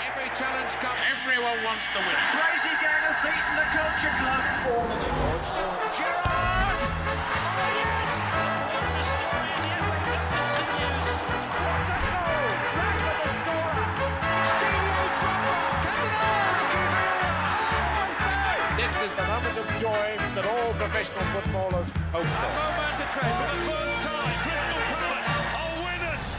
Every challenge comes. Everyone wants to win. Crazy gang of beating the Culture Club. Gerrard! Oh, yes! The story of the FA Cup continues. What a goal! Rashford the scorer. Steamroll Trumbo. This is the moment of joy that all professional footballers hope for. A moment to tread for the first time. Crystal Palace are winners.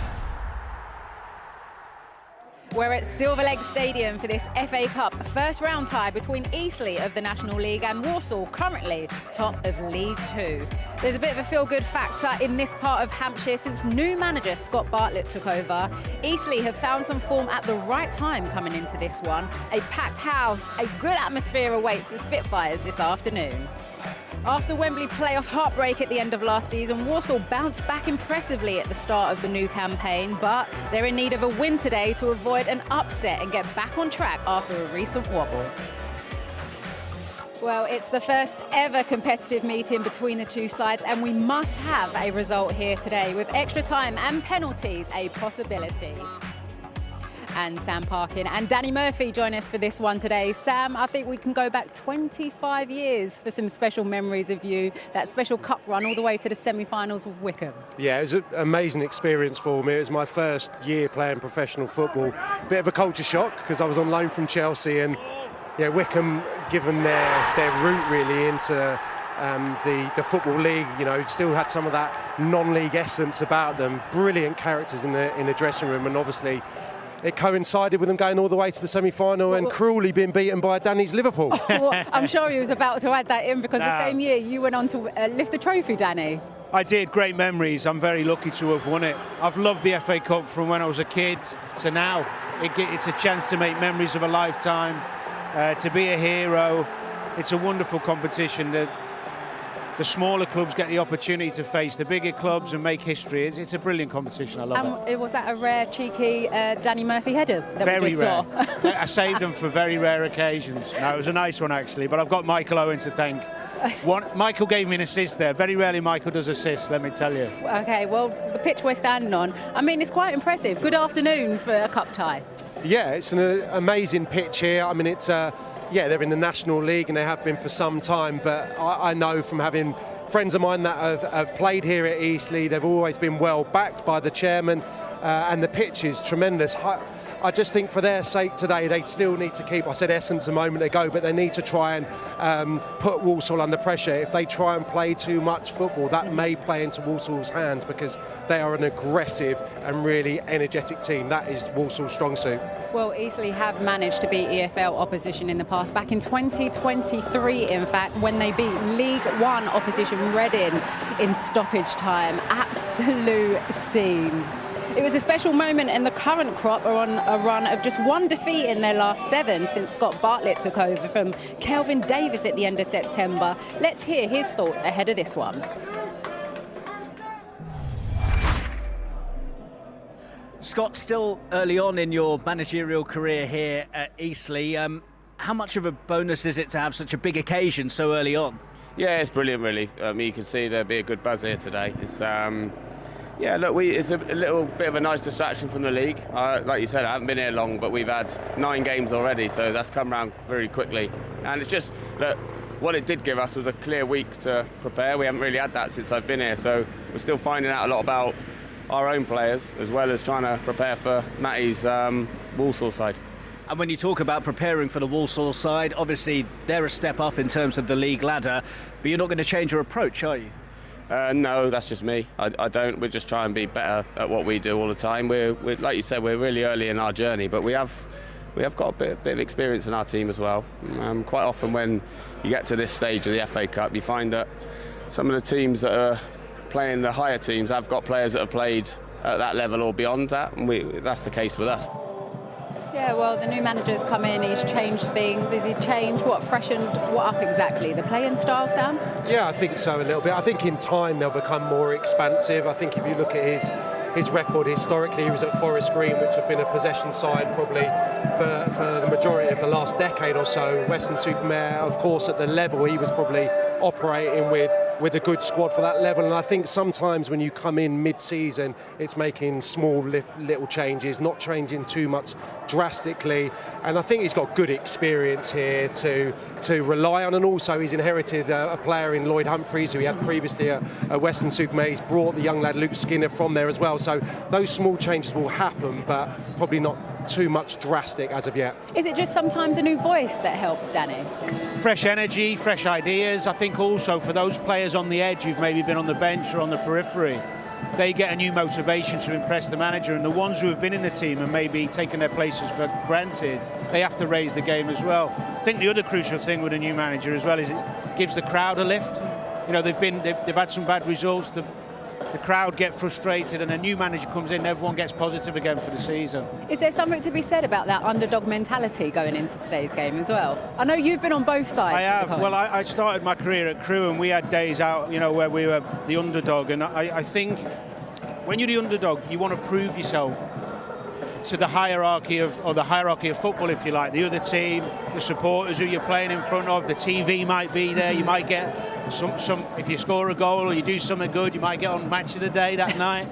We're at Silverleg Stadium for this FA Cup first round tie between Eastleigh of the National League and Walsall, currently top of League Two. There's a bit of a feel-good factor in this part of Hampshire since new manager Scott Bartlett took over. Eastleigh have found some form at the right time coming into this one. A packed house, a good atmosphere awaits the Spitfires this afternoon. After Wembley playoff heartbreak at the end of last season, Walsall bounced back impressively at the start of the new campaign, but they're in need of a win today to avoid an upset and get back on track after a recent wobble. Well, it's the first ever competitive meeting between the two sides, and we must have a result here today, with extra time and penalties a possibility. And Sam Parkin and Danny Murphy join us for this one today. Sam, I think we can go back 25 years for some special memories of you, that special cup run all the way to the semi-finals with Wycombe. Yeah, it was an amazing experience for me. It was my first year playing professional football. Bit of a culture shock because I was on loan from Chelsea, and yeah, Wycombe, given their route really into the Football League, you know, still had some of that non-league essence about them. Brilliant characters in the dressing room, and obviously it coincided with them going all the way to the semi-final and cruelly being beaten by Danny's Liverpool. I'm sure he was about to add that in because the same year you went on to lift the trophy, Danny. I did. Great memories. I'm very lucky to have won it. I've loved the FA Cup from when I was a kid to now. It's a chance to make memories of a lifetime, to be a hero. It's a wonderful competition. The smaller clubs get the opportunity to face the bigger clubs and make history. It's a brilliant competition. I love it. Was that a rare, cheeky Danny Murphy header that very we just rare. saw? I saved them for very rare occasions. No, it was a nice one, actually, but I've got Michael Owen to thank. Michael gave me an assist there. Very rarely Michael does assists, let me tell you. OK, well, the pitch we're standing on, I mean, it's quite impressive. Good afternoon for a cup tie. Yeah, it's an amazing pitch here. I mean, it's yeah, they're in the National League and they have been for some time, but I know from having friends of mine that have played here at Eastleigh, they've always been well backed by the chairman, and the pitch is tremendous. I just think for their sake today, they still need to keep, I said essence a moment ago, but they need to try and put Walsall under pressure. If they try and play too much football, that may play into Walsall's hands because they are an aggressive and really energetic team. That is Walsall's strong suit. Well, Eastleigh have managed to beat EFL opposition in the past. Back in 2023, in fact, when they beat League One opposition Reading in stoppage time. Absolute scenes. It was a special moment, and the current crop are on a run of just one defeat in their last 7 since Scott Bartlett took over from Kelvin Davis at the end of September. Let's hear his thoughts ahead of this one. Scott, still early on in your managerial career here at Eastleigh. How much of a bonus is it to have such a big occasion so early on? Yeah, it's brilliant, really. You can see there'll be a good buzz here today. It's yeah, look, it's a little bit of a nice distraction from the league. Like you said, I haven't been here long, but we've had 9 games already, so that's come around very quickly. And it's just, look, what it did give us was a clear week to prepare. We haven't really had that since I've been here, so we're still finding out a lot about our own players, as well as trying to prepare for Matty's Walsall side. And when you talk about preparing for the Walsall side, obviously they're a step up in terms of the league ladder, but you're not going to change your approach, are you? No, that's just me. I don't. We just try and be better at what we do all the time. We're like you said, we're really early in our journey, but we have got a bit of experience in our team as well. Quite often when you get to this stage of the FA Cup, you find that some of the teams that are playing the higher teams have got players that have played at that level or beyond that, and that's the case with us. Yeah, well, the new manager's come in, he's changed things. Has he changed freshened what up exactly? The playing style, Sam? Yeah, I think so a little bit. I think in time they'll become more expansive. I think if you look at his record historically, he was at Forest Green, which have been a possession side probably for the majority of the last decade or so. Western-super-Mare, of course, at the level he was probably operating with with a good squad for that level. And I think sometimes when you come in mid-season, it's making small little changes, not changing too much drastically. And I think he's got good experience here to rely on. And also he's inherited a player in Lloyd Humphreys, who he had previously at Weston-super-Mare. He's brought the young lad Luke Skinner from there as well. So those small changes will happen, but probably not too much drastic as of yet. Is it just sometimes a new voice that helps, Danny? Fresh energy, fresh ideas. I think also for those players on the edge who've maybe been on the bench or on the periphery, they get a new motivation to impress the manager, and the ones who have been in the team and maybe taken their places for granted, they have to raise the game as well. I think the other crucial thing with a new manager as well is it gives the crowd a lift. You know, they've had some bad results. The crowd get frustrated, and a new manager comes in, everyone gets positive again for the season. Is there something to be said about that underdog mentality going into today's game as well? I know you've been on both sides. I have. Well, I started my career at Crewe, and we had days out, you know, where we were the underdog. And I think when you're the underdog, you want to prove yourself to the hierarchy of football, if you like. The other team, the supporters who you're playing in front of, the TV might be there. You might get some if you score a goal or you do something good, you might get on Match of the Day that night.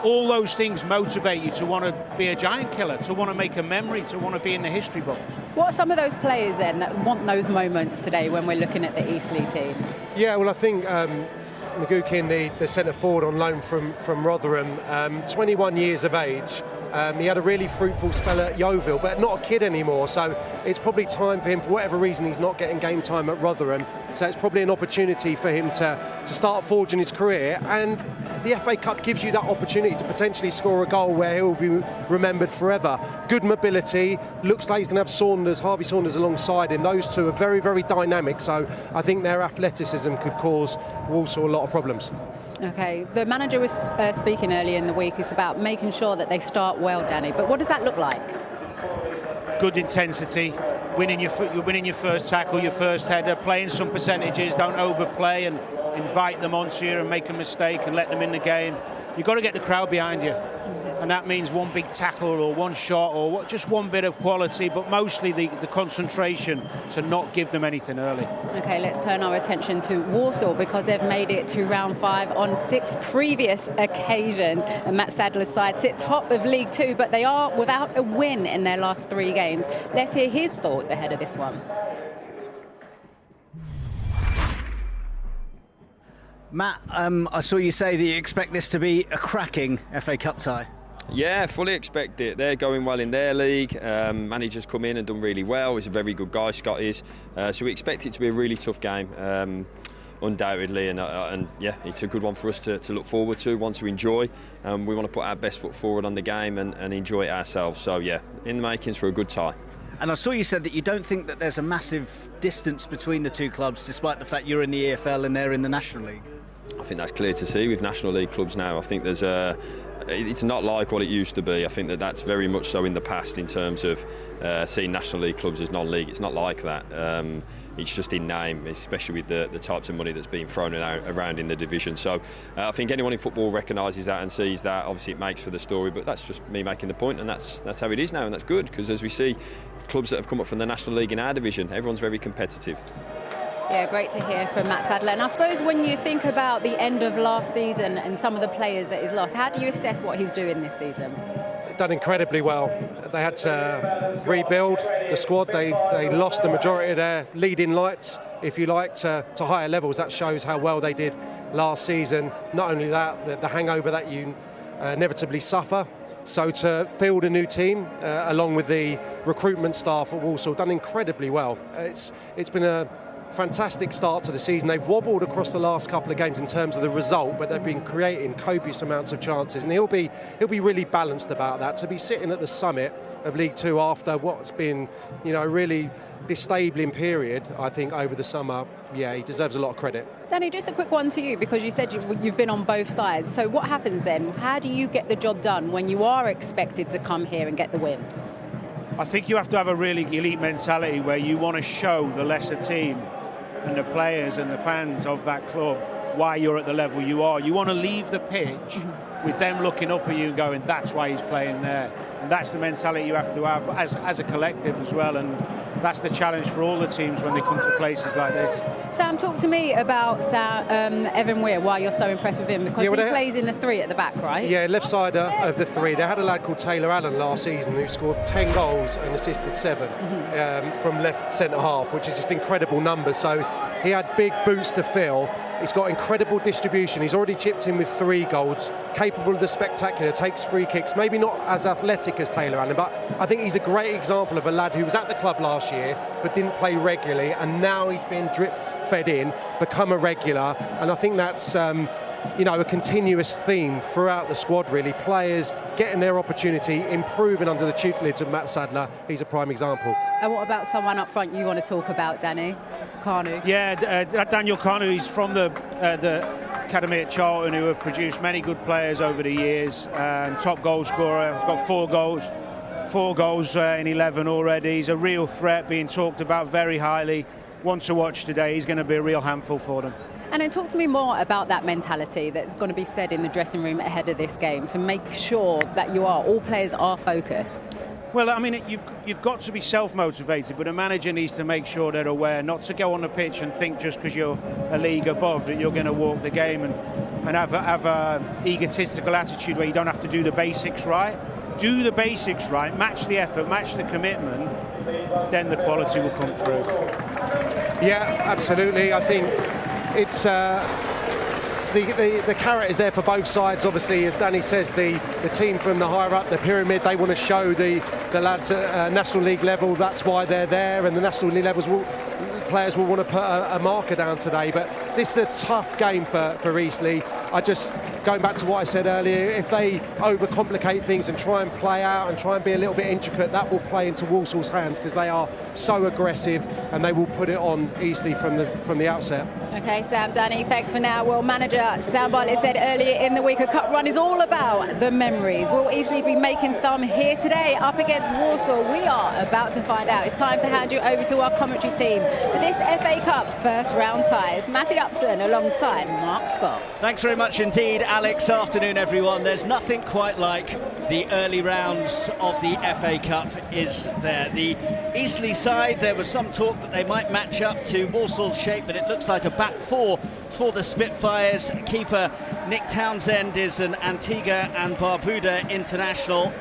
All those things motivate you to want to be a giant killer, to want to make a memory, to want to be in the history book. What are some of those players then that want those moments today when we're looking at the Eastleigh team? Yeah, well, I think Magukin, the centre forward on loan from Rotherham, 21 years of age. He had a really fruitful spell at Yeovil, but not a kid anymore. So it's probably time for him, for whatever reason, he's not getting game time at Rotherham. So it's probably an opportunity for him to start forging his career. And the FA Cup gives you that opportunity to potentially score a goal where he'll be remembered forever. Good mobility. Looks like he's going to have Harvey Saunders alongside him. Those two are very, very dynamic. So I think their athleticism could cause Walsall a lot of problems. Okay, the manager was speaking earlier in the week. It's about making sure that they start well, Danny. But what does that look like? Good intensity, winning your first tackle, your first header, playing some percentages, don't overplay and invite them onto you and make a mistake and let them in the game. You've got to get the crowd behind you. And that means one big tackle or one shot or just one bit of quality, but mostly the concentration to not give them anything early. OK, let's turn our attention to Walsall, because they've made it to round 5 on 6 previous occasions. And Matt Sadler's side sit top of League 2, but they are without a win in their last 3 games. Let's hear his thoughts ahead of this one. Matt, I saw you say that you expect this to be a cracking FA Cup tie. Yeah, fully expect it. They're going well in their league. Manager's come in and done really well. He's a very good guy, Scott is. So we expect it to be a really tough game, undoubtedly. And yeah, it's a good one for us to look forward to, one to enjoy. We want to put our best foot forward on the game and enjoy it ourselves. So yeah, in the makings for a good tie. And I saw you said that you don't think that there's a massive distance between the two clubs, despite the fact you're in the EFL and they're in the National League. I think that's clear to see with National League clubs now. I think it's not like what it used to be. I think that's very much so in the past in terms of seeing National League clubs as non-league. It's not like that. It's just in name, especially with the types of money that's being thrown around in the division. So I think anyone in football recognises that and sees that. Obviously it makes for the story, but that's just me making the point, and that's how it is now, and that's good, because as we see clubs that have come up from the National League in our division, everyone's very competitive. Yeah, great to hear from Matt Sadler. And I suppose when you think about the end of last season and some of the players that he's lost, how do you assess what he's doing this season? Done incredibly well. They had to rebuild the squad. They lost the majority of their leading lights, if you like, to higher levels. That shows how well they did last season. Not only that, the hangover that you inevitably suffer. So to build a new team, along with the recruitment staff at Walsall, done incredibly well. It's been a fantastic start to the season. They've wobbled across the last couple of games in terms of the result, but they've been creating copious amounts of chances, and he'll be really balanced about that. To be sitting at the summit of League 2 after what's been, a really disabling period, I think, over the summer, yeah, he deserves a lot of credit. Danny, just a quick one to you, because you said you've been on both sides. So what happens then? How do you get the job done when you are expected to come here and get the win? I think you have to have a really elite mentality where you want to show the lesser team and the players and the fans of that club why you're at the level you are. You want to leave the pitch with them looking up at you and going, that's why he's playing there. And that's the mentality you have to have as a collective as well, and that's the challenge for all the teams when they come to places like this. Sam, talk to me about Evan Weir, why you're so impressed with him, because he plays in the 3 at the back, right? Yeah, left side of the 3. They had a lad called Taylor Allen last season who scored 10 goals and assisted 7 from left centre half, which is just incredible numbers. So he had big boots to fill. He's got incredible distribution. He's already chipped in with 3 goals, capable of the spectacular, takes free kicks, maybe not as athletic as Taylor Allen, but I think he's a great example of a lad who was at the club last year but didn't play regularly, and now he's been drip-fed in, become a regular, and I think that's a continuous theme throughout the squad, really. Players getting their opportunity, improving under the tutelage of Matt Sadler. He's a prime example. And what about someone up front you want to talk about, Danny? Kanu? Yeah, Daniel Kanu, he's from the academy at Charlton, who have produced many good players over the years. Top goal scorer, he's got 4 goals in 11 already. He's a real threat, being talked about very highly. One to watch today. He's going to be a real handful for them. And then talk to me more about that mentality that's going to be said in the dressing room ahead of this game to make sure that all players are focused. Well, I mean, you've got to be self-motivated, but a manager needs to make sure they're aware not to go on the pitch and think just because you're a league above that you're going to walk the game and have a egotistical attitude where you don't have to do the basics right. Do the basics right, match the effort, match the commitment, then the quality will come through. Yeah, absolutely. I think it's the carrot is there for both sides. Obviously, as Danny says, the team from the higher up the pyramid, they want to show the lads at National League level. That's why they're there, and the National League players will want to put a marker down today. But this is a tough game for Eastleigh. Going back to what I said earlier, if they overcomplicate things and try and play out and try and be a little bit intricate, that will play into Walsall's hands, because they are so aggressive and they will put it on Eastleigh from the outset. Okay, Sam, Danny, thanks for now. Well, manager Sam Bartlett said earlier in the week a cup run is all about the memories. Will Eastleigh be making some here today up against Walsall? We are about to find out. It's time to hand you over to our commentary team for this FA Cup first round ties. Matty Upson alongside Mark Scott. Thanks very much indeed, Alex. Afternoon, everyone. There's nothing quite like the early rounds of the FA Cup, is there? The Eastleigh side, there was some talk that they might match up to Walsall's shape, but it looks like a back 4 for the Spitfires. Keeper Nick Townsend is an Antigua and Barbuda international.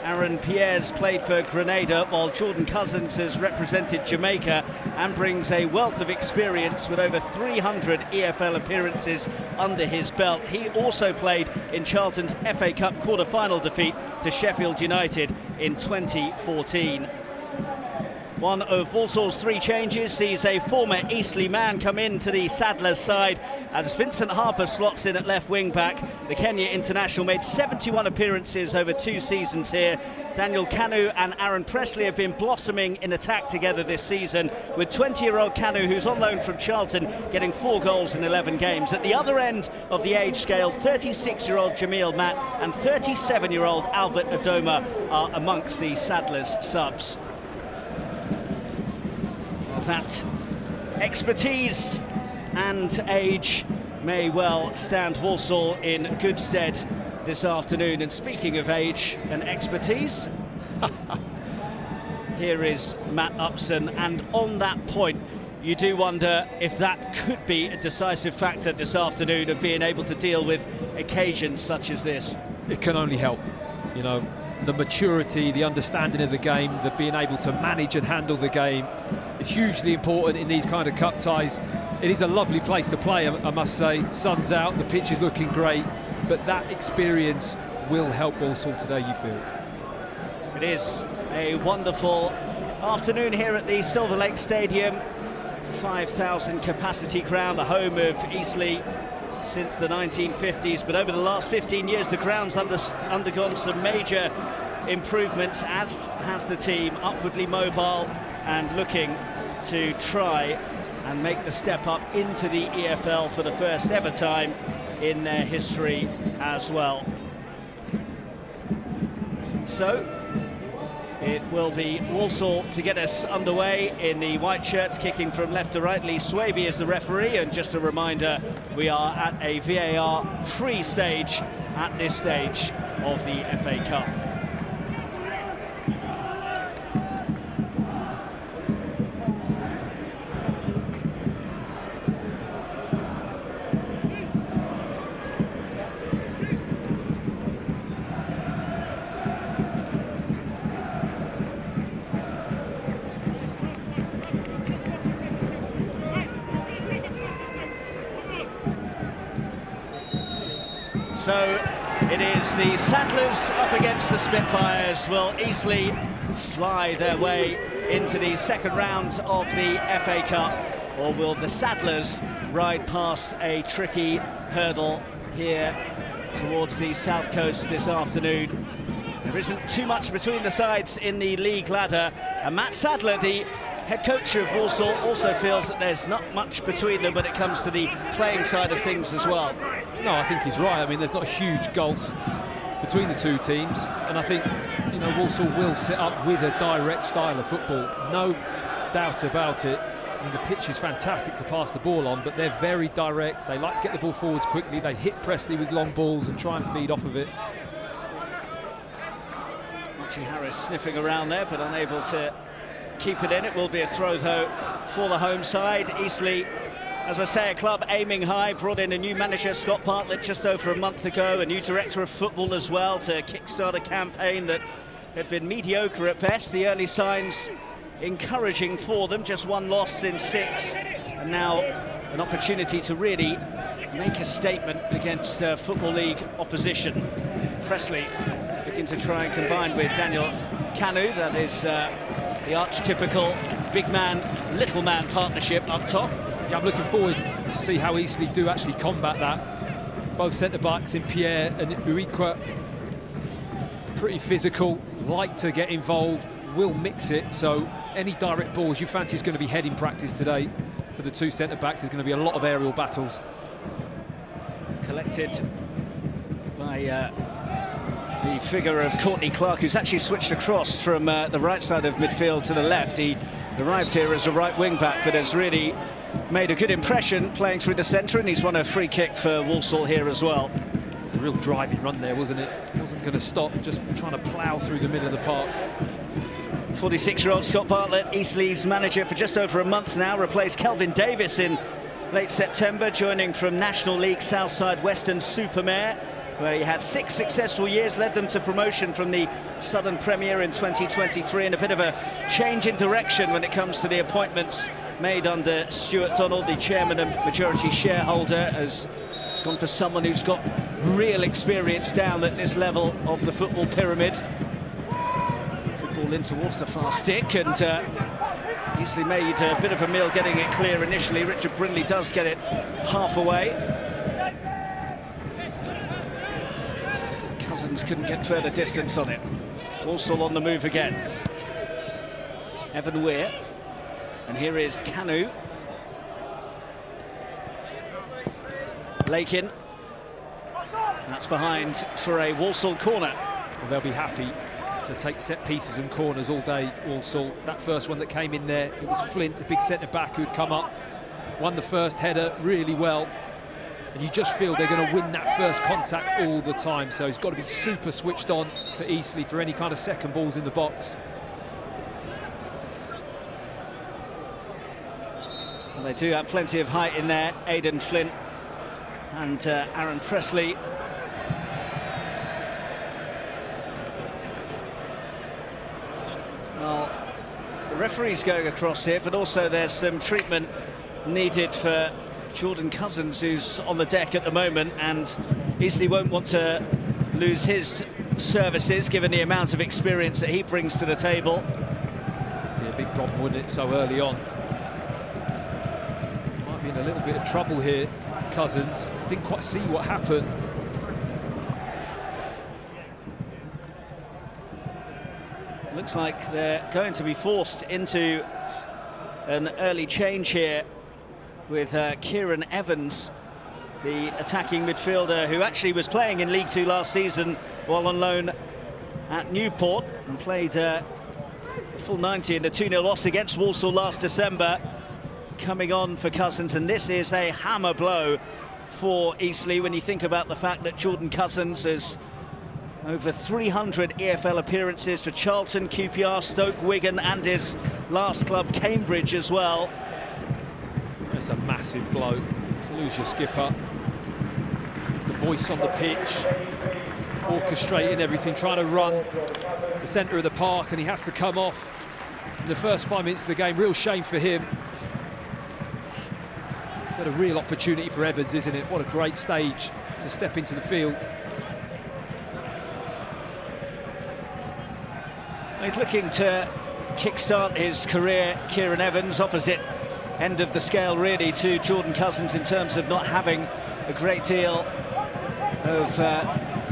Aaron Pierre's played for Grenada, while Jordan Cousins has represented Jamaica and brings a wealth of experience with over 300 EFL appearances under his belt. He also played in Charlton's FA Cup quarter-final defeat to Sheffield United in 2014. One of Walsall's 3 changes sees a former Eastleigh man come into the Sadler's side as Vincent Harper slots in at left wing back. The Kenya international made 71 appearances over 2 seasons here. Daniel Kanu and Aaron Pressley have been blossoming in attack together this season, with 20-year-old Kanu, who's on loan from Charlton, getting 4 goals in 11 games. At the other end of the age scale, 36-year-old Jamil Matt and 37-year-old Albert Adoma are amongst the Sadler's subs. That expertise and age may well stand Walsall in good stead this afternoon. And speaking of age and expertise, here is Matt Upson, and on that point you do wonder if that could be a decisive factor this afternoon of being able to deal with occasions such as this. It can only help, you know, the maturity, the understanding of the game, the being able to manage and handle the game is hugely important in these kind of cup ties. It is a lovely place to play, I must say. Sun's out, the pitch is looking great, but that experience will help Walsall today, you feel? It is a wonderful afternoon here at the Silver Lake Stadium. 5,000 capacity ground, the home of Eastleigh since the 1950s, but over the last 15 years the ground's undergone some major improvements, as has the team. Upwardly mobile and looking to try and make the step up into the EFL for the first ever time in their history as well. So it will be Walsall to get us underway in the white shirts, kicking from left to right. Lee Swaby is the referee, and just a reminder, we are at a VAR free stage at this stage of the FA Cup. So it is the Saddlers up against the Spitfires. Will Eastleigh fly their way into the second round of the FA Cup, or will the Saddlers ride past a tricky hurdle here towards the south coast this afternoon? There isn't too much between the sides in the league ladder, and Matt Sadler, the head coach of Walsall, also feels that there's not much between them when it comes to the playing side of things as well. No, I think he's right. I mean, there's not a huge gulf between the two teams, and I think, you know, Walsall will set up with a direct style of football, no doubt about it. I mean, the pitch is fantastic to pass the ball on, but they're very direct. They like to get the ball forwards quickly. They hit Presley with long balls and try and feed off of it. Archie Harris sniffing around there, but unable to keep it in. It will be a throw, though, for the home side. Eastleigh, as I say, a club aiming high, brought in a new manager, Scott Bartlett, just over a month ago, a new director of football as well, to kickstart a campaign that had been mediocre at best. The early signs encouraging for them, just one loss in 6, and now an opportunity to really make a statement against Football League opposition. Presley looking to try and combine with Daniel Kanu. That is the archetypical big man, little man partnership up top. Yeah, I'm looking forward to see how Eastleigh do actually combat that. Both centre-backs in Pierre and Uriqua, pretty physical, like to get involved, will mix it, so any direct balls you fancy is going to be heading practice today for the two centre-backs. There's going to be a lot of aerial battles. Collected by the figure of Courtney Clark, who's actually switched across from the right side of midfield to the left. He arrived here as a right wing-back, but has really made a good impression playing through the centre, and he's won a free kick for Walsall here as well. It's a real driving run there, wasn't it? Wasn't going to stop, just trying to plough through the middle of the park. 46-year-old Scott Bartlett, Eastleigh's manager for just over a month now, replaced Kelvin Davis in late September, joining from National League Southside Western Supermare, where he had 6 successful years, led them to promotion from the Southern Premier in 2023, and a bit of a change in direction when it comes to the appointments made under Stuart Donald, the chairman and majority shareholder, has gone for someone who's got real experience down at this level of the football pyramid. Good ball in towards the far stick, and Eastleigh made a bit of a meal getting it clear initially. Richard Brindley does get it half away. Cousins couldn't get further distance on it. Walsall on the move again. Evan Weir. And here is Kanu. Lakin. That's behind for a Walsall corner. Well, they'll be happy to take set pieces and corners all day, Walsall. That first one that came in there, it was Flint, the big centre-back, who'd come up, won the first header really well. And you just feel they're going to win that first contact all the time. So he's got to be super switched on for Eastleigh for any kind of second balls in the box. Well, they do have plenty of height in there. Aidan Flint and Aaron Presley. Well, the referee's going across here, but also there's some treatment needed for Jordan Cousins, who's on the deck at the moment, and Eastleigh won't want to lose his services given the amount of experience that he brings to the table. Be a big problem, wouldn't it, so early on? Might be in a little bit of trouble here, Cousins. Didn't quite see what happened. Looks like they're going to be forced into an early change here with Kieran Evans, the attacking midfielder who actually was playing in League 2 last season while on loan at Newport, and played a full 90 in the 2-0 loss against Walsall last December, coming on for Cousins, and this is a hammer blow for Eastleigh when you think about the fact that Jordan Cousins has over 300 EFL appearances for Charlton, QPR, Stoke, Wigan, and his last club, Cambridge, as well. It's a massive blow to lose your skipper. It's the voice on the pitch, orchestrating everything, trying to run the centre of the park, and he has to come off in the first 5 minutes of the game. Real shame for him. What a real opportunity for Evans, isn't it? What a great stage to step into the field. He's looking to kickstart his career, Kieran Evans, opposite end of the scale really to Jordan Cousins in terms of not having a great deal of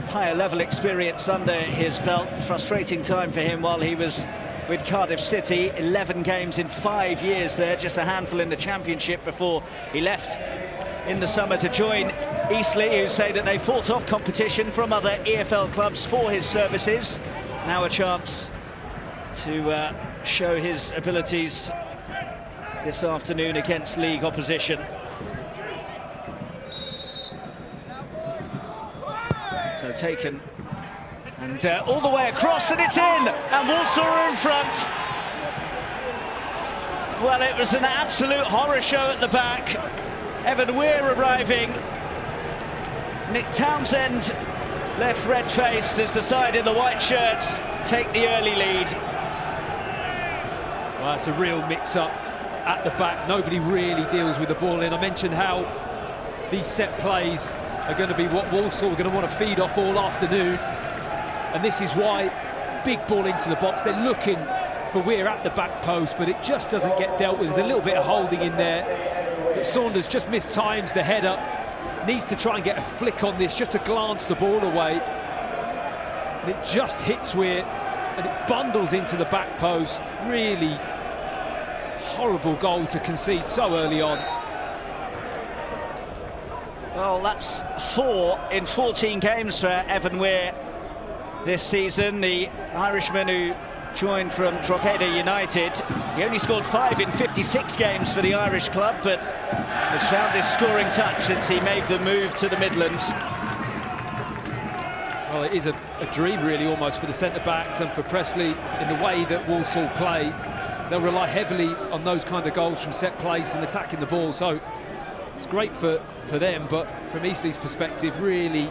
higher level experience under his belt. Frustrating time for him while he was with Cardiff City. 11 games in 5 years there, just a handful in the Championship before he left in the summer to join Eastleigh, who say that they fought off competition from other EFL clubs for his services. Now a chance to show his abilities this afternoon against league opposition. So taken and all the way across, and it's in, and Walsall are in front. Well, it was an absolute horror show at the back. Evan Weir arriving. Nick Townsend left red-faced as the side in the white shirts take the early lead. Well, it's a real mix-up at the back. Nobody really deals with the ball in. I mentioned how these set plays are going to be what Walsall are going to want to feed off all afternoon. And this is why, big ball into the box. They're looking for Weir at the back post, but it just doesn't get dealt with. There's a little bit of holding in there. But Saunders just mistimes the header. Needs to try and get a flick on this, just to glance the ball away. And it just hits Weir, and it bundles into the back post. Really horrible goal to concede so early on. Well, that's 4 in 14 games for Evan Weir this season. The Irishman who joined from Drogheda United. He only scored 5 in 56 games for the Irish club, but has found his scoring touch since he made the move to the Midlands. Well, it is a dream, really, almost for the centre-backs and for Presley in the way that Walsall play. They'll rely heavily on those kind of goals from set plays and attacking the ball, so it's great for them, but from Eastleigh's perspective, really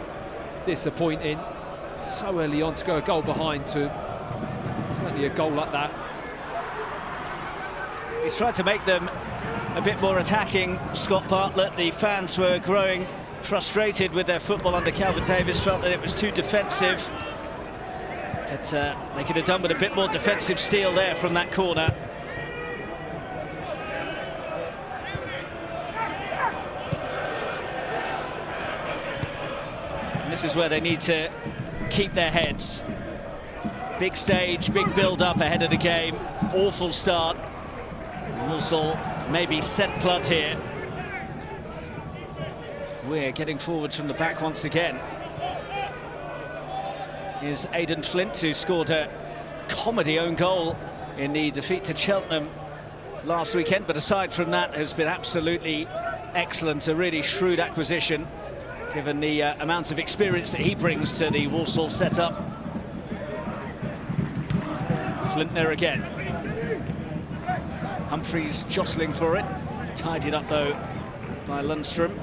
disappointing. So early on to go a goal behind to certainly a goal like that. He's tried to make them a bit more attacking, Scott Bartlett. The fans were growing frustrated with their football under Calvin Davis, felt that it was too defensive. But they could have done with a bit more defensive steel there from that corner. And this is where they need to keep their heads. Big stage, big build-up ahead of the game. Awful start. Walsall maybe set blood here. We're getting forwards from the back once again. Here's Aidan Flint, who scored a comedy own goal in the defeat to Cheltenham last weekend, but aside from that has been absolutely excellent. A really shrewd acquisition, given the amount of experience that he brings to the Walsall setup. Flint there again. Humphreys jostling for it. Tidied up, though, by Lundstrom.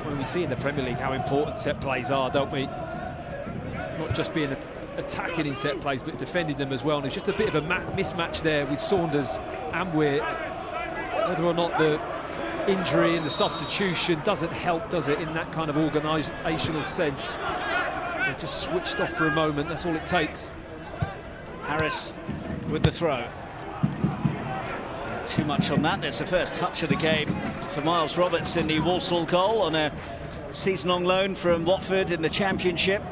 Well, we see in the Premier League how important set plays are, don't we? Not just being attacking in set plays, but defending them as well. And there's just a bit of a mismatch there with Saunders and Weir. Whether or not the injury and the substitution doesn't help, does it, in that kind of organisational sense? They're just switched off for a moment, that's all it takes. Harris with the throw. Too much on that. There's the first touch of the game for Miles Roberts in the Walsall goal on a season-long loan from Watford in the Championship.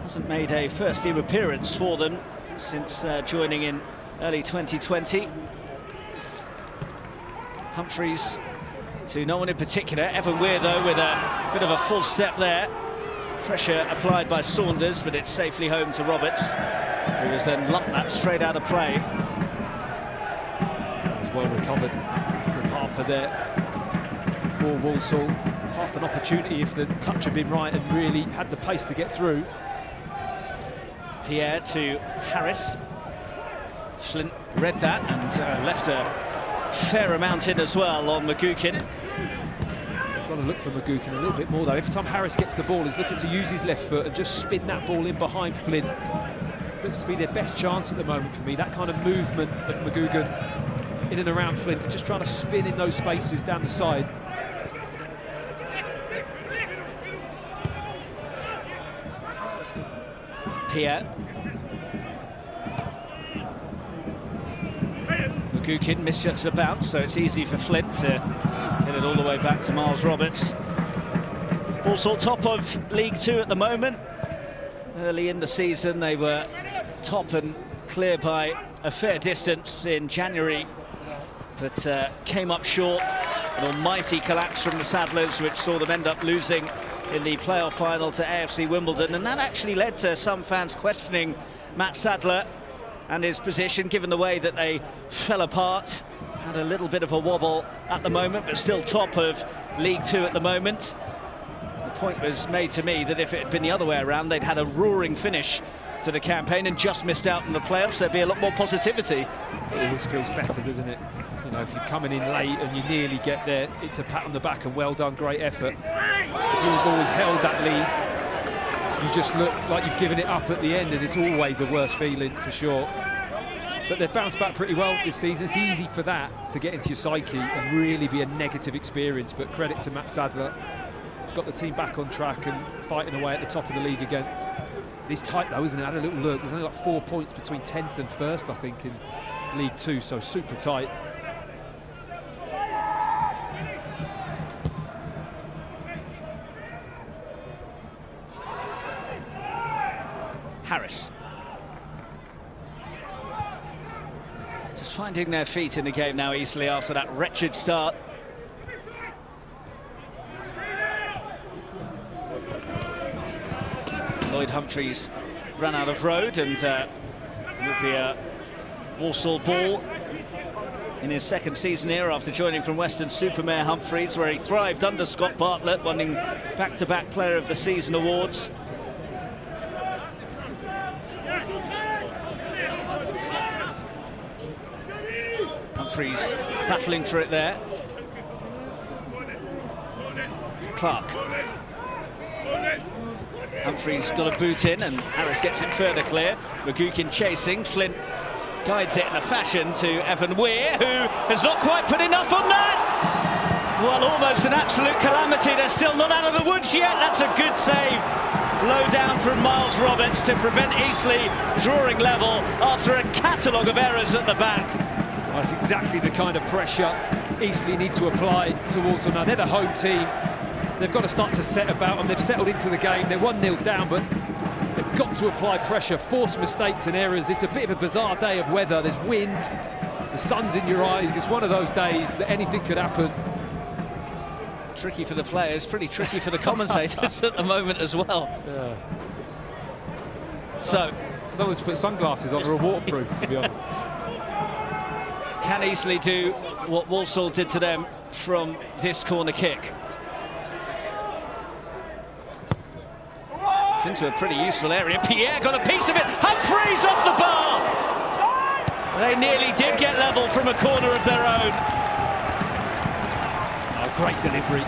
Hasn't made a first-team appearance for them since joining in early 2020. Humphreys to no one in particular. Evan Weir, though, with a bit of a full step there. Pressure applied by Saunders, but it's safely home to Roberts, who has then lumped that straight out of play. Well recovered from Harper there. for Walsall. Half an opportunity if the touch had been right and really had the pace to get through. Pierre to Harris. Flint read that and left a fair amount in as well on McGuckin. Got to look for McGuckin a little bit more though. Every time Harris gets the ball, he's looking to use his left foot and just spin that ball in behind Flint. Looks to be their best chance at the moment for me. That kind of movement of McGuckin in and around Flint and just trying to spin in those spaces down the side. Pierre. McGuckin misjudged the bounce, so it's easy for Flint to get it all the way back to Miles Roberts. Also top of League Two at the moment. Early in the season they were top and clear by a fair distance in January, but came up short. An almighty collapse from the Saddlers, which saw them end up losing in the playoff final to AFC Wimbledon, and that actually led to some fans questioning Matt Sadler and his position, given the way that they fell apart. Had a little bit of a wobble at the moment, but still top of League Two at the moment. The point was made to me that if it had been the other way around, they'd had a roaring finish to the campaign and just missed out in the playoffs. There'd be a lot more positivity. It always feels better, doesn't it? You know, if you're coming in late and you nearly get there, it's a pat on the back and well done, great effort. If you've always held that lead, you just look like you've given it up at the end, and it's always a worse feeling for sure. But they've bounced back pretty well this season. It's easy for that to get into your psyche and really be a negative experience, but credit to Matt Sadler. He's got the team back on track and fighting away at the top of the league again. It's tight though, isn't it? I had a little look. There's only like 4 points between 10th and 1st, I think, in League Two, so super tight. Harris. Just finding their feet in the game now, Eastleigh, after that wretched start. Lloyd Humphreys ran out of road, and it will be a Walsall ball in his second season here after joining from Western-super-Mare Humphreys, where he thrived under Scott Bartlett, winning back-to-back Player of the Season awards. Humphreys battling for it there. Clark. Humphreys got a boot in and Harris gets it further clear. McGuckin chasing, Flint guides it in a fashion to Evan Weir, who has not quite put enough on that. Well, almost an absolute calamity. They're still not out of the woods yet. That's a good save. Low down from Miles Roberts to prevent Eastleigh drawing level after a catalogue of errors at the back. Well, that's exactly the kind of pressure Eastleigh need to apply to Walsall. Now, they're the home team. They've got to start to set about them. They've settled into the game. They're 1-0 down, but they've got to apply pressure, force mistakes and errors. It's a bit of a bizarre day of weather. There's wind, the sun's in your eyes. It's one of those days that anything could happen. Tricky for the players, pretty tricky for the commentators at the moment as well. Yeah. So, I don't want to put sunglasses on, they're waterproof, to be honest. Can Eastleigh do what Walsall did to them from this corner kick? It's into a pretty useful area. Pierre got a piece of it. Humphreys off the bar. They nearly did get level from a corner of their own. Oh, great delivery.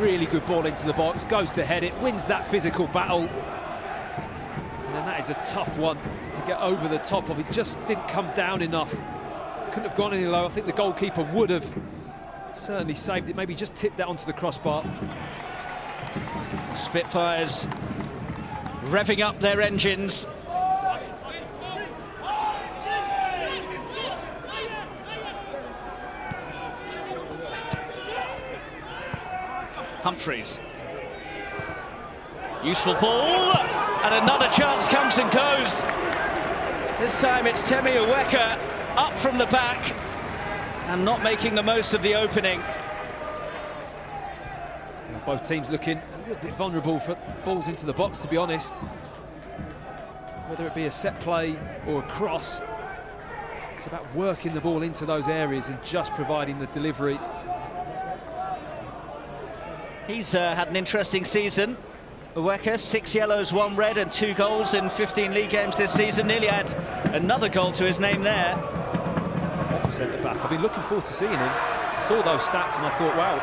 Really good ball into the box. Goes to head it, wins that physical battle. And then that is a tough one to get over the top of. It just didn't come down enough. Couldn't have gone any lower. I think the goalkeeper would have certainly saved it. Maybe just tipped that onto the crossbar. Spitfires revving up their engines. Humphreys. Useful ball, and another chance comes and goes. This time it's Temi Uweka up from the back and not making the most of the opening. Both teams looking a little bit vulnerable for balls into the box, to be honest. Whether it be a set play or a cross, it's about working the ball into those areas and just providing the delivery. He's had an interesting season. Uweka, 6 yellows, 1 red and 2 goals in 15 league games this season. Nearly had another goal to his name there. Off centre back. I've been looking forward to seeing him. I saw those stats and I thought, wow,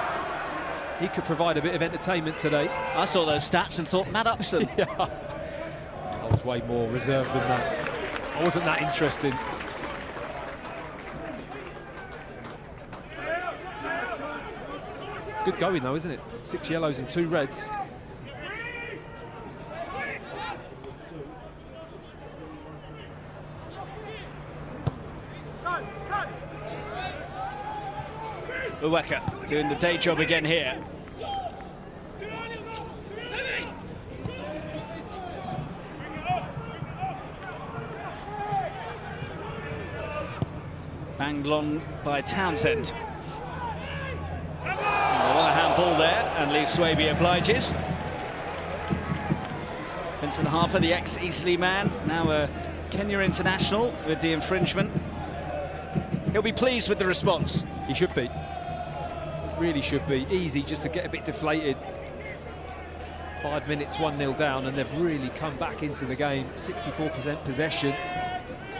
he could provide a bit of entertainment today. I saw those stats and thought, Matt Upson. Yeah. I was way more reserved than that. I wasn't that interested. It's good going though, isn't it? 6 yellows and 2 reds. Uweka doing the day job again here. Banged on by Townsend. Another handball there, and Lee Swaby obliges. Vincent Harper, the ex-Eastleigh man, now a Kenya international with the infringement. He'll be pleased with the response. He should be. Really should be. Easy just to get a bit deflated. 5 minutes, 1-0 down, and they've really come back into the game. 64% possession.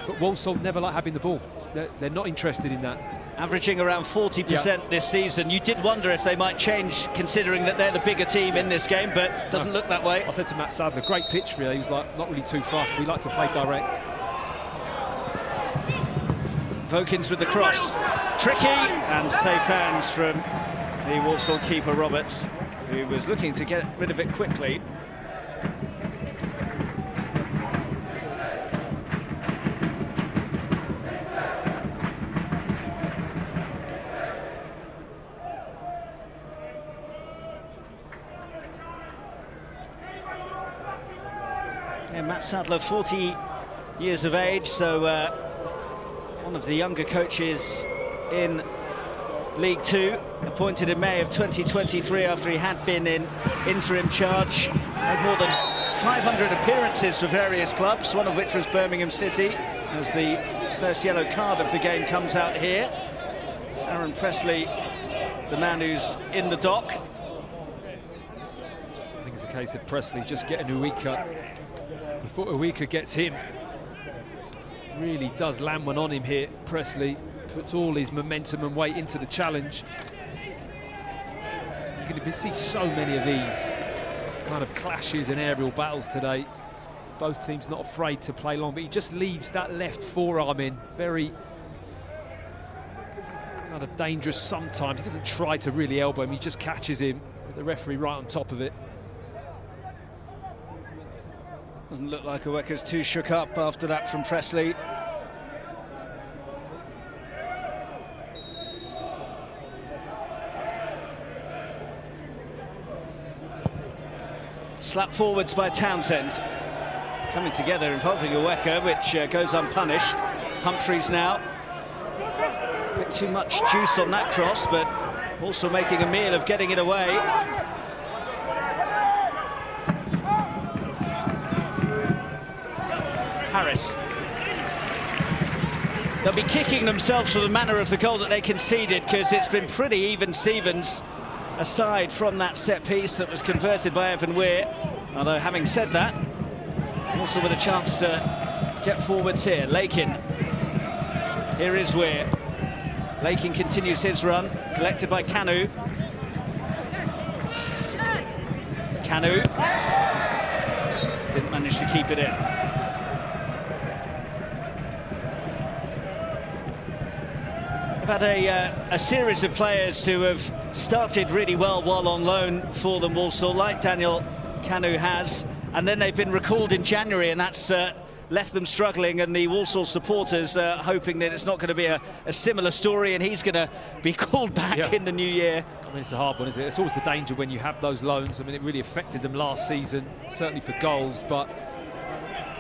But Walsall never like having the ball. They're not interested in that. Averaging around 40% this season. You did wonder if they might change, considering that they're the bigger team in this game, but it doesn't look that way. I said to Matt Sadler, great pitch for you. He was like, not really too fast. We like to play direct. Vokins with the cross. Tricky, and safe hands from the Walsall keeper Roberts, who was looking to get rid of it quickly. Yeah, Matt Sadler, 40 years of age, so one of the younger coaches in League Two, appointed in May of 2023 after he had been in interim charge. Had more than 500 appearances for various clubs, one of which was Birmingham City, as the first yellow card of the game comes out here. Aaron Pressley, the man who's in the dock. I think it's a case of Pressley just getting Uweka before Uweka gets him. Really does land one on him here, Pressley. Puts all his momentum and weight into the challenge. You can see so many of these kind of clashes and aerial battles today. Both teams not afraid to play long, but he just leaves that left forearm in. Very kind of dangerous sometimes. He doesn't try to really elbow him, he just catches him. The referee right on top of it. Doesn't look like Uweka's too shook up after that from Pressley. Slap forwards by Townsend. Coming together involving Uweka, which goes unpunished. Humphreys now. A bit too much juice on that cross, but also making a meal of getting it away. Harris. They'll be kicking themselves for the manner of the goal that they conceded, because it's been pretty even Stevens aside from that set piece that was converted by Evan Weir. Although, having said that, also with a chance to get forwards here. Lakin. Here is Weir. Lakin continues his run, collected by Kanu. Kanu didn't manage to keep it in. We've had a series of players who have started really well while on loan for them, Walsall, like Daniel Kanu has, and then they've been recalled in January, and that's left them struggling, and the Walsall supporters hoping that it's not going to be a similar story and he's going to be called back in the new year. I mean, it's a hard one, isn't it? It's always the danger when you have those loans. I mean, it really affected them last season, certainly for goals, but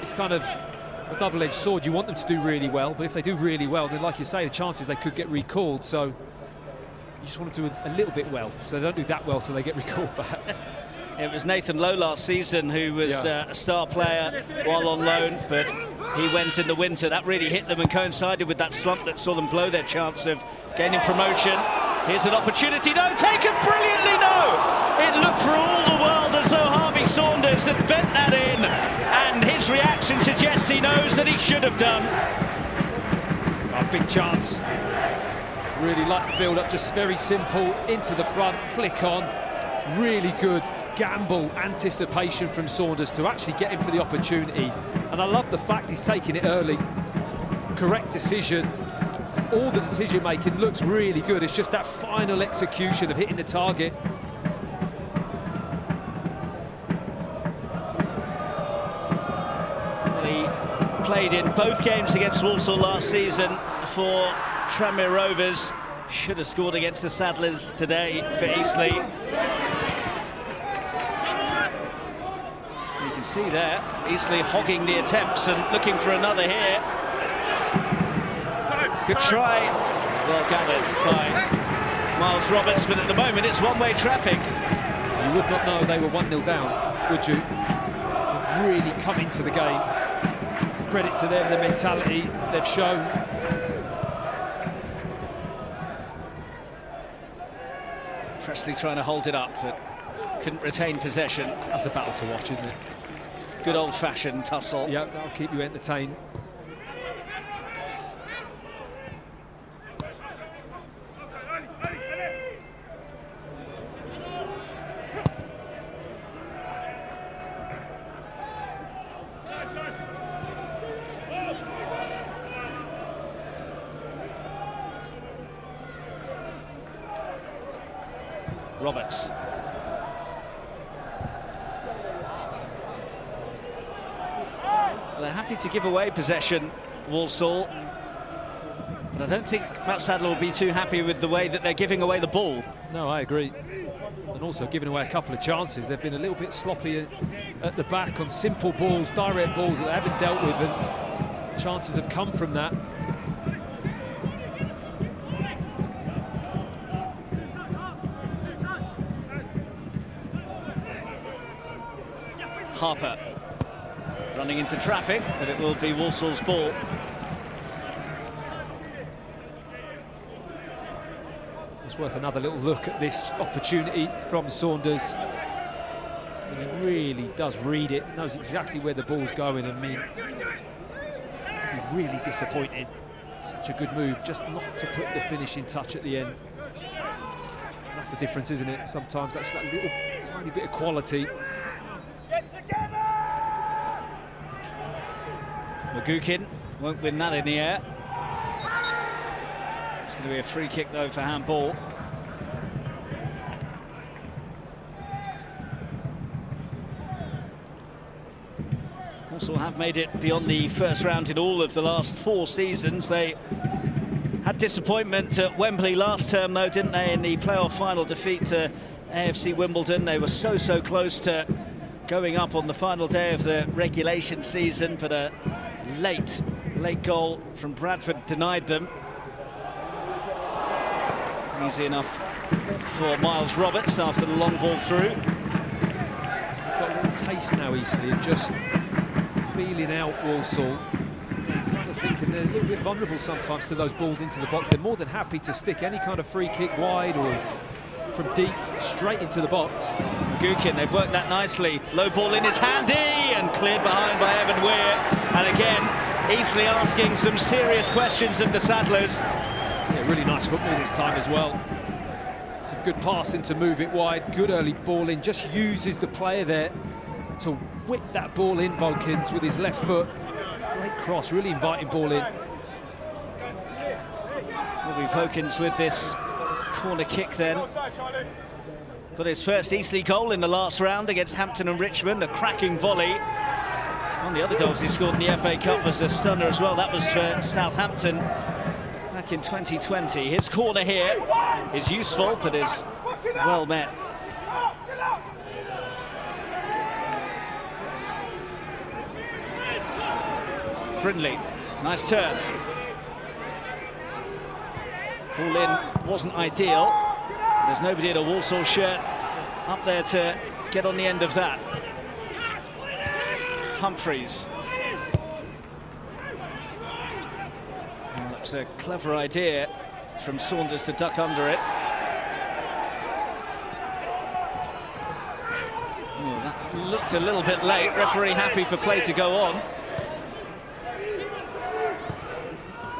it's kind of a double-edged sword. You want them to do really well, but if they do really well, then, like you say, the chances they could get recalled. So you just want to do a little bit well, so they don't do that well so they get recalled back. It was Nathan Lowe last season who was a star player while on loan, but he went in the winter. That really hit them and coincided with that slump that saw them blow their chance of gaining promotion. Here's an opportunity, no, taken brilliantly, no! It looked for all the world as though Harvey Saunders had bent that in, and his reaction suggests he knows that he should have done. A big chance. Really like the build-up, just very simple, into the front, flick on. Really good gamble, anticipation from Saunders to actually get him for the opportunity. And I love the fact he's taking it early. Correct decision. All the decision-making looks really good. It's just that final execution of hitting the target. He played in both games against Walsall last season for Tranmere Rovers. Should have scored against the Saddlers today for Eastleigh. You can see there, Eastleigh hogging the attempts and looking for another here. Good try, well gathered by Miles Roberts, but at the moment it's one-way traffic. You would not know they were 1-0 down, would you? They've really come into the game. Credit to them, the mentality they've shown. Presley trying to hold it up, but couldn't retain possession. That's a battle to watch, isn't it? Good old-fashioned tussle. Yeah, that'll keep you entertained. Roberts. They're happy to give away possession, Walsall. But I don't think Matt Sadler will be too happy with the way that they're giving away the ball. No, I agree. And also giving away a couple of chances. They've been a little bit sloppy at the back on simple balls, direct balls that they haven't dealt with, and chances have come from that. Harper running into traffic, but it will be Walsall's ball. It's worth another little look at this opportunity from Saunders. And he really does read it, knows exactly where the ball's going. I mean, really disappointed. Such a good move, just not to put the finishing touch at the end. That's the difference, isn't it? Sometimes that's that little tiny bit of quality. Get together! Magukin won't win that in the air. It's going to be a free kick though for handball. Also have made it beyond the first round in all of the last 4 seasons. They had disappointment at Wembley last term though, didn't they, in the playoff final defeat to AFC Wimbledon. They were so close to going up on the final day of the regulation season, but a late goal from Bradford denied them. Easy enough for Miles Roberts after the long ball through. Got a little taste now, Eastleigh, of just feeling out Walsall. And kind of thinking they're a little bit vulnerable sometimes to those balls into the box. They're more than happy to stick any kind of free kick wide or from deep straight into the box. Magukin, they've worked that nicely. Low ball in, is handy and cleared behind by Evan Weir. And again, Eastleigh asking some serious questions of the Saddlers. Yeah, really nice football this time as well. Some good passing to move it wide, good early ball in, just uses the player there to whip that ball in, Volkins, with his left foot. Great cross, really inviting ball in. Will be Volkins with this corner kick then. Got his first Eastleigh goal in the last round against Hampton and Richmond, a cracking volley. One of the other goals he scored in the FA Cup was a stunner as well. That was for Southampton back in 2020. His corner here is useful, but is well met. Brindley, nice turn. Ball in wasn't ideal. There's nobody in a Walsall shirt up there to get on the end of that. Humphreys. Well, that was a clever idea from Saunders to duck under it. looked a little bit late. Referee happy for play to go on.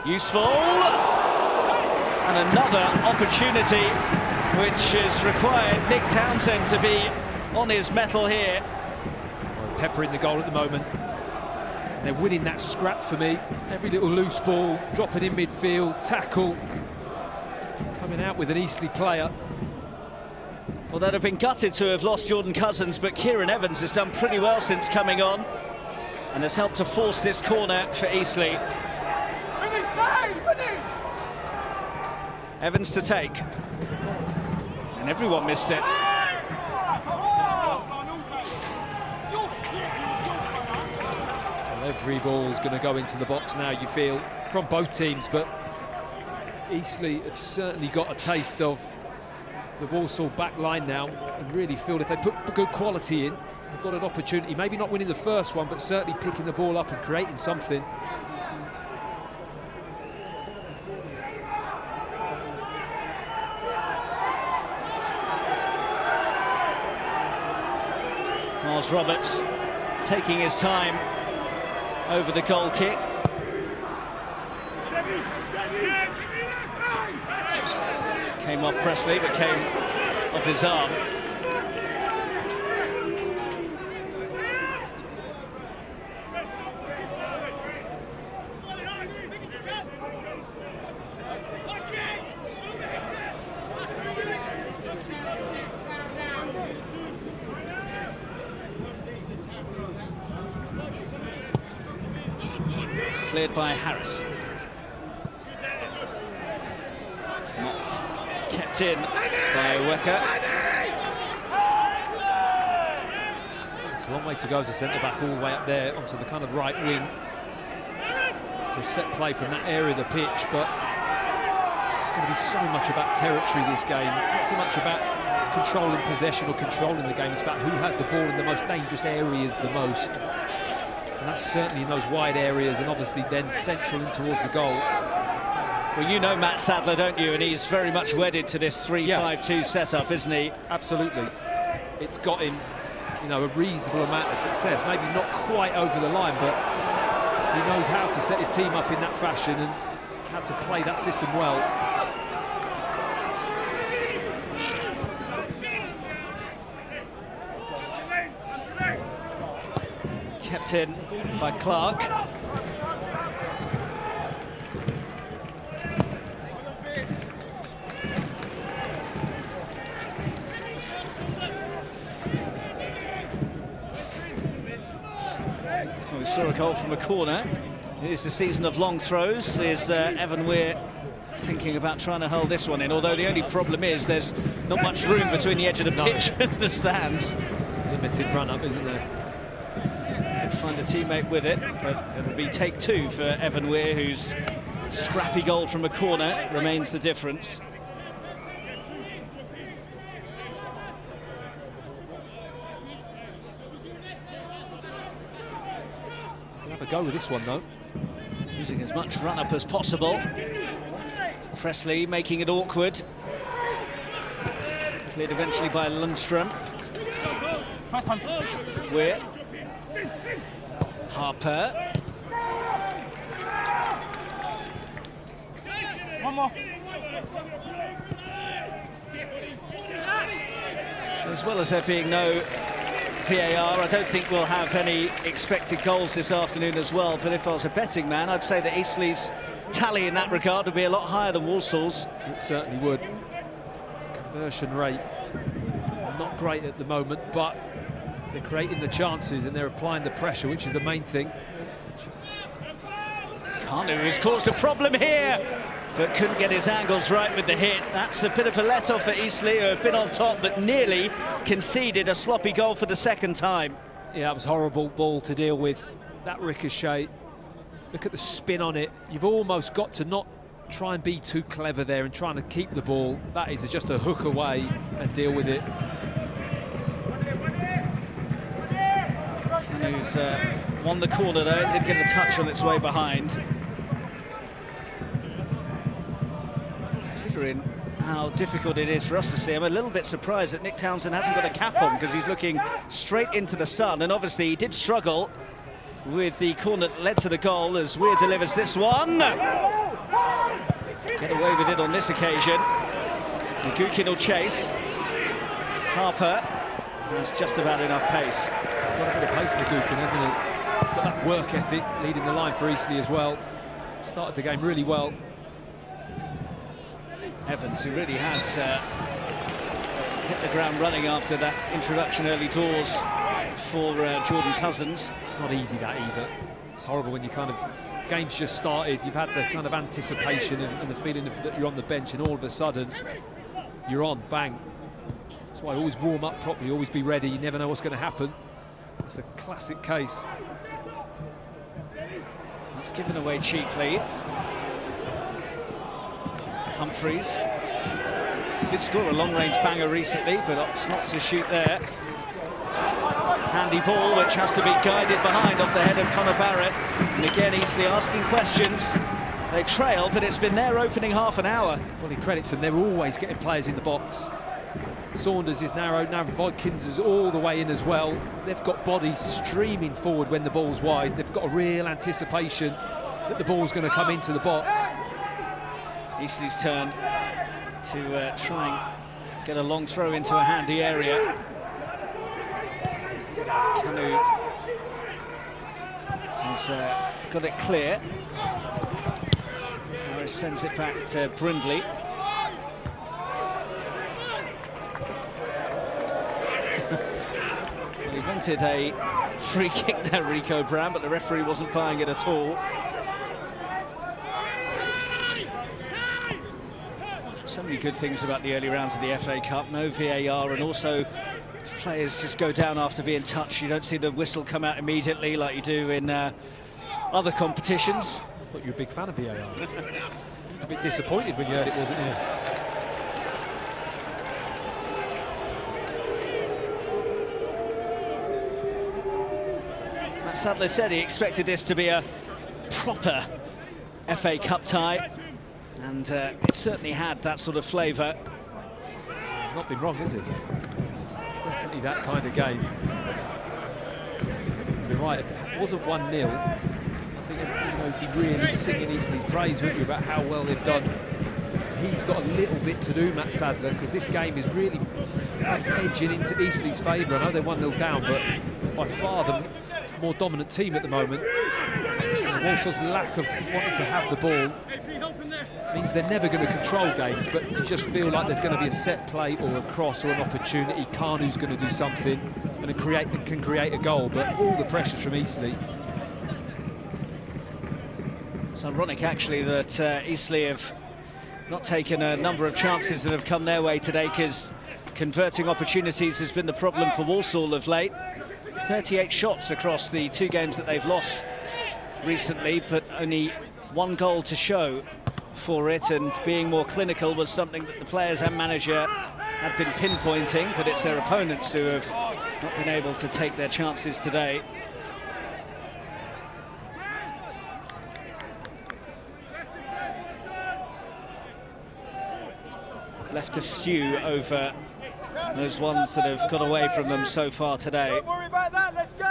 Useful. And another opportunity which has required Nick Townsend to be on his mettle here. Peppering the goal at the moment. And they're winning that scrap for me. Every little loose ball, dropping in midfield, tackle. Coming out with an Eastleigh player. Well, they'd have been gutted to have lost Jordan Cousins, but Kieran Evans has done pretty well since coming on and has helped to force this corner for Eastleigh. Evans to take. And everyone missed it. Well, every ball's going to go into the box now, you feel, from both teams, but Eastleigh have certainly got a taste of the Walsall back line now, and really feel if they put good quality in, they've got an opportunity, maybe not winning the first one, but certainly picking the ball up and creating something. Miles Roberts taking his time over the goal kick. Came off Presley, but came off his arm. Cleared by Harris. Not kept in by Wecker. It's a long way to go as a centre-back, all the way up there onto the kind of right wing for a set play from that area of the pitch, but it's going to be so much about territory this game, not so much about controlling possession or controlling the game. It's about who has the ball in the most dangerous areas the most. And that's certainly in those wide areas, and obviously then central in towards the goal. Well, you know Matt Sadler, don't you? And he's very much wedded to this 3-5-2 setup, isn't he? Absolutely. It's got him, you know, a reasonable amount of success. Maybe not quite over the line, but he knows how to set his team up in that fashion and how to play that system well. Kept in by Clark. We saw a goal from a corner. It is the season of long throws. Is Evan Weir thinking about trying to hold this one in, although the only problem is there's not much room between the edge of the pitch and the stands. Limited run-up, isn't there? Find a teammate with it, but it'll be take two for Evan Weir, whose scrappy goal from a corner remains the difference. Have a go with this one though. Using as much run-up as possible. Presley making it awkward. Cleared eventually by Lundstrom. Weir. Harper. One more. As well as there being no VAR, I don't think we'll have any expected goals this afternoon as well, but if I was a betting man, I'd say that Eastleigh's tally in that regard would be a lot higher than Walsall's. It certainly would. Conversion rate not great at the moment, but they're creating the chances and they're applying the pressure, which is the main thing. Kanu has caused a problem here, but couldn't get his angles right with the hit. That's a bit of a let-off for Eastleigh, who have been on top, but nearly conceded a sloppy goal for the second time. Yeah, it was a horrible ball to deal with. That ricochet, look at the spin on it. You've almost got to not try and be too clever there and trying to keep the ball. That is just a hook away and deal with it. Who's won the corner though, it did get a touch on its way behind. Considering how difficult it is for us to see. I'm a little bit surprised that Nick Townsend hasn't got a cap on, because he's looking straight into the sun, and obviously he did struggle with the corner that led to the goal as Weir delivers this one. Get away with it on this occasion. Magukin will chase. Harper has just about enough pace. He's got a bit of pace, Magukin, hasn't he? He's got that work ethic, leading the line for Eastleigh as well. Started the game really well. Evans, who really has hit the ground running after that introduction early doors for Jordan Cousins. It's not easy, that either. It's horrible when you kind of, game's just started, you've had the kind of anticipation and the feeling that you're on the bench, and all of a sudden you're on, bang. That's why always warm up properly, always be ready. You never know what's going to happen. It's a classic case. It's given away cheaply. Humphreys did score a long-range banger recently, but opts not to shoot there. Handy ball, which has to be guided behind off the head of Conor Barrett. And again, Eastleigh asking questions. They trail, but it's been their opening half an hour. Well, he credits them. They're always getting players in the box. Saunders is narrow, now Vodkins is all the way in as well. They've got bodies streaming forward when the ball's wide. They've got a real anticipation that the ball's going to come into the box. Eastleigh's turn to try and get a long throw into a handy area. Canu has got it clear. Harris sends it back to Brindley. Well, he wanted a free kick there, Rico Brown, but the referee wasn't buying it at all. So many good things about the early rounds of the FA Cup. No VAR, and also players just go down after being touched. You don't see the whistle come out immediately like you do in other competitions. I thought you were a big fan of VAR. I was a bit disappointed when you heard it wasn't here. Matt Sadler said he expected this to be a proper FA Cup tie, and it certainly had that sort of flavour. Not been wrong, is it? It's definitely that kind of game. You're right, if it wasn't 1-0, I think you'd be really singing Eastley's praise, wouldn't you, about how well they've done. He's got a little bit to do, Matt Sadler, because this game is really edging into Eastley's favour. I know they're 1-0 down, but by far the more dominant team at the moment. And Walsall's lack of wanting to have the ball means they're never going to control games, but you just feel like there's going to be a set play or a cross or an opportunity. Kanu's going to do something and can create a goal, but all the pressure's from Eastleigh. It's ironic, actually, that Eastleigh have not taken a number of chances that have come their way today, because converting opportunities has been the problem for Walsall of late. 38 shots across the 2 games that they've lost recently, but only 1 goal to show for it, and being more clinical was something that the players and manager had been pinpointing, but it's their opponents who have not been able to take their chances today. Left to stew over those ones that have got away from them so far today. Don't worry about that, let's go!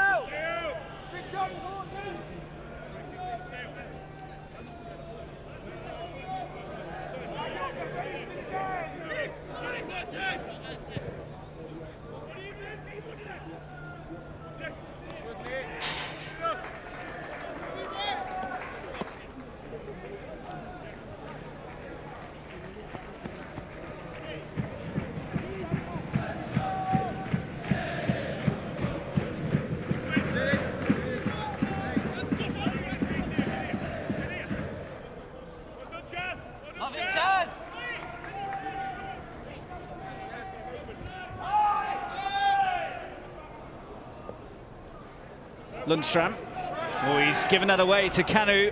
Lundstram. Oh, he's given that away to Canu.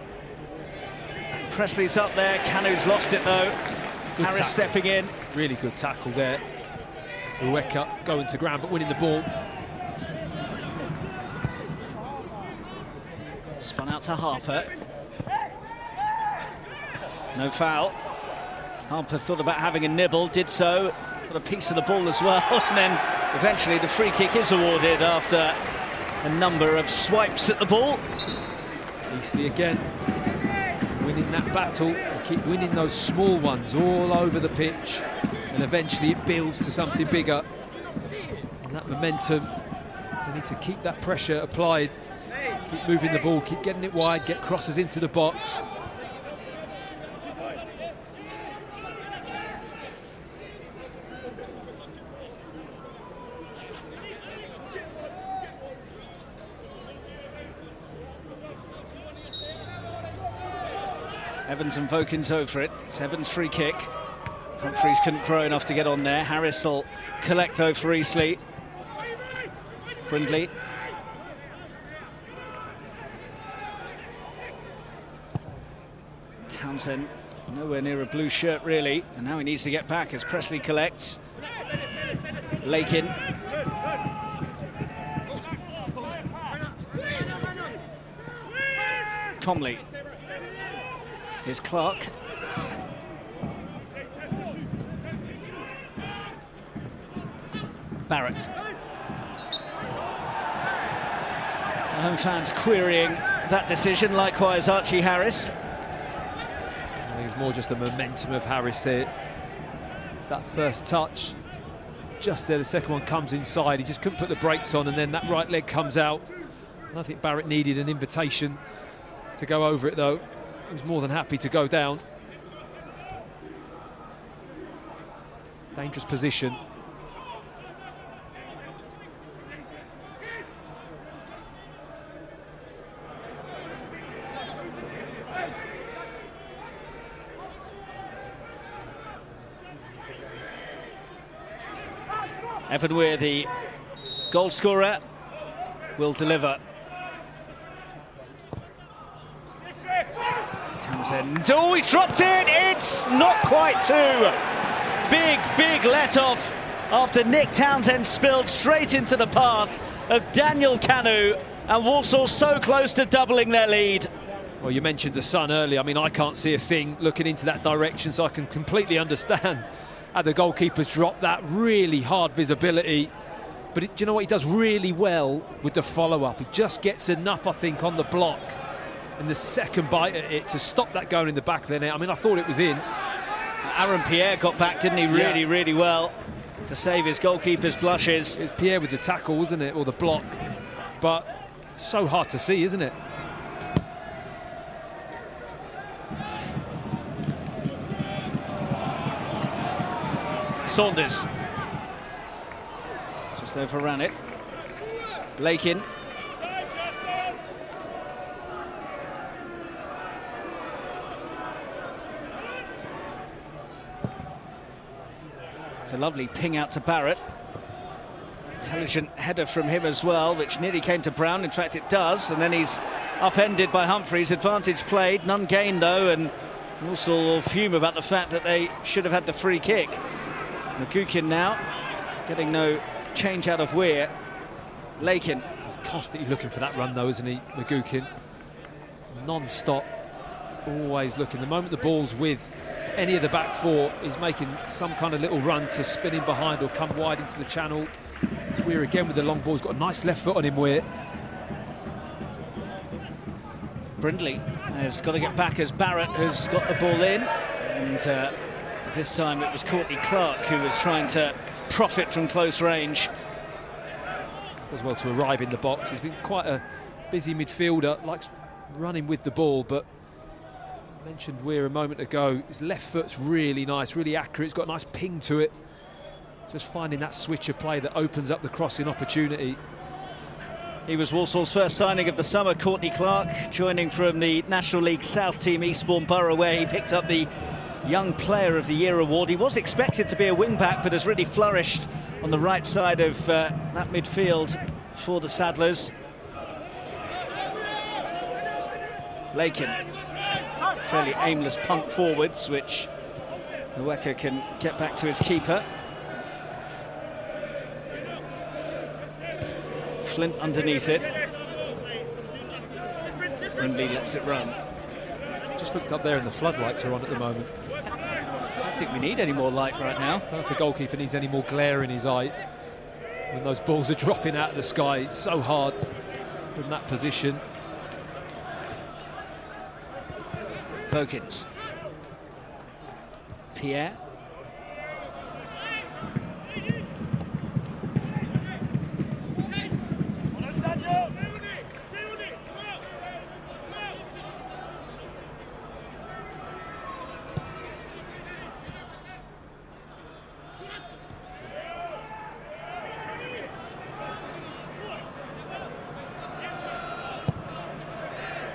Presley's up there. Canu's lost it though. Good Harris tackle. stepping in. Really good tackle there. Ueka going to ground but winning the ball. Spun out to Harper. No foul. Harper thought about having a nibble, did so, got a piece of the ball as well, and then eventually the free kick is awarded after a number of swipes at the ball. Eastleigh again, winning that battle. They keep winning those small ones all over the pitch, and eventually it builds to something bigger. And that momentum, they need to keep that pressure applied, keep moving the ball, keep getting it wide, get crosses into the box. Evans and Vokins over it. It's Evans' free kick. Humphreys couldn't grow enough to get on there. Harris will collect though for Eastleigh. Brindley. Townsend nowhere near a blue shirt really, and now he needs to get back as Presley collects. Lakin. Comley. Here's Clark. Barrett. Home fans querying that decision, likewise Archie Harris. I think it's more just the momentum of Harris there. It's that first touch, just there, the second one comes inside, he just couldn't put the brakes on, and then that right leg comes out. And I think Barrett needed an invitation to go over it though. He was more than happy to go down. Dangerous position. Evan Weir, the goal scorer, will deliver. Townsend, oh, he dropped it! It's not quite two. Big let off after Nick Townsend spilled straight into the path of Daniel Kanu, and Walsall so close to doubling their lead. Well, you mentioned the sun earlier. I mean, I can't see a thing looking into that direction, so I can completely understand how the goalkeeper's dropped that. Really hard visibility. But do you know what he does really well with the follow-up? He just gets enough, I think, on the block and the second bite at it to stop that going in the back of the net. I mean, I thought it was in. Aaron Pierre got back, didn't he? Really well to save his goalkeeper's blushes. It's Pierre with the tackle, wasn't it, or the block? But it's so hard to see, isn't it? Saunders just overran it. Lakin. It's a lovely ping out to Barrett. Intelligent header from him as well, which nearly came to Brown. In fact, it does. And then he's upended by Humphreys. Advantage played, none gained though, and Walsall will fume about the fact that they should have had the free kick. McGukin now getting no change out of Weir. Lakin. He's constantly looking for that run though, isn't he, McGukin? Non-stop, always looking. The moment the ball's with any of the back four, he's making some kind of little run to spin in behind or come wide into the channel. Weir again with the long ball. He's got a nice left foot on him, Weir. Brindley has got to get back as Barrett has got the ball in, and this time it was Courtney Clark who was trying to profit from close range. Does well to arrive in the box. He's been quite a busy midfielder, likes running with the ball, but I mentioned Weir a moment ago, his left foot's really nice, really accurate. It's got a nice ping to it. Just finding that switch of play that opens up the crossing opportunity. He was Walsall's first signing of the summer, Courtney Clark, joining from the National League South team, Eastbourne Borough, where he picked up the Young Player of the Year award. He was expected to be a wing-back, but has really flourished on the right side of that midfield for the Saddlers. Lakin, fairly aimless punt forwards, which Nweka can get back to his keeper. Flint underneath it. Brindley lets it run. Just looked up there and the floodlights are on at the moment. think we need any more light right now. I don't know if the goalkeeper needs any more glare in his eye when those balls are dropping out of the sky. It's so hard from that position. Vokins. Pierre.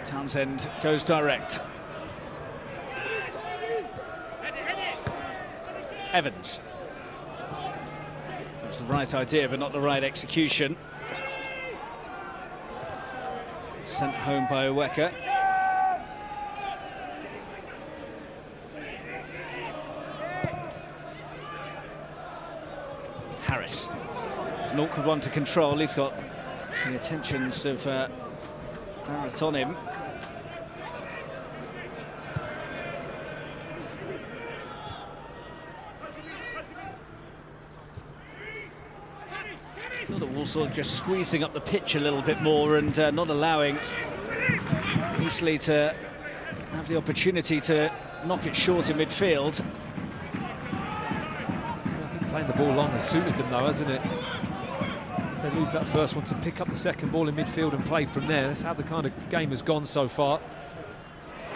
Townsend goes direct. Evans. That was the right idea, but not the right execution. Sent home by Oweka. Harris. It's an awkward one to control. He's got the attentions of Barrett on him. Walsall just squeezing up the pitch a little bit more and not allowing Eastleigh to have the opportunity to knock it short in midfield. I think playing the ball long has suited them though, hasn't it? If they lose that first one, to pick up the second ball in midfield and play from there. That's how the kind of game has gone so far.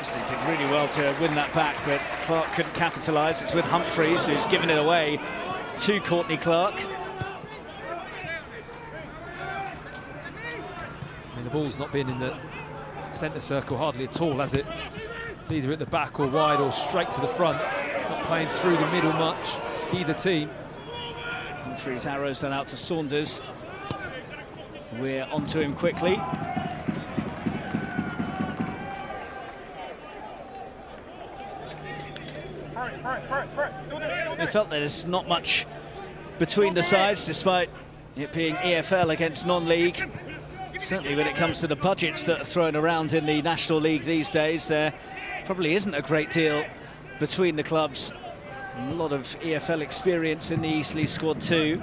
Eastleigh did really well to win that back, but Clark couldn't capitalise. It's with Humphreys, who's given it away to Courtney Clark. The ball's not been in the centre circle hardly at all, has it? It's either at the back or wide or straight to the front. Not playing through the middle much, either team. Humphreys arrows then out to Saunders. We're onto him quickly. We felt there's not much between the sides, despite it being EFL against non-league. Certainly when it comes to the budgets that are thrown around in the National League these days, there probably isn't a great deal between the clubs. A lot of EFL experience in the Eastleigh squad too.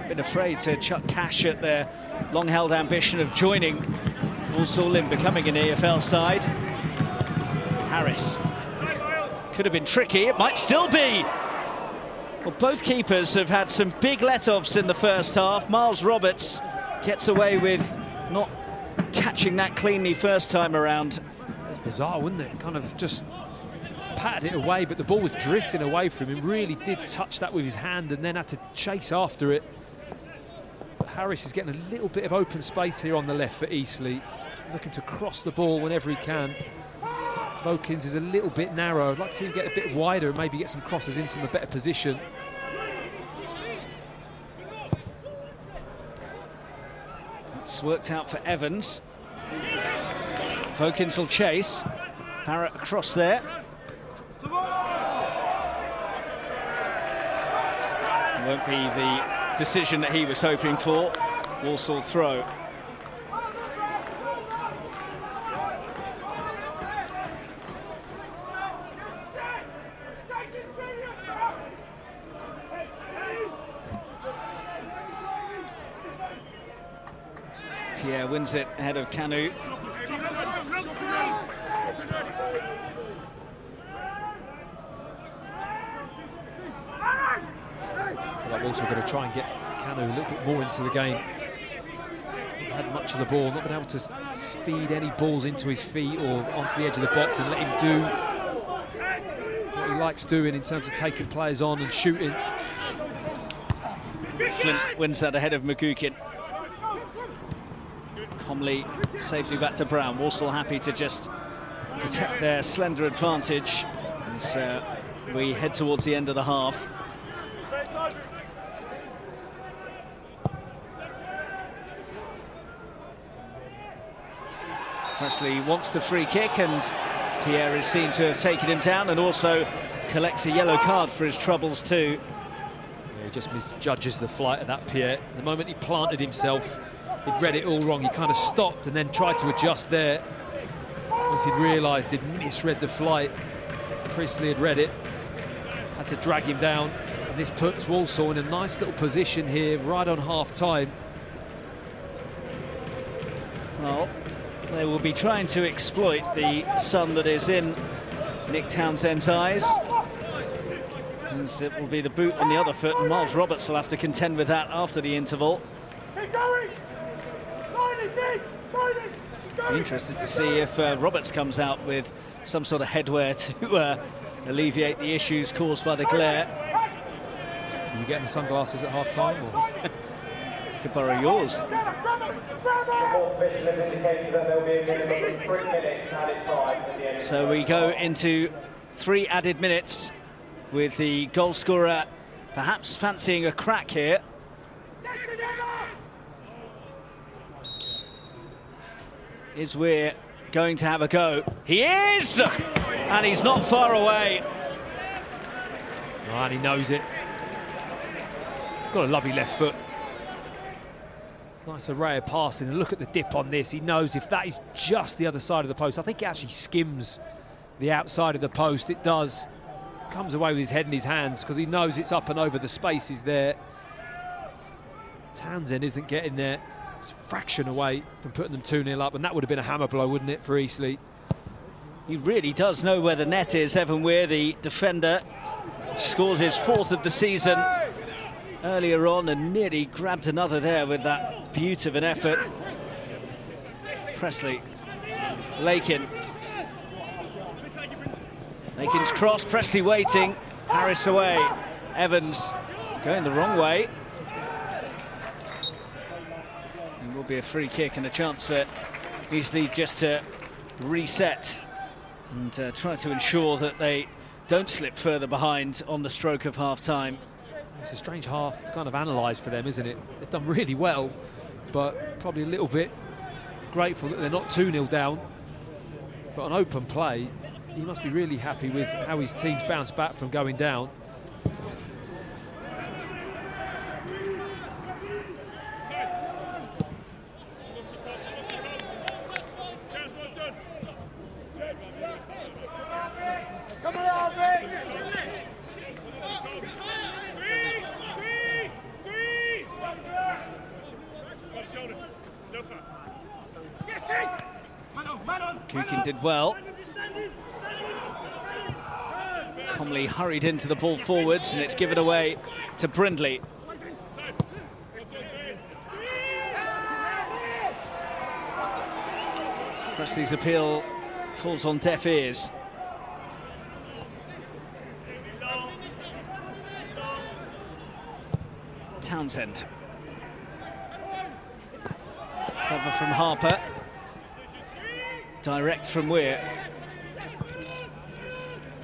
Been afraid to chuck cash at their long-held ambition of joining Walsall in becoming an EFL side. Harris. Could have been tricky, it might still be. Well, both keepers have had some big let-offs in the first half. Miles Roberts gets away with not catching that cleanly first time around. It's bizarre, wouldn't it? Kind of just patted it away, but the ball was drifting away from him. Really did touch that with his hand and then had to chase after it. But Harris is getting a little bit of open space here on the left for Eastleigh, looking to cross the ball whenever he can. Vokins is a little bit narrow. I'd like to see him get a bit wider and maybe get some crosses in from a better position. It's worked out for Evans. Vokins will chase. Barrett across there. Won't be the decision that he was hoping for. Walsall throw. Pierre wins it ahead of Canu. I've also got to try and get Canu a little bit more into the game. Not had much of the ball, not been able to speed any balls into his feet or onto the edge of the box and let him do what he likes doing in terms of taking players on and shooting. Flint wins that ahead of McGukin. Comley safely back to Brown. Walsall happy to just protect their slender advantage as we head towards the end of the half. Presley wants the free kick and Pierre is seen to have taken him down and also collects a yellow card for his troubles too. Yeah, he just misjudges the flight of that Pierre. The moment he planted himself, he'd read it all wrong. He kind of stopped and then tried to adjust there. Once he'd realised he'd misread the flight, Priestley had read it, had to drag him down, and this puts Walsall in a nice little position here right on half-time. Well, they will be trying to exploit the sun that is in Nick Townsend's eyes. As it will be the boot on the other foot, and Miles Roberts will have to contend with that after the interval. Be interested to see if Roberts comes out with some sort of headwear to alleviate the issues caused by the glare. Are you getting the sunglasses at half-time? You could borrow yours. So we go into 3 added minutes with the goal scorer perhaps fancying a crack here. Is Weir going to have a go? He is! And he's not far away. Oh, and he knows it. He's got a lovely left foot. Nice array of passing, and look at the dip on this. He knows if that is just the other side of the post. I think it actually skims the outside of the post. It does. Comes away with his head in his hands because he knows it's up and over, the space is there. Townsend isn't getting there. It's a fraction away from putting them 2-0 up, and that would have been a hammer blow, wouldn't it, for Eastleigh? He really does know where the net is. Evan Weir, the defender, scores his 4th of the season earlier on and nearly grabbed another there with that beaut of an effort. Presley, Lakin. Lakin's cross, Presley waiting, Harris away. Evans going the wrong way. It will be a free kick and a chance for Eastleigh just to reset and try to ensure that they don't slip further behind on the stroke of half-time. It's a strange half to kind of analyse for them, isn't it? They've done really well, but probably a little bit grateful that they're not 2-0 down. But on open play, he must be really happy with how his team's bounced back from going down. Kukin did well. Comley hurried into the ball forwards, and it's given away to Brindley. Presley's appeal falls on deaf ears. Townsend. Cover from Harper. Direct from Weir.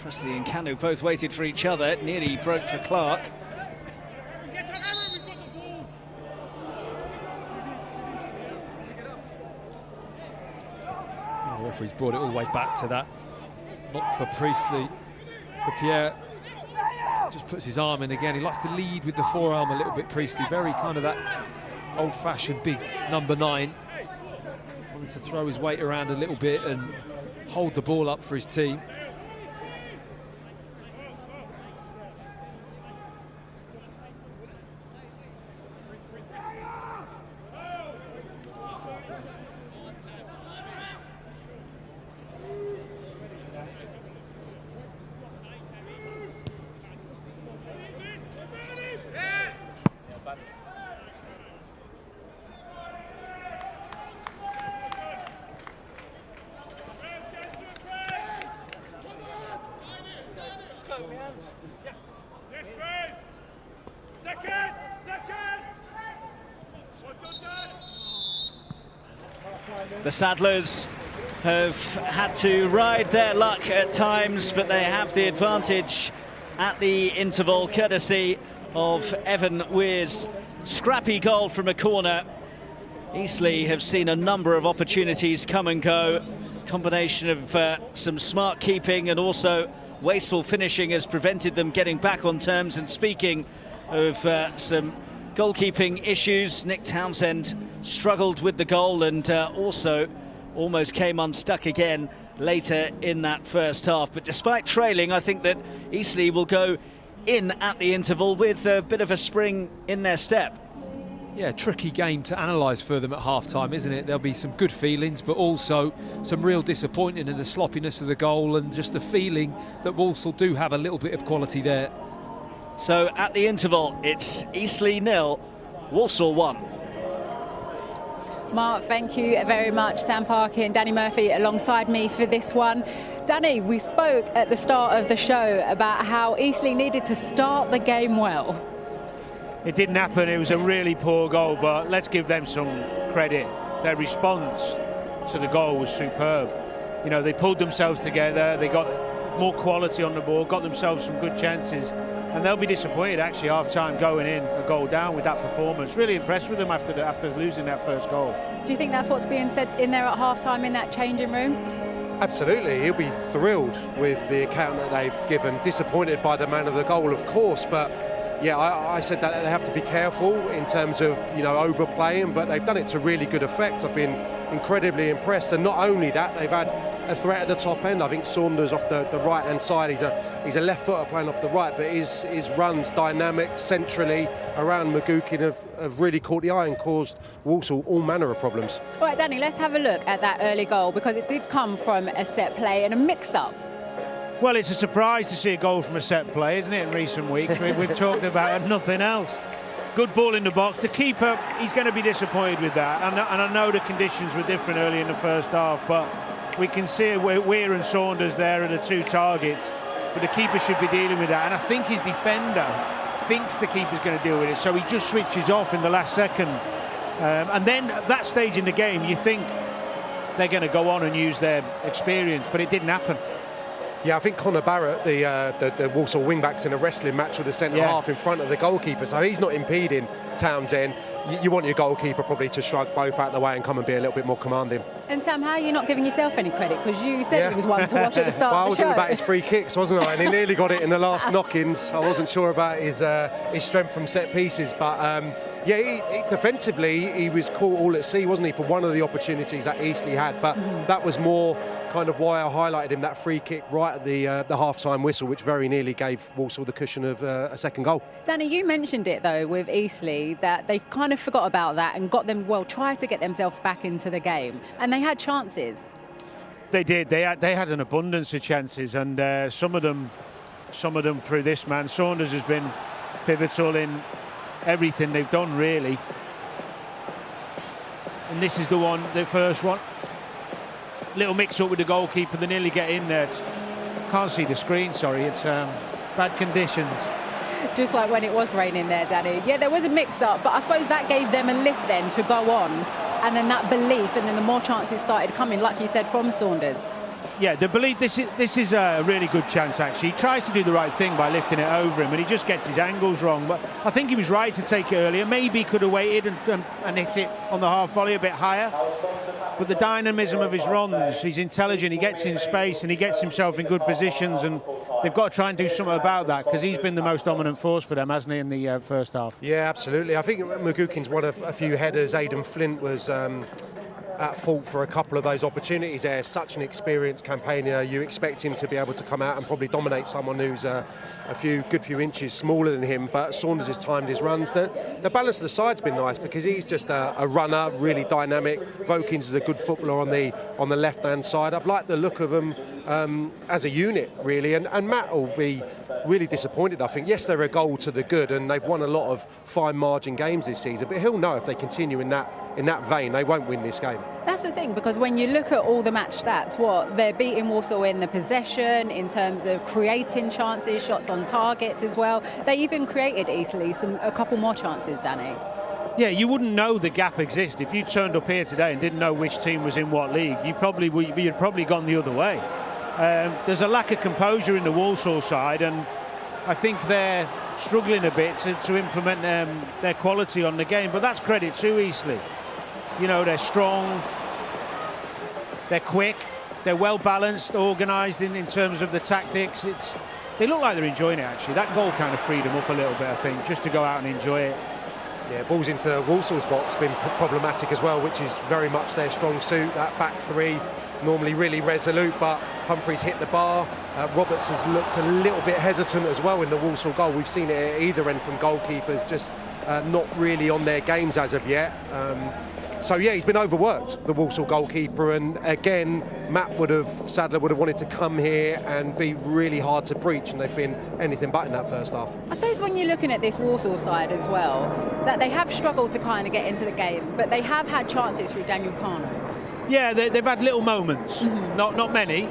Presley and Kanu both waited for each other. Nearly broke for Clark. The referee's brought it all the way back to that knock for Priestley. But Pierre just puts his arm in again. He likes to lead with the forearm a little bit, Priestley. Very kind of that old-fashioned big number 9. Wanting to throw his weight around a little bit and hold the ball up for his team. The Saddlers have had to ride their luck at times, but they have the advantage at the interval, courtesy of Evan Weir's scrappy goal from a corner. Eastleigh have seen a number of opportunities come and go. Combination of some smart keeping and also wasteful finishing has prevented them getting back on terms. And speaking of some goalkeeping issues, Nick Townsend struggled with the goal and also almost came unstuck again later in that first half. But despite trailing, I think that Eastleigh will go in at the interval with a bit of a spring in their step. Yeah, tricky game to analyse for them at half-time, isn't it? There'll be some good feelings, but also some real disappointing in the sloppiness of the goal and just the feeling that Walsall do have a little bit of quality there. So at the interval, it's Eastleigh 0, Walsall 1. Mark, thank you very much. Sam Parkin, Danny Murphy alongside me for this one. Danny, we spoke at the start of the show about how Eastleigh needed to start the game well. It didn't happen. It was a really poor goal, but let's give them some credit. Their response to the goal was superb. You know, they pulled themselves together, they got more quality on the ball, got themselves some good chances, and they'll be disappointed actually half-time going in a goal down with that performance. Really impressed with them after losing that first goal. Do you think that's what's being said in there at half-time in that changing room? Absolutely, he'll be thrilled with the account that they've given. Disappointed by the man of the goal, of course, but yeah, I said that they have to be careful in terms of, you know, overplaying, but they've done it to really good effect. I've been incredibly impressed, and not only that, they've had a threat at the top end. I think Saunders off the right-hand side, he's a left footer playing off the right, but his runs dynamic centrally around Magookin have really caught the eye and caused Walsall all manner of problems. All right, Danny, let's have a look at that early goal, because it did come from a set play and a mix-up. Well, it's a surprise to see a goal from a set play, isn't it, in recent weeks? We've talked about nothing else. Good ball in the box. The keeper, he's going to be disappointed with that. And I know the conditions were different early in the first half, but we can see Weir and Saunders there are the two targets. But the keeper should be dealing with that. And I think his defender thinks the keeper's going to deal with it, so he just switches off in the last second. And then at that stage in the game, you think they're going to go on and use their experience, but it didn't happen. Yeah, I think Connor Barrett, the Walsall wing-back's in a wrestling match with the centre-half in front of the goalkeeper, so he's not impeding Townsend. You want your goalkeeper probably to shrug both out the way and come and be a little bit more commanding. And Sam, how are you not giving yourself any credit? Because you said he was one to watch at the start well, of the show. I was all about his free kicks, wasn't I? And he nearly got it in the last knock-ins. I wasn't sure about his strength from set pieces, but yeah, defensively he was caught all at sea, wasn't he, for one of the opportunities that Eastleigh had. But that was more kind of why I highlighted him, that free kick right at the half-time whistle, which very nearly gave Walsall the cushion of a second goal. Danny, you mentioned it though with Eastleigh, that they kind of forgot about that and tried to get themselves back into the game, and they had chances. They did. They had an abundance of chances, and some of them through this man. Saunders has been pivotal in everything they've done, really. And this is the first one. Little mix-up with the goalkeeper. They nearly get in there. Can't see the screen, sorry. It's bad conditions. Just like when it was raining there, Danny. Yeah, there was a mix-up, but I suppose that gave them a lift then to go on. And then that belief, and then the more chances started coming, like you said, from Saunders. Yeah, the belief, this is a really good chance, actually. He tries to do the right thing by lifting it over him, and he just gets his angles wrong. But I think he was right to take it earlier. Maybe he could have waited and hit it on the half volley a bit higher. But the dynamism of his runs, he's intelligent, he gets in space and he gets himself in good positions, and they've got to try and do something about that, because he's been the most dominant force for them, hasn't he, in the first half? Yeah, absolutely. I think Magookin's won a few headers. Aidan Flint was at fault for a couple of those opportunities there. Such an experienced campaigner. You expect him to be able to come out and probably dominate someone who's a good few inches smaller than him, but Saunders has timed his runs. The balance of the side's been nice, because he's just a runner, really dynamic. Vokins is a good footballer on the left-hand side. I've liked the look of them as a unit, really, and Matt will be really disappointed, I think. Yes, they're a goal to the good, and they've won a lot of fine margin games this season, but he'll know if they continue in that vein, they won't win this game. That's the thing, because when you look at all the match stats, they're beating Walsall in the possession, in terms of creating chances, shots on targets as well. They even created Eastleigh a couple more chances, Danny. Yeah, you wouldn't know the gap exists if you turned up here today and didn't know which team was in what league. You'd probably gone the other way. There's a lack of composure in the Walsall side, and I think they're struggling a bit to implement their quality on the game, but that's credit to Eastleigh. You know, they're strong, they're quick, they're well balanced, organised in terms of the tactics. They look like they're enjoying it, actually. That goal kind of freed them up a little bit, I think, just to go out and enjoy it. Yeah, balls into Walsall's box been problematic as well, which is very much their strong suit. That back three normally really resolute, but Humphreys hit the bar. Roberts has looked a little bit hesitant as well in the Walsall goal. We've seen it at either end from goalkeepers, just not really on their games as of yet. So yeah, he's been overworked, the Walsall goalkeeper, and again, Sadler would have wanted to come here and be really hard to breach, and they've been anything but in that first half. I suppose when you're looking at this Walsall side as well, that they have struggled to kind of get into the game, but they have had chances through Daniel Carno. Yeah, they've had little moments, not many.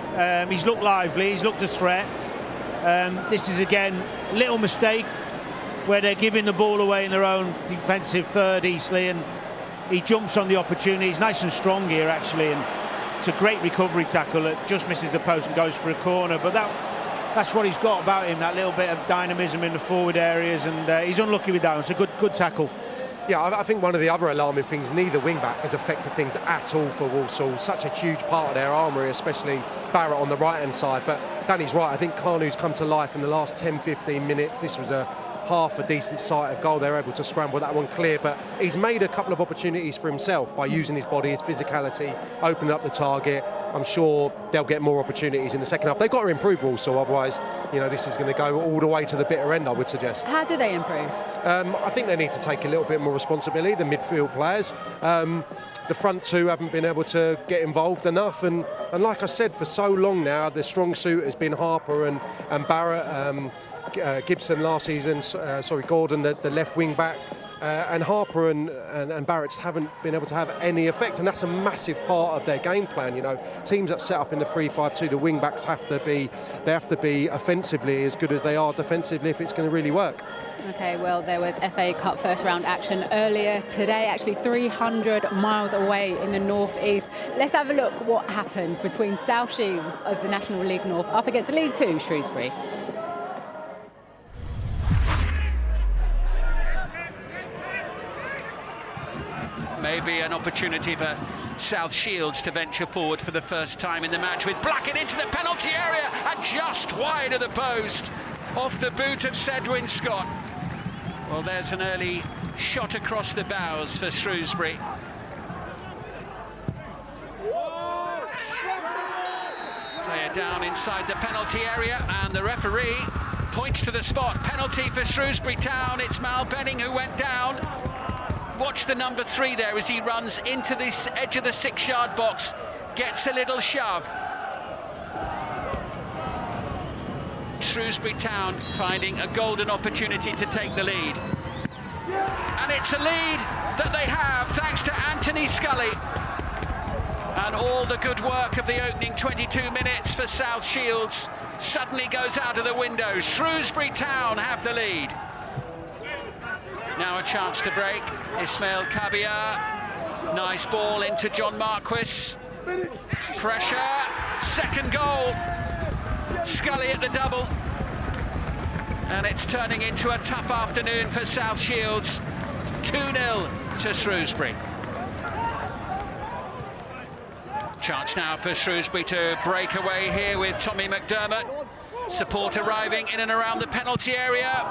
He's looked lively, he's looked a threat. This is again a little mistake where they're giving the ball away in their own defensive third, Eastleigh, and he jumps on the opportunity. He's nice and strong here actually, and it's a great recovery tackle that just misses the post and goes for a corner. But that's what he's got about him, that little bit of dynamism in the forward areas, and he's unlucky with that. It's a good tackle. Yeah, I think one of the other alarming things, neither wing-back has affected things at all for Walsall. Such a huge part of their armoury, especially Barrett on the right-hand side. But Danny's right, I think Carnu's come to life in the last 10-15 minutes. This was half a decent sight of goal. They're able to scramble that one clear, but he's made a couple of opportunities for himself by using his body, his physicality, opening up the target. I'm sure they'll get more opportunities in the second half. They've got to improve also, otherwise, this is going to go all the way to the bitter end, I would suggest. How do they improve? I think they need to take a little bit more responsibility, the midfield players. The front two haven't been able to get involved enough, and like I said, for so long now, the strong suit has been Harper and Barrett. Gibson last season, Gordon, the left wing back, and Harper and Barrett haven't been able to have any effect, and that's a massive part of their game plan. Teams that set up in the 3-5-2, the wing backs have to be offensively as good as they are defensively if it's going to really work. Okay, well, there was FA Cup first round action earlier today, actually 300 miles away in the northeast. Let's have a look what happened between South Shields of the National League North up against League 2 Shrewsbury. Maybe an opportunity for South Shields to venture forward for the first time in the match, with Blackett into the penalty area and just wide of the post off the boot of Sedwin Scott. Well, there's an early shot across the bows for Shrewsbury. Player down inside the penalty area, and the referee points to the spot. Penalty for Shrewsbury Town. It's Mal Benning who went down. Watch the number 3 there as he runs into this edge of the 6-yard box, gets a little shove. Shrewsbury Town finding a golden opportunity to take the lead. And it's a lead that they have thanks to Anthony Scully. And all the good work of the opening 22 minutes for South Shields suddenly goes out of the window. Shrewsbury Town have the lead. Now a chance to break. Ismail Kabia. Nice ball into John Marquis. Pressure. Second goal. Scully at the double. And it's turning into a tough afternoon for South Shields. 2-0 to Shrewsbury. Chance now for Shrewsbury to break away here with Tommy McDermott. Support arriving in and around the penalty area.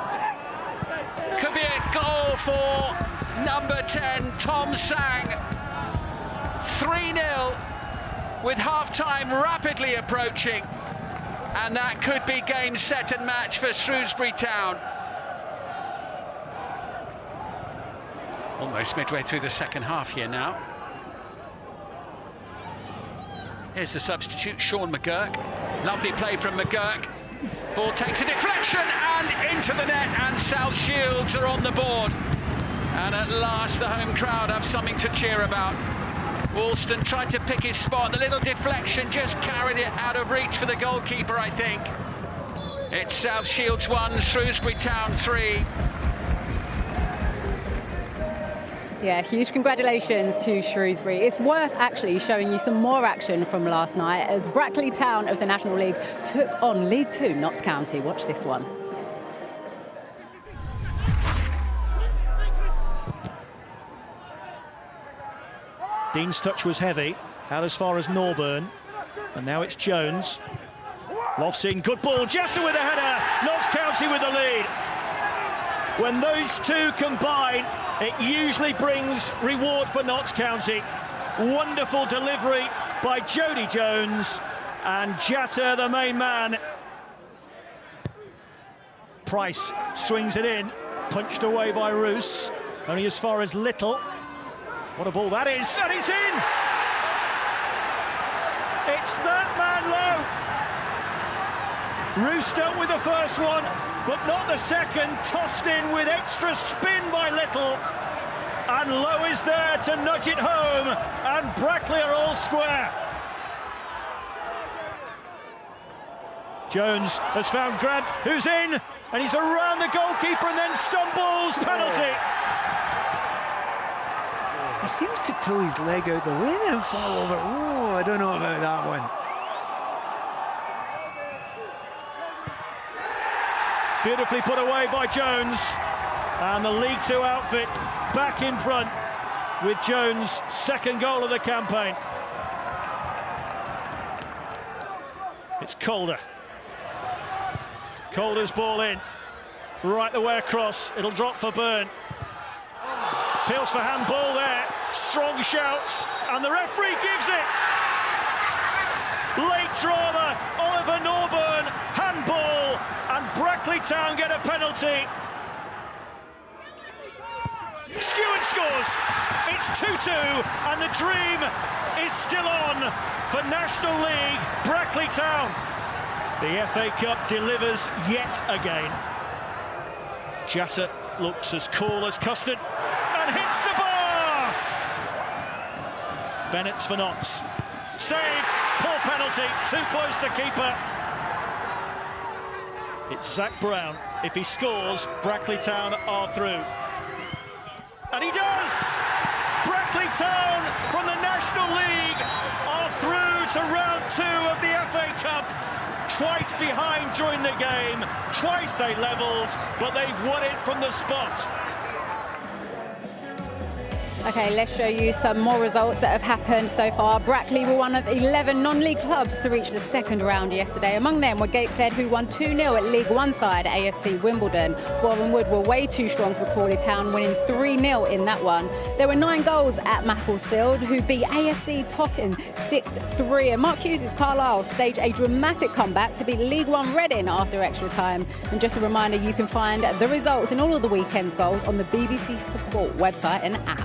Could be a goal for number 10, Tom Sang. 3-0 with half-time rapidly approaching. And that could be game, set and match for Shrewsbury Town. Almost midway through the second half here now. Here's the substitute, Sean McGurk. Lovely play from McGurk. Ball takes a deflection and into the net, and South Shields are on the board. And at last the home crowd have something to cheer about. Woolston tried to pick his spot. The little deflection just carried it out of reach for the goalkeeper, I think. It's South Shields 1, Shrewsbury Town 3. Yeah, huge congratulations to Shrewsbury. It's worth actually showing you some more action from last night as Brackley Town of the National League took on League 2 Notts County. Watch this one. Dean's touch was heavy, out as far as Norburn, and now it's Jones. Lofts in, good ball, Jesser with a header, Notts County with the lead. When those two combine, it usually brings reward for Notts County. Wonderful delivery by Jody Jones, and Jatta, the main man. Price swings it in, punched away by Roos, only as far as Little. What a ball that is, and it's in! It's that man low. Roos dealt with the first one, but not the second. Tossed in with extra spin by Little, and Lowe is there to nudge it home, and Brackley are all square. Jones has found Grant, who's in, and he's around the goalkeeper and then stumbles. Penalty. He seems to pull his leg out the way and fall over. Oh, I don't know about that one. Beautifully put away by Jones, and the League Two outfit back in front with Jones' second goal of the campaign. It's Calder. Calder's ball in, right the way across. It'll drop for Byrne. Appeals for handball there. Strong shouts, and the referee gives it. Late drama. Oliver Norburn, handball, and Brackley Town get a penalty. Stewart scores. It's 2-2, and the dream is still on for National League Brackley Town. The FA Cup delivers yet again. Jatta looks as cool as custard and hits the bar. Bennett's for Notts. Saved. Poor penalty. Too close to the keeper. It's Zach Brown. If he scores, Brackley Town are through. And he does! Brackley Town from the National League are through to round 2 of the FA Cup. Twice behind during the game, twice they levelled, but they've won it from the spot. Okay, let's show you some more results that have happened so far. Brackley were one of 11 non-league clubs to reach the second round yesterday. Among them were Gateshead, who won 2-0 at League One side AFC Wimbledon. Warren Wood were way too strong for Crawley Town, winning 3-0 in that one. There were 9 goals at Macclesfield, who beat AFC Tottenham 6-3. And Mark Hughes' Carlisle staged a dramatic comeback to beat League One Reading after extra time. And just a reminder, you can find the results in all of the weekend's goals on the BBC Sport website and app.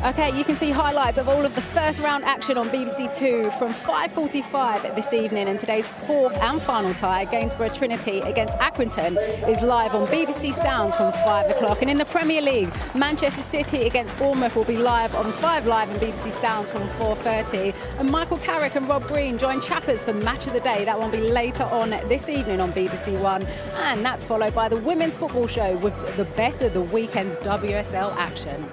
Okay, you can see highlights of all of the first round action on BBC Two from 5:45 this evening, and today's fourth and final tie, Gainsborough Trinity against Accrington, is live on BBC Sounds from 5 o'clock. And in the Premier League, Manchester City against Bournemouth will be live on 5 Live and BBC Sounds from 4:30. And Michael Carrick and Rob Green join Chappers for Match of the Day. That will be later on this evening on BBC One. And that's followed by the Women's Football Show with the best of the weekend's WSL action.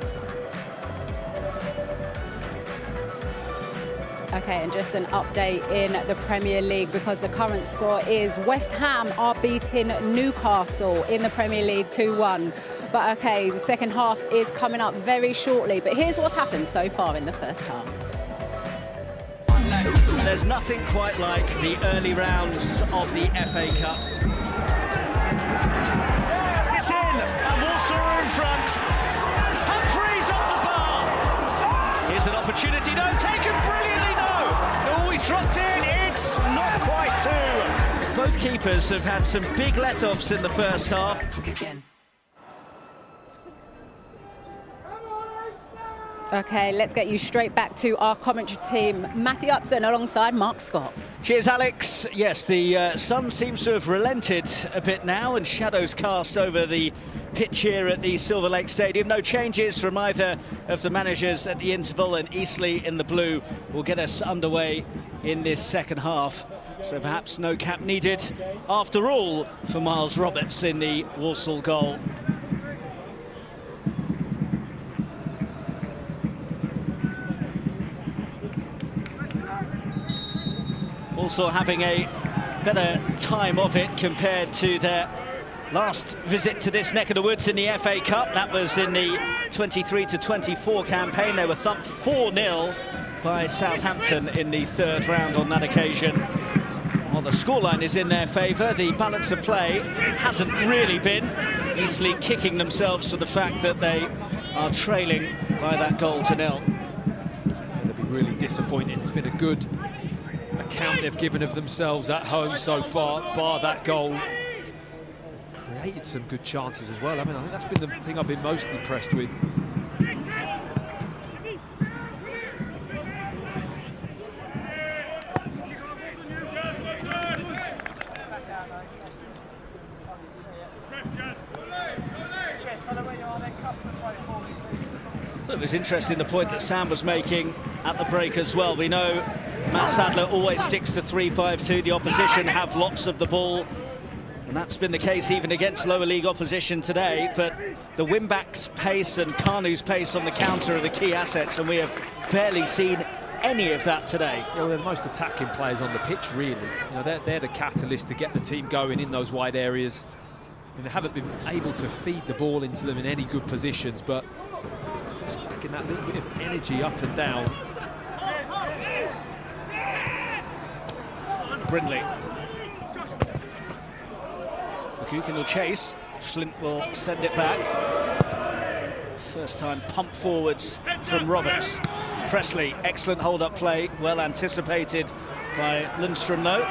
Okay, and just an update in the Premier League, because the current score is West Ham are beating Newcastle in the Premier League 2-1. But okay, the second half is coming up very shortly. But here's what's happened so far in the first half. There's nothing quite like the early rounds of the FA Cup. It's in, and Walsall are in front. Humphreys off the bar. Here's an opportunity, no, taken brilliantly. Oh, he dropped in, it's not quite two. Both keepers have had some big let-offs in the first half. Okay, let's get you straight back to our commentary team. Matty Upson alongside Mark Scott. Cheers, Alex. Yes, the sun seems to have relented a bit now, and shadows cast over the pitch here at the Silver Lake Stadium. No changes from either of the managers at the interval, and Eastleigh in the blue will get us underway in this second half. So perhaps no cap needed after all for Miles Roberts in the Walsall goal. Also having a better time of it compared to their last visit to this neck of the woods in the FA Cup. That was in the 23-24 campaign. They were thumped 4-0 by Southampton in the third round on that occasion. Well, the scoreline is in their favour. The balance of play hasn't really been. Eastleigh kicking themselves for the fact that they are trailing by that goal to nil. They've been really disappointed. It's been a good account they've given of themselves at home so far, bar that goal. Created some good chances as well. I mean, I think that's been the thing I've been most impressed with. So it was interesting the point that Sam was making at the break as well. We know Matt Sadler always sticks to 3-5-2. The opposition have lots of the ball, and that's been the case even against lower league opposition today. But the wing-back's pace and Kanu's pace on the counter are the key assets, and we have barely seen any of that today. Well, they're the most attacking players on the pitch, really. You know, they're the catalyst to get the team going in those wide areas. I mean, they haven't been able to feed the ball into them in any good positions, but just lacking that little bit of energy up and down. Brindley. McGugan will chase. Flint will send it back. First time pump forwards from Roberts. Presley, excellent hold-up play, well anticipated by Lundstrom though.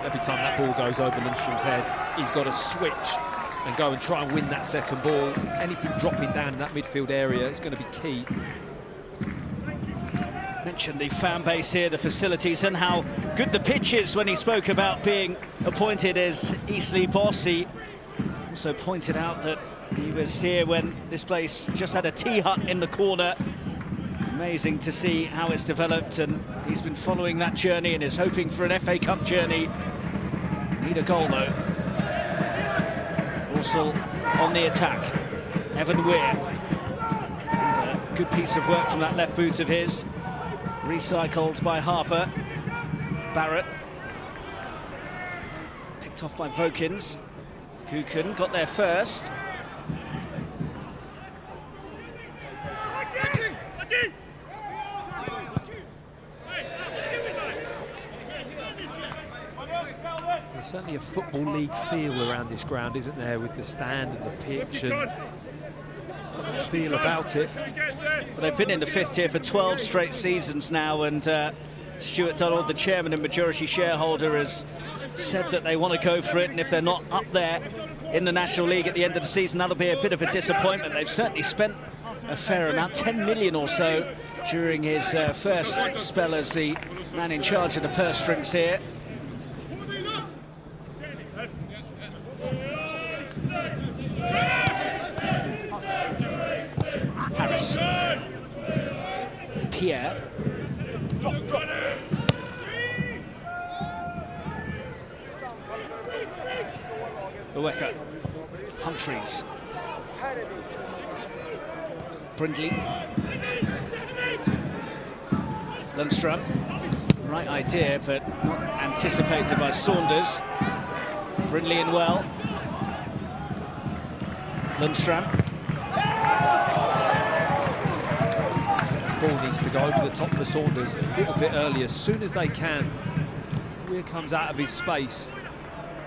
Every time that ball goes over Lundstrom's head, he's got to switch and go and try and win that second ball. Anything dropping down in that midfield area is going to be key. Mentioned the fan base here, the facilities, and how good the pitch is when he spoke about being appointed as Eastleigh boss. He also pointed out that he was here when this place just had a tea hut in the corner. Amazing to see how it's developed, and he's been following that journey and is hoping for an FA Cup journey. Need a goal though. Walsall on the attack. Evan Weir. And a good piece of work from that left boot of his. Recycled by Harper. Barrett. Picked off by Vokins. Kuken got there first. There's certainly a Football League feel around this ground, isn't there, with the stand and the pitch, and it's got that feel about it. Well, they've been in the fifth tier for 12 straight seasons now, and Stuart Donald, the chairman and majority shareholder, has said that they want to go for it, and if they're not up there in the National League at the end of the season, that'll be a bit of a disappointment. They've certainly spent a fair amount, 10 million or so, during his first spell as the man in charge of the purse strings here. Harris. Pierre. Uweka. Humphreys. Brindley. Lundstrom. Right idea, but not anticipated by Saunders. Brindley in well. Lundstrom. Ball needs to go over the top for Saunders a little bit early, as soon as they can. Weir comes out of his space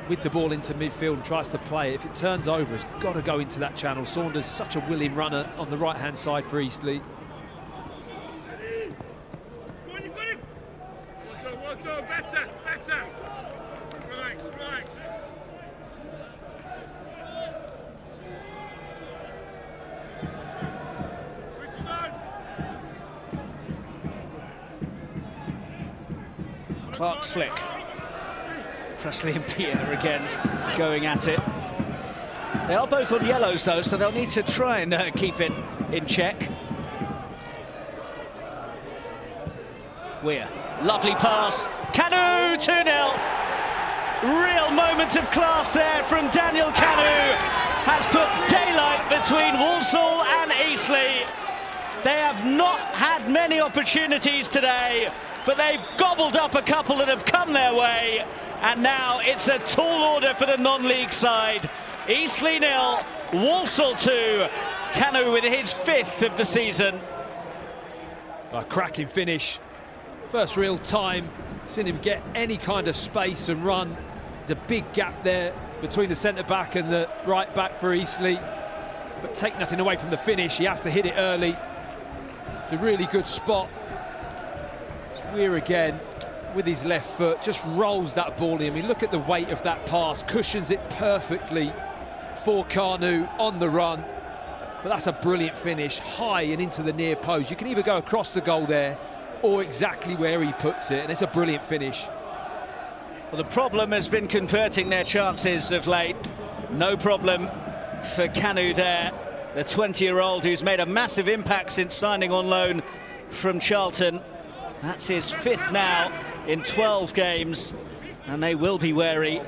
with the ball into midfield and tries to play it. If it turns over, it's got to go into that channel. Saunders is such a willing runner on the right-hand side for Eastleigh. Clark's flick. Presley and Pierre again going at it. They are both on yellows though, so they'll need to try and keep it in check. Weir, lovely pass. Kanu, 2-0. Real moment of class there from Daniel Kanu. Has put daylight between Walsall and Eastleigh. They have not had many opportunities today, but they've gobbled up a couple that have come their way, and now it's a tall order for the non-league side. Eastleigh 0, Walsall 2. Kanu with his 5th of the season. A cracking finish. First real time seen him get any kind of space and run. There's a big gap there between the centre-back and the right-back for Eastleigh, but take nothing away from the finish. He has to hit it early. It's a really good spot. Weir again with his left foot, just rolls that ball in. I mean, look at the weight of that pass, cushions it perfectly for Kanu on the run. But that's a brilliant finish, high and into the near post. You can either go across the goal there or exactly where he puts it, and it's a brilliant finish. Well, the problem has been converting their chances of late. No problem for Kanu there, the 20-year-old who's made a massive impact since signing on loan from Charlton. That's his 5th now in 12 games, and they will be wary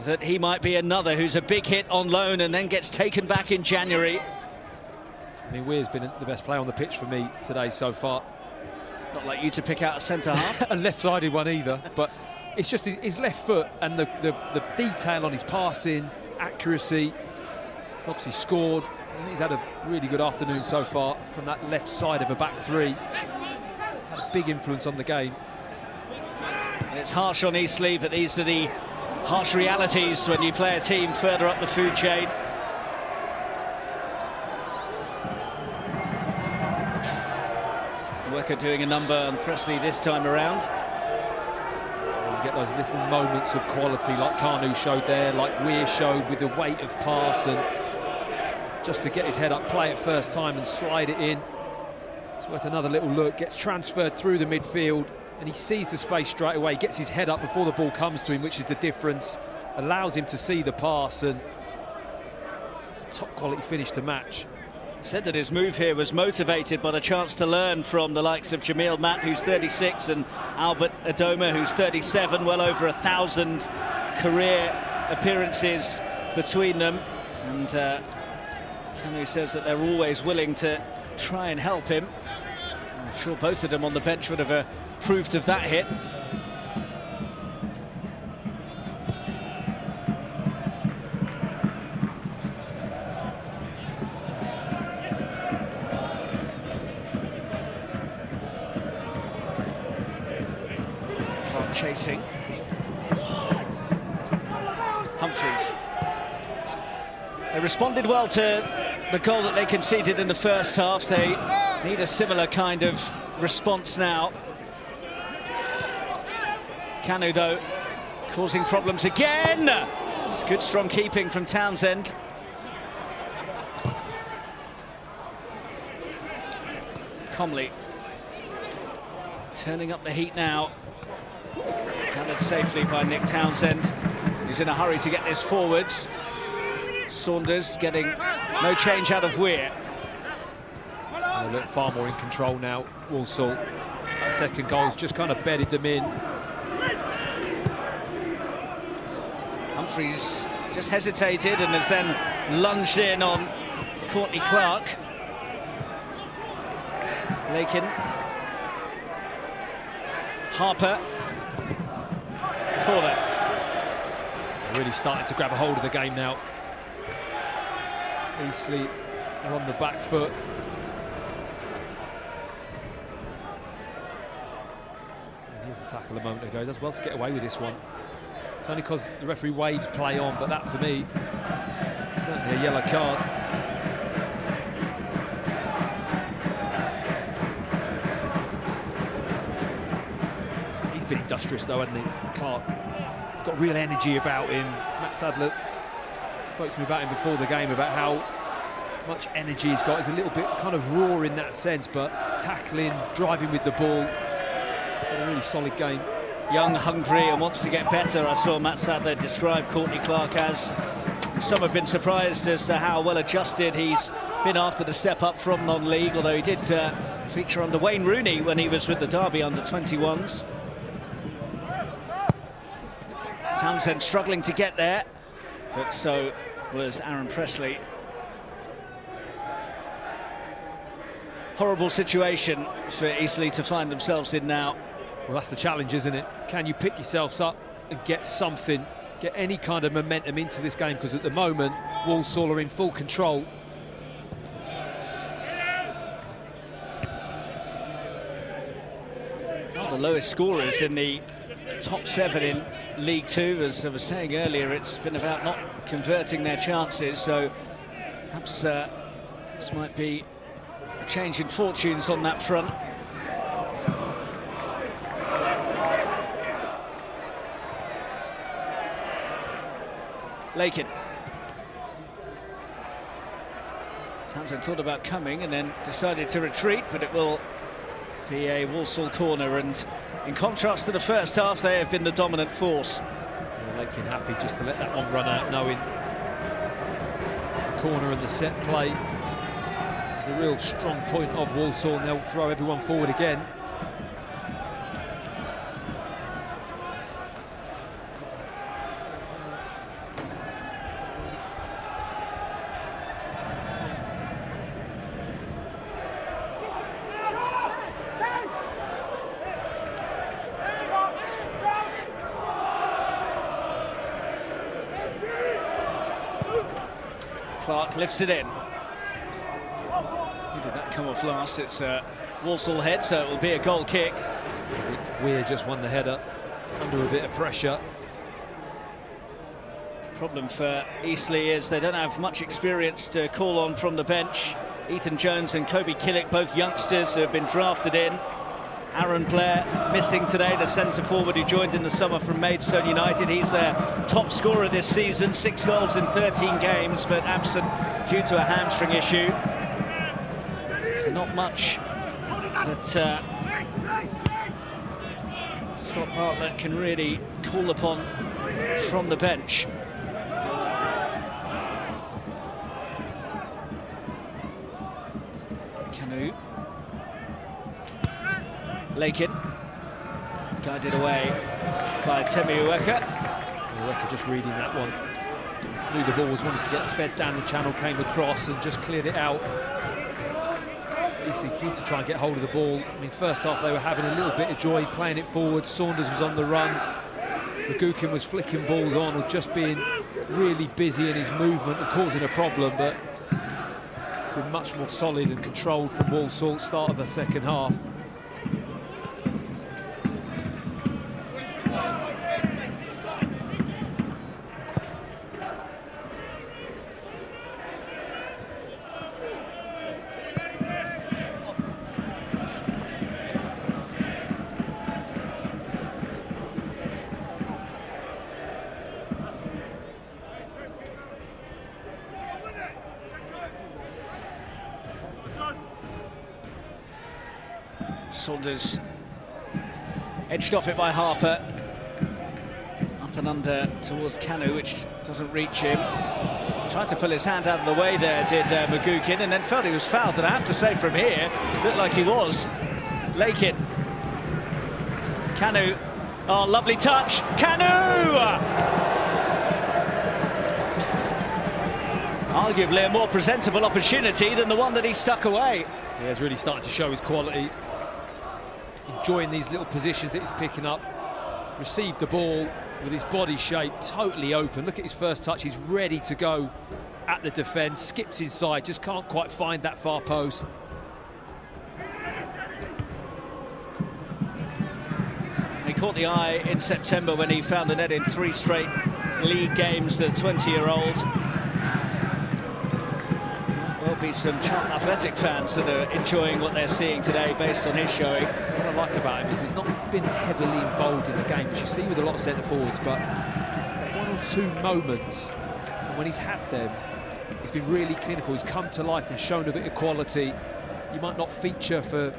that he might be another who's a big hit on loan and then gets taken back in January. I mean, Weir's been the best player on the pitch for me today so far. Not like you to pick out a centre-half. A left-sided one either, but it's just his left foot and the detail on his passing, accuracy. He's obviously scored. He's had a really good afternoon so far from that left side of a back three. Had a big influence on the game. It's harsh on Eastleigh, but these are the harsh realities when you play a team further up the food chain. Worker doing a number on Presley this time around. You get those little moments of quality like Kanu showed there, like Weir showed with the weight of pass, and just to get his head up, play it first time and slide it in. It's worth another little look. Gets transferred through the midfield and he sees the space straight away, gets his head up before the ball comes to him, which is the difference. Allows him to see the pass, and it's a top quality finish to match. Said that his move here was motivated by the chance to learn from the likes of Jamil Matt, who's 36, and Albert Adoma, who's 37, well over 1,000 career appearances between them. And Kanu says that they're always willing to try and help him. I'm sure both of them on the bench would have approved of that hit. Chasing. Humphreys. They responded well to the goal that they conceded in the first half. They need a similar kind of response now. Kanu, though, causing problems again. It's good, strong keeping from Townsend. Comley turning up the heat now. Handled safely by Nick Townsend. He's in a hurry to get this forwards. Saunders getting no change out of Weir. They look far more in control now, Walsall. That second goal's just kind of bedded them in. Humphreys just hesitated and has then lunged in on Courtney Clark. Lakin. Harper. Corner. Really starting to grab a hold of the game now. Eastleigh are on the back foot. And here's the tackle a moment ago. Does well to get away with this one. It's only because the referee waves play on, but that for me, certainly a yellow card. He's been industrious though, hasn't he, Clark? He's got real energy about him. Matt Sadler spoke to me about him before the game, about how much energy he's got. He's a little bit kind of raw in that sense, but tackling, driving with the ball. It's a really solid game. Young, hungry, and wants to get better. I saw Matt Sadler describe Courtney Clark as. Some have been surprised as to how well adjusted he's been after the step up from non-league, although he did feature under Wayne Rooney when he was with the Derby under-21s. Townsend struggling to get there, but so was Aaron Presley. Horrible situation for Eastleigh to find themselves in now. Well, that's the challenge, isn't it? Can you pick yourselves up and get something, get any kind of momentum into this game? Because at the moment, Walsall are in full control. One of the lowest scorers in the top 7 in League Two. As I was saying earlier, it's been about not converting their chances, so perhaps this might be a change in fortunes on that front. Lakin. Townsend thought about coming and then decided to retreat, but it will be a Walsall corner, and in contrast to the first half, they have been the dominant force. Yeah, Lakin happy just to let that one run out, knowing the corner and the set play is a real strong point of Walsall, and they'll throw everyone forward again. Clark lifts it in. Who did that come off last? It's Walsall head, so it will be a goal kick. Weir just won the header under a bit of pressure. Problem for Eastleigh is they don't have much experience to call on from the bench. Ethan Jones and Kobe Killick, both youngsters who have been drafted in. Aaron Blair missing today, the centre forward who joined in the summer from Maidstone United. He's their top scorer this season, 6 goals in 13 games, but absent due to a hamstring issue. So not much that Scott Bartlett can really call upon from the bench. Canu. Lakin, guided away by Temi Uweka. Uweka just reading that one. Knew the ball was wanting to get fed down the channel, came across and just cleared it out. Eastleigh keen to try and get hold of the ball. I mean, first half they were having a little bit of joy playing it forward. Saunders was on the run. Magukin was flicking balls on, or just being really busy in his movement and causing a problem, but it's been much more solid and controlled from Walsall start of the second half. Saunders edged off it by Harper. Up and under towards Canu, which doesn't reach him. Tried to pull his hand out of the way there, did Magukin, and then felt he was fouled. And I have to say from here, looked like he was. Lakin. Canu. Oh, lovely touch. Canu! Arguably a more presentable opportunity than the one that he stuck away. Yeah, he's really starting to show his quality. Enjoying these little positions that he's picking up. Received the ball with his body shape totally open. Look at his first touch, he's ready to go at the defence, skips inside, just can't quite find that far post. He caught the eye in September when he found the net in 3 straight league games, the 20-year-old. There'll be some Charlton Athletic fans that are enjoying what they're seeing today based on his showing. What I like about him is he's not been heavily involved in the game, which you see with a lot of centre forwards, but 1 or 2 moments, and when he's had them, he's been really clinical. He's come to life and shown a bit of quality. You might not feature for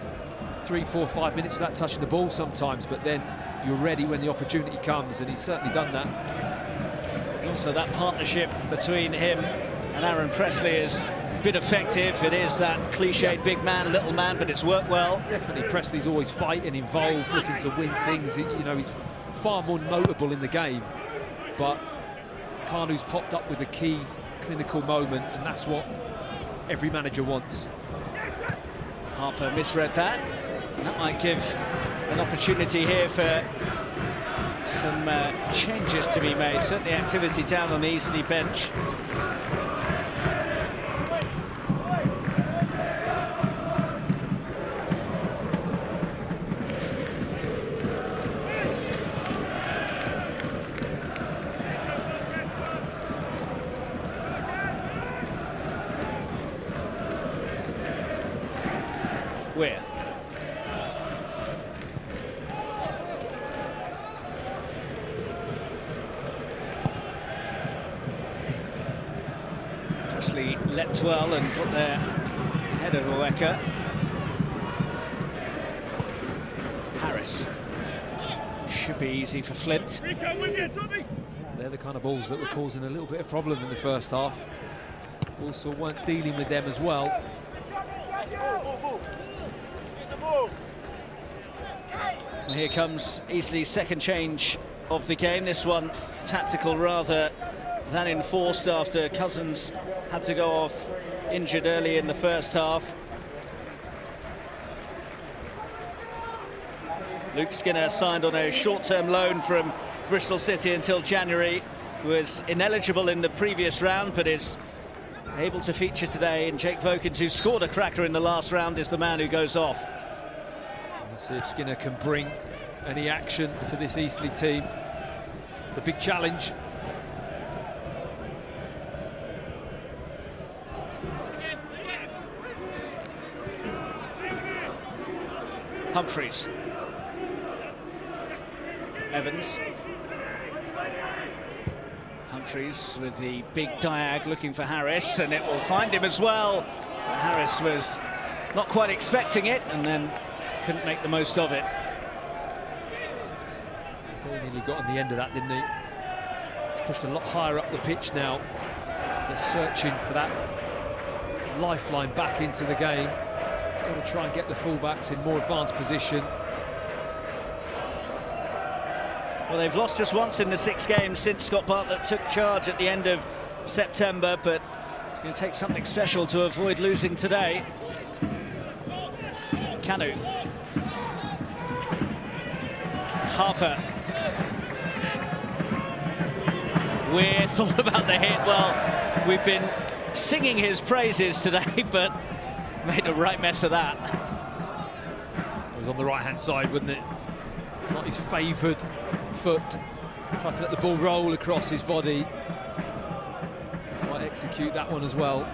3, 4, 5 minutes without touching the ball sometimes, but then you're ready when the opportunity comes, and he's certainly done that. Also, that partnership between him and Aaron Pressley has been effective. It is that cliched big man, little man, but it's worked well. Definitely, Presley's always fighting, involved, looking to win things. You know, he's far more notable in the game, but Kanu's popped up with a key clinical moment, and that's what every manager wants. Harper misread that. That might give an opportunity here for some changes to be made. Certainly activity down on the Eastleigh bench. Where? Presley leapt well and got there ahead of Oweka. Harris. Should be easy for Flint. They're the kind of balls that were causing a little bit of problem in the first half. Also weren't dealing with them as well. Well, here comes Eastleigh's second change of the game. This one tactical rather than enforced after Cousins had to go off injured early in the first half. Luke Skinner signed on a short-term loan from Bristol City until January. Was ineligible in the previous round, but is able to feature today. And Jake Vokins, who scored a cracker in the last round, is the man who goes off. Let's see if Skinner can bring any action to this Eastleigh team. It's a big challenge. Humphreys. Evans. Humphreys with the big diag looking for Harris, and it will find him as well. Harris was not quite expecting it and then couldn't make the most of it. He nearly got on the end of that, didn't he? He's pushed a lot higher up the pitch now. They're searching for that lifeline back into the game. Got to try and get the fullbacks in more advanced position. Well, they've lost just once in the 6 games since Scott Bartlett took charge at the end of September, but it's going to take something special to avoid losing today. Kanu. Harper. We're thought about the hit. Well, we've been singing his praises today, but made a right mess of that. It was on the right-hand side, wasn't it? Not his favoured foot. Tried to let the ball roll across his body. Might execute that one as well.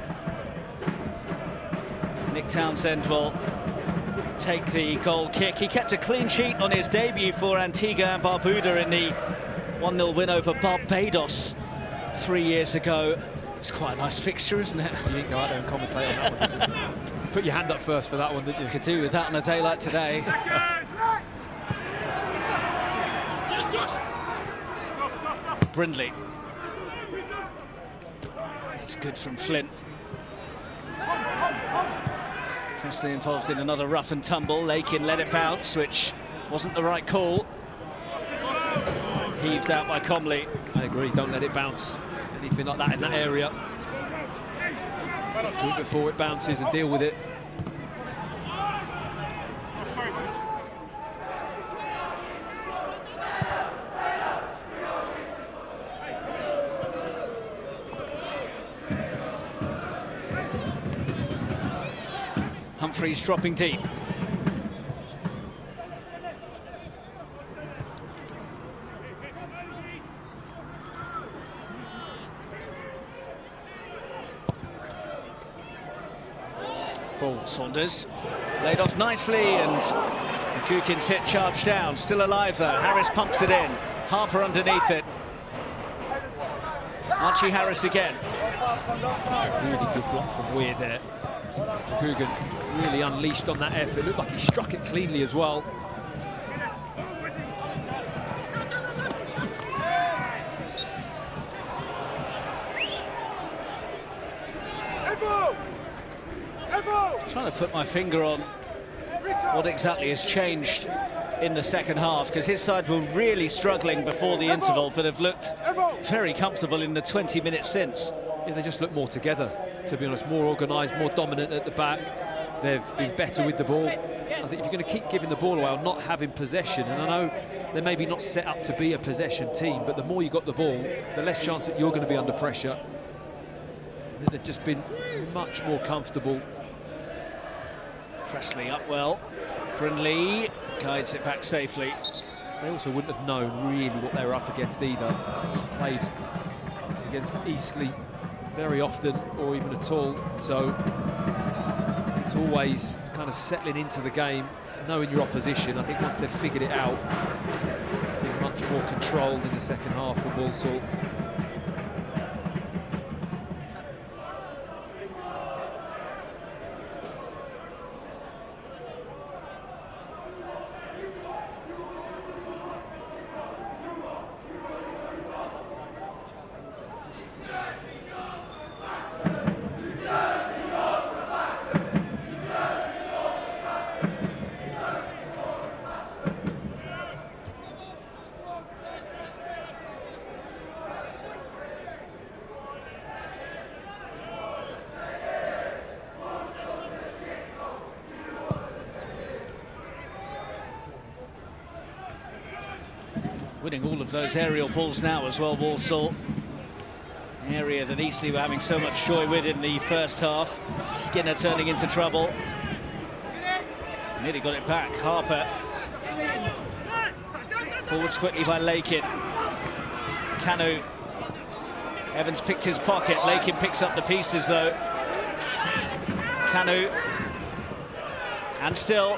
Nick Townsend will take the goal kick. He kept a clean sheet on his debut for Antigua and Barbuda in the 1-0 win over Barbados 3 years ago. It's quite a nice fixture, isn't it? You didn't go out there and commentate on that one, did you? Put your hand up first for that one, didn't you? Could do with that on a day like today. Brindley. It's good from Flint. Presley involved in another rough and tumble. Lakin let it bounce, which wasn't the right call. Heaved out by Comley. I agree, don't let it bounce. Anything like that in that area. To it before it bounces and deal with it. Humphreys dropping deep. Ball, Saunders. Laid off nicely, and Kukin's hit charged down. Still alive though. Harris pumps it in. Harper underneath it. Archie Harris again. Really good block from Weir there. Coogan really unleashed on that effort. It looked like he struck it cleanly as well. Trying to put my finger on what exactly has changed in the second half, because his side were really struggling before the interval, but have looked very comfortable in the 20 minutes since. Yeah, they just look more together, to be honest, more organised, more dominant at the back. They've been better with the ball. I think if you're going to keep giving the ball away or not having possession, and I know they're maybe not set up to be a possession team, but the more you got the ball, the less chance that you're going to be under pressure. They've just been much more comfortable. Presley up well. Brindley guides it back safely. They also wouldn't have known really what they were up against either. Played against Eastleigh very often, or even at all, so it's always kind of settling into the game, knowing your opposition. I think once they've figured it out, it's been much more controlled in the second half for Walsall. winning all of those aerial balls now as well, Walsall. An area that Eastleigh were having so much joy with in the first half. Skinner turning into trouble. Nearly got it back. Harper. Forwards quickly by Lakin. Kanu. Evans picked his pocket. Lakin picks up the pieces though. Kanu. And still.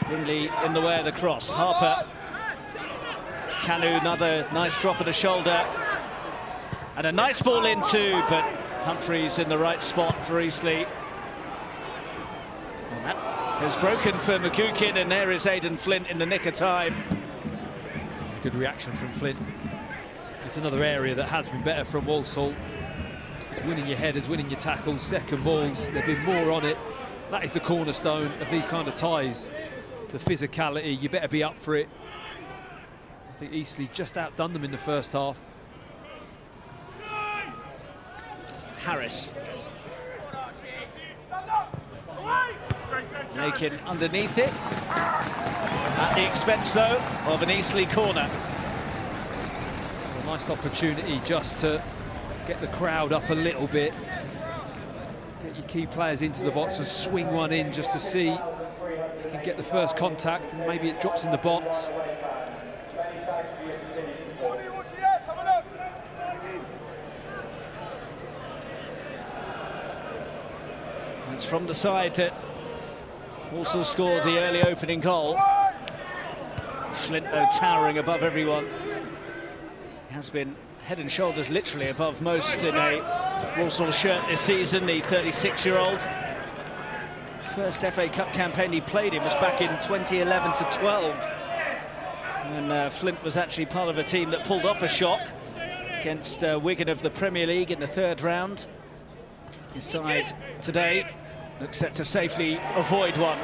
Brindley in the way of the cross. Harper. Kanu, another nice drop of the shoulder. And a nice ball in too, but Humphreys in the right spot for Eastleigh. Well, that has broken for McCukin, and there is Aidan Flint in the nick of time. Good reaction from Flint. It's another area that has been better from Walsall. It's winning your headers, winning your tackles, second balls. They've been more on it. That is the cornerstone of these kind of ties. The physicality, you better be up for it. I think Eastleigh just outdone them in the first half. Harris. Lakin underneath it. At the expense, though, of an Eastleigh corner. A nice opportunity just to get the crowd up a little bit. Get your key players into the box and swing one in just to see if you can get the first contact and maybe it drops in the box. It's from the side that Walsall scored the early opening goal. Flint, though, towering above everyone. He has been head and shoulders literally above most in a Walsall shirt this season, the 36-year-old. First FA Cup campaign he played in was back in 2011 to 12. And Flint was actually part of a team that pulled off a shock against Wigan of the Premier League in the third round. His side today looks set to safely avoid one.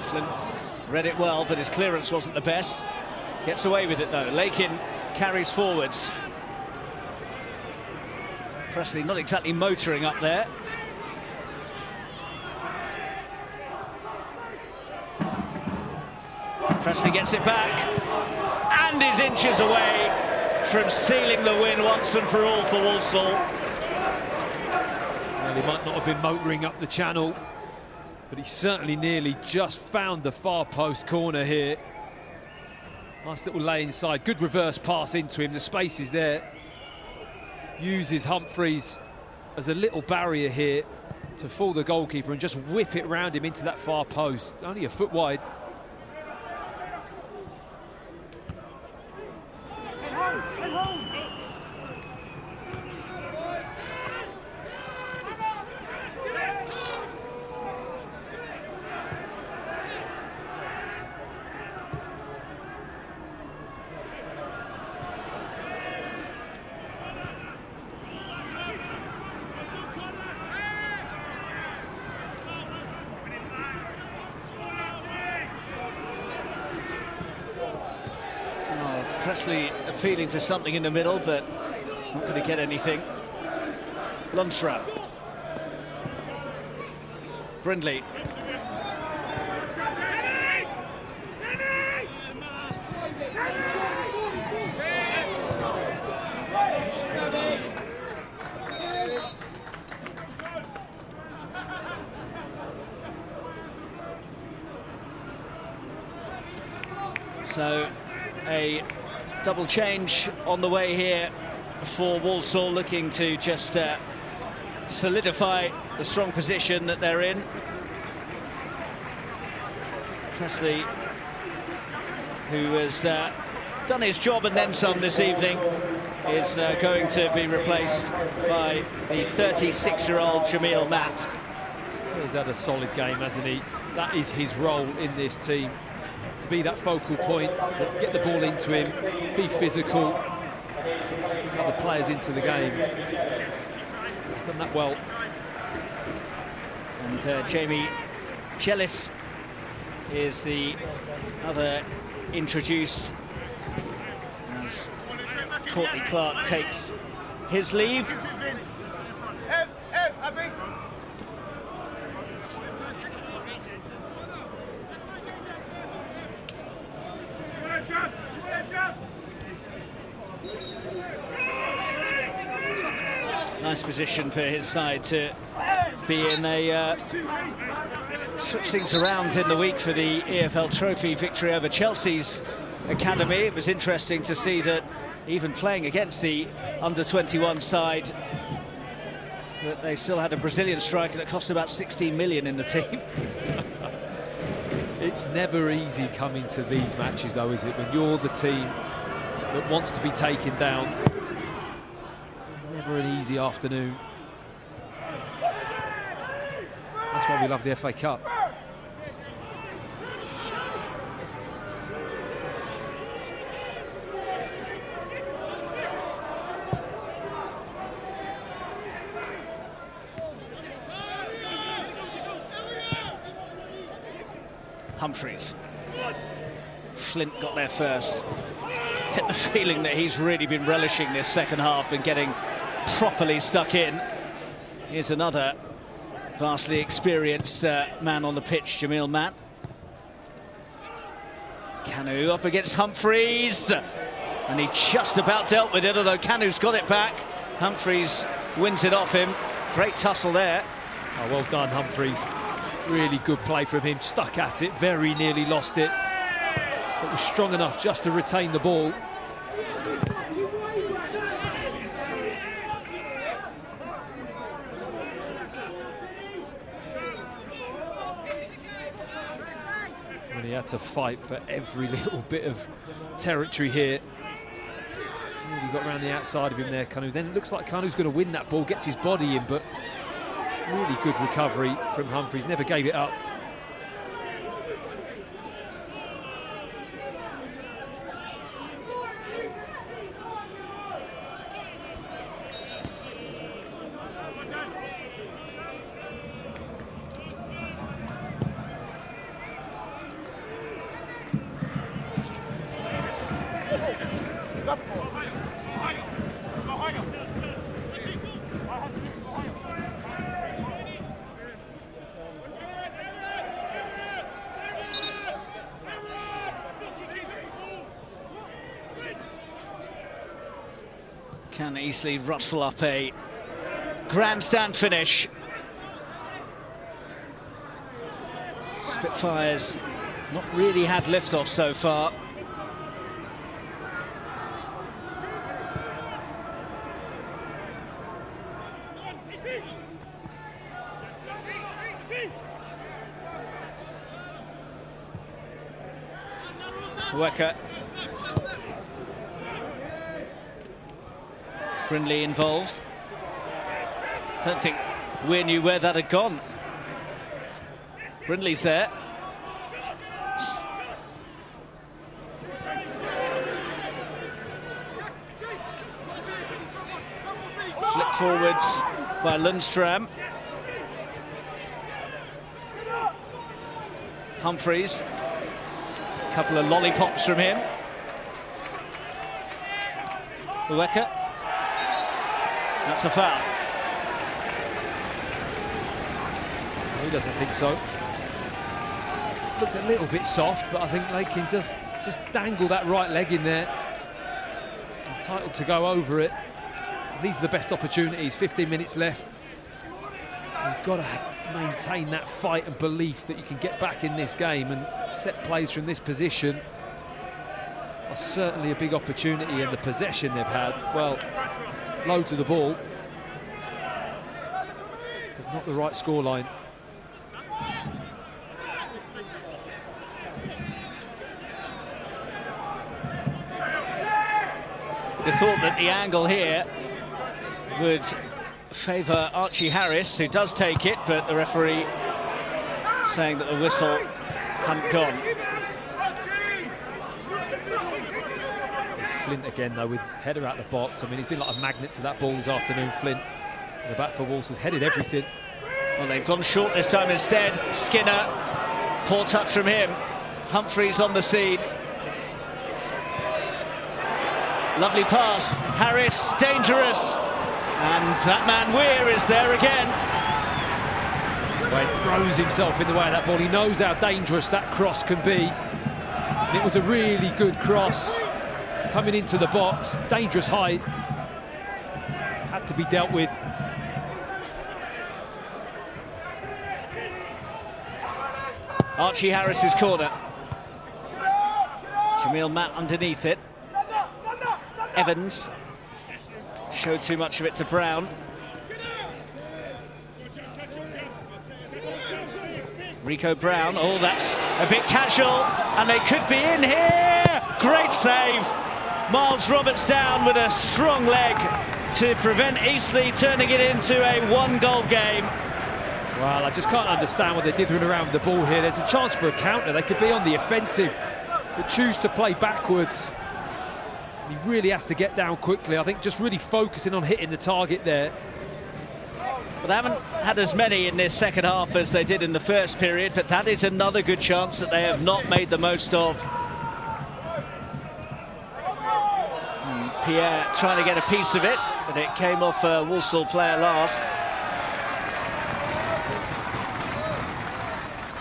Flint read it well, but his clearance wasn't the best. Gets away with it though. Lakin carries forwards. Presley not exactly motoring up there. Presley gets it back and is inches away from sealing the win once and for all for Walsall. Well, he might not have been motoring up the channel, but he certainly nearly just found the far post corner here. Nice little lay inside, good reverse pass into him, the space is there. Uses Humphreys as a little barrier here to fool the goalkeeper and just whip it round him into that far post, only a foot wide. Presley appealing for something in the middle, but not going to get anything. Lundstram. Brindley. So a double change on the way here for Walsall, looking to just solidify the strong position that they're in. Presley, who has done his job and then some this evening, is going to be replaced by the 36-year-old Jamil Matt. He's had a solid game, hasn't he? That is his role in this team. To be that focal point, to get the ball into him, be physical, other players into the game. He's done that well. And Jamie Chellis is the other introduced as Courtney Clark takes his leave. nice position for his side to be in. A switch things around in the week for the EFL Trophy victory over Chelsea's academy. It was interesting to see that even playing against the under-21 side, that they still had a Brazilian striker that cost about 16 million in the team. It's never easy coming to these matches, though, is it? When you're the team that wants to be taken down. Never an easy afternoon. That's why we love the FA Cup. Humphreys. Flint got there first. Get the feeling that he's really been relishing this second half and getting properly stuck in. Here's another vastly experienced man on the pitch, Jamil Matt. Kanu up against Humphreys. And he just about dealt with it, although Kanu's got it back. Humphreys wins it off him. Great tussle there. Oh, well done, Humphreys. Really good play from him, stuck at it, very nearly lost it, but was strong enough just to retain the ball. When he had to fight for every little bit of territory here. Really got around the outside of him there, Kanu. Then it looks like Kanu's going to win that ball, gets his body in, but really good recovery from Humphreys, never gave it up. Can Eastleigh rustle up a grandstand finish? Spitfires not really had liftoff so far. Wecker. Brindley involved. Don't think we knew where that had gone. Brindley's there. Flip forwards by Lundstram. Humphreys. A couple of lollipops from him. Wecker. That's a foul. He doesn't think so. Looked a little bit soft, but I think they can just dangle that right leg in there. Entitled to go over it. These are the best opportunities. 15 minutes left. You've got to maintain that fight and belief that you can get back in this game, and set plays from this position are certainly a big opportunity, and the possession they've had, well, loads of the ball, but not the right scoreline. The thought that the angle here would favour Archie Harris, who does take it, but the referee saying that the whistle hadn't gone. Flint again, though, with header out the box. I mean, he's been like a magnet to that ball this afternoon, Flint. The back for Walsall's headed everything. Well, they've gone short this time instead. Skinner, poor touch from him. Humphreys on the scene. Lovely pass. Harris, dangerous. And that man Weir is there again. Well, he throws himself in the way of that ball. He knows how dangerous that cross can be. And it was a really good cross. Coming into the box, dangerous height. Had to be dealt with. Archie Harris's corner. Jamil Matt underneath it. Evans showed too much of it to Brown. Rico Brown, oh, that's a bit casual, and they could be in here. Great save. Miles Roberts down with a strong leg to prevent Eastleigh turning it into a 1-goal game. Well, I just can't understand what they're dithering around with the ball here. There's a chance for a counter. They could be on the offensive, but choose to play backwards. He really has to get down quickly. I think just really focusing on hitting the target there. Well, they haven't had as many in this second half as they did in the first period, but that is another good chance that they have not made the most of. Pierre trying to get a piece of it, but it came off a Walsall player last.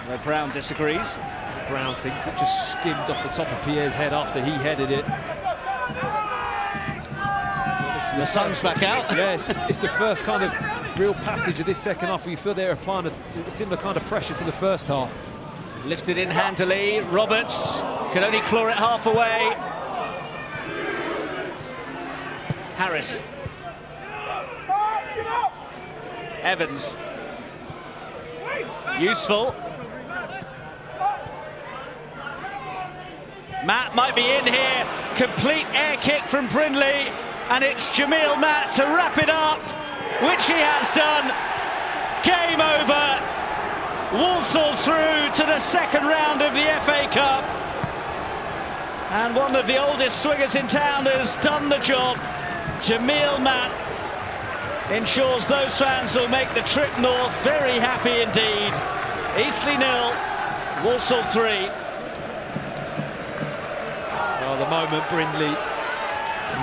Where Brown disagrees. Brown thinks it just skimmed off the top of Pierre's head after he headed it. The sun's back out. Yes, it's the first kind of real passage of this second half where you feel they're applying a similar kind of pressure to the first half. Lifted in handily. Roberts can only claw it half away. Harris. Evans. Useful. Matt might be in here. Complete air kick from Brindley. And it's Jamil Matt to wrap it up, which he has done. Game over. Walsall through to the second round of the FA Cup. And one of the oldest swingers in town has done the job. Jamil Matt ensures those fans will make the trip north very happy indeed. Eastleigh 0, Walsall 3. Well, the moment Brindley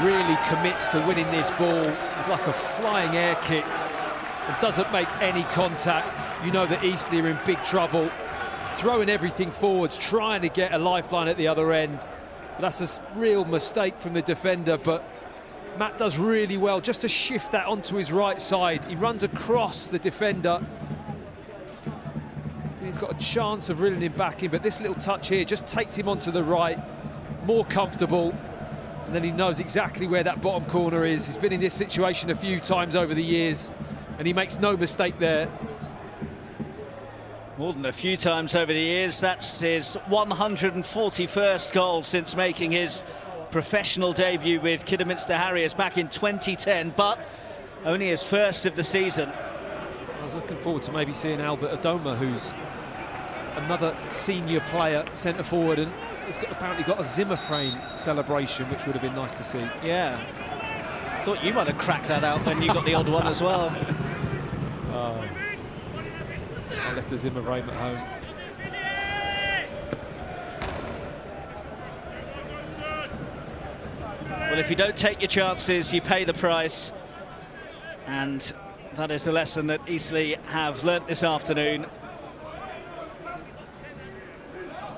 really commits to winning this ball with like a flying air kick and doesn't make any contact, you know that Eastleigh are in big trouble. Throwing everything forwards, trying to get a lifeline at the other end. But that's a real mistake from the defender, but Matt does really well just to shift that onto his right side. He runs across the defender. He's got a chance of reeling him back in, but this little touch here just takes him onto the right, more comfortable. And then he knows exactly where that bottom corner is. He's been in this situation a few times over the years, and he makes no mistake there. More than a few times over the years. That's his 141st goal since making his professional debut with Kidderminster Harriers back in 2010, but only his first of the season. I was looking forward to maybe seeing Albert Adoma, who's another senior player, centre forward, and he's apparently got a Zimmer frame celebration, which would have been nice to see. Yeah. I thought you might have cracked that out when you got the odd one as well. I left the Zimmer frame at home. Well, if you don't take your chances, you pay the price. And that is the lesson that Eastleigh have learnt this afternoon.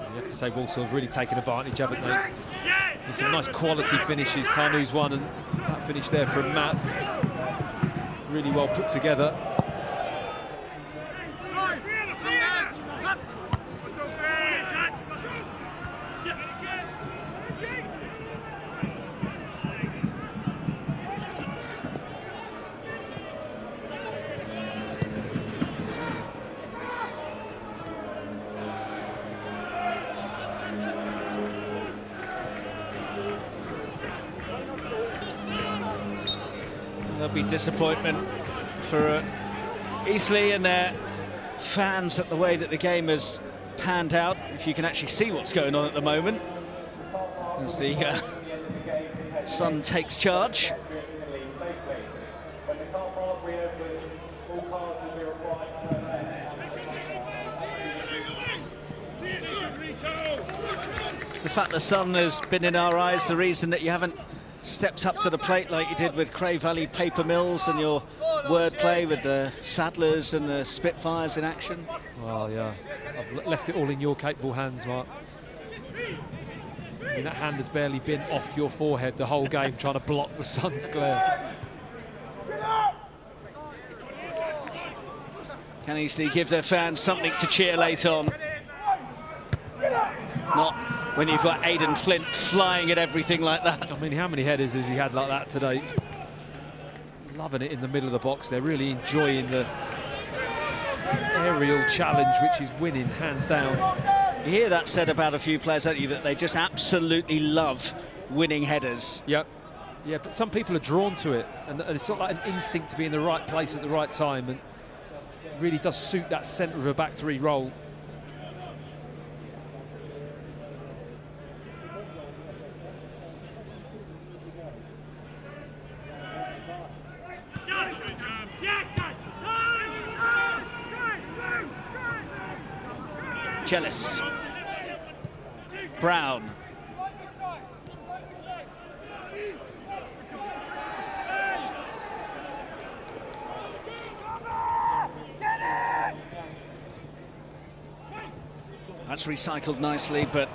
You have to say Walsall have really taken advantage, haven't they? There's some nice quality finishes. Carnew's one, and that finish there from Matt. Really well put together. There'll be disappointment for Eastleigh and their fans at the way that the game has panned out, if you can actually see what's going on at the moment, as the Sun takes charge. It's the fact the Sun has been in our eyes the reason that you haven't stepped up to the plate like you did with Cray Valley Paper Mills and your wordplay with the Saddlers and the Spitfires in action. Well, yeah, I've left it all in your capable hands, Mark. I mean, that hand has barely been off your forehead the whole game, trying to block the sun's glare. Can Eastleigh give their fans something to cheer late on? when you've got Aidan Flint flying at everything like that. I mean, how many headers has he had like that today? Loving it in the middle of the box. They're really enjoying the aerial challenge, which is winning hands down. You hear that said about a few players, don't you, that they just absolutely love winning headers. Yep. Yeah, but some people are drawn to it, and it's sort of like an instinct to be in the right place at the right time, and it really does suit that centre of a back three role. Jealous. Brown. That's recycled nicely, but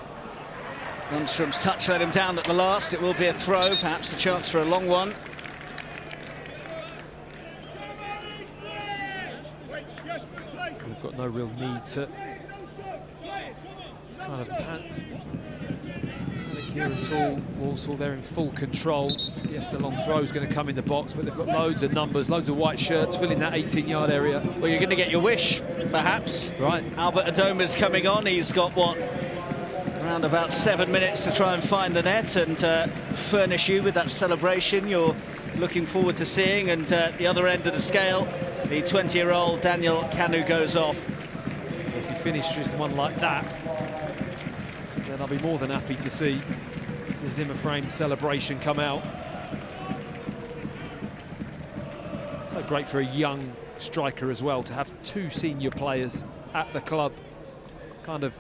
Lundstrom's touch let him down at the last. It will be a throw, perhaps a chance for a long one. We've got no real need to kind of panic here at all. Walsall, they're in full control. Yes, the long throw is going to come in the box, but they've got loads of numbers, loads of white shirts filling that 18-yard area. Well, you're going to get your wish, perhaps. Right. Albert Adoma's coming on. He's got, what, around about 7 minutes to try and find the net and furnish you with that celebration you're looking forward to seeing. And the other end of the scale, the 20-year-old Daniel Kanu goes off. If he finishes one like that, then I'll be more than happy to see the Zimmer frame celebration come out. So great for a young striker as well to have two senior players at the club, kind of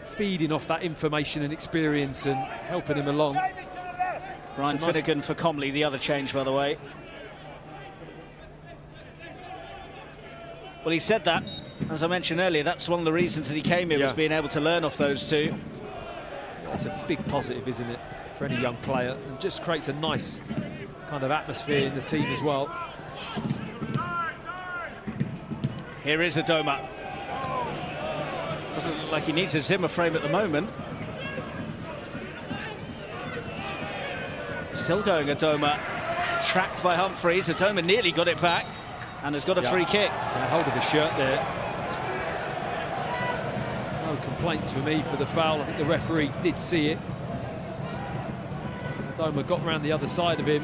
feeding off that information and experience and helping him along. Ryan Finnegan for Comley, the other change, by the way. Well, he said that, as I mentioned earlier, that's one of the reasons that he came here, was being able to learn off those two. That's a big positive, isn't it, for any young player, and just creates a nice kind of atmosphere in the team as well. Here is Adoma. Doesn't look like he needs a Zimmer frame at the moment. Still going, Adoma, tracked by Humphreys. Adoma nearly got it back and has got a free kick. Yeah, hold of the shirt there. No complaints for me for the foul. I think the referee did see it. Adoma got round the other side of him.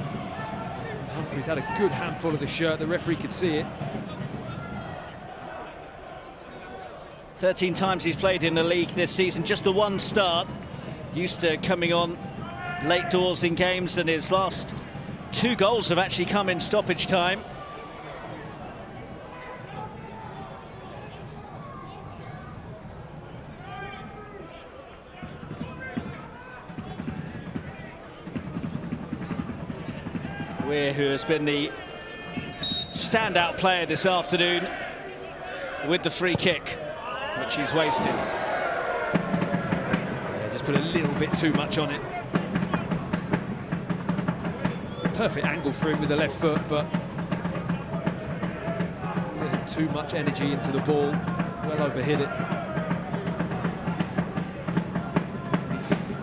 Humphreys had a good handful of the shirt. The referee could see it. 13 times he's played in the league this season, just the one start. Used to coming on late doors in games, and his last 2 goals have actually come in stoppage time. Weir, who has been the standout player this afternoon, with the free kick, which he's wasted. Yeah, just put a little bit too much on it. Perfect angle for him with the left foot, but a little too much energy into the ball. Well overhit it.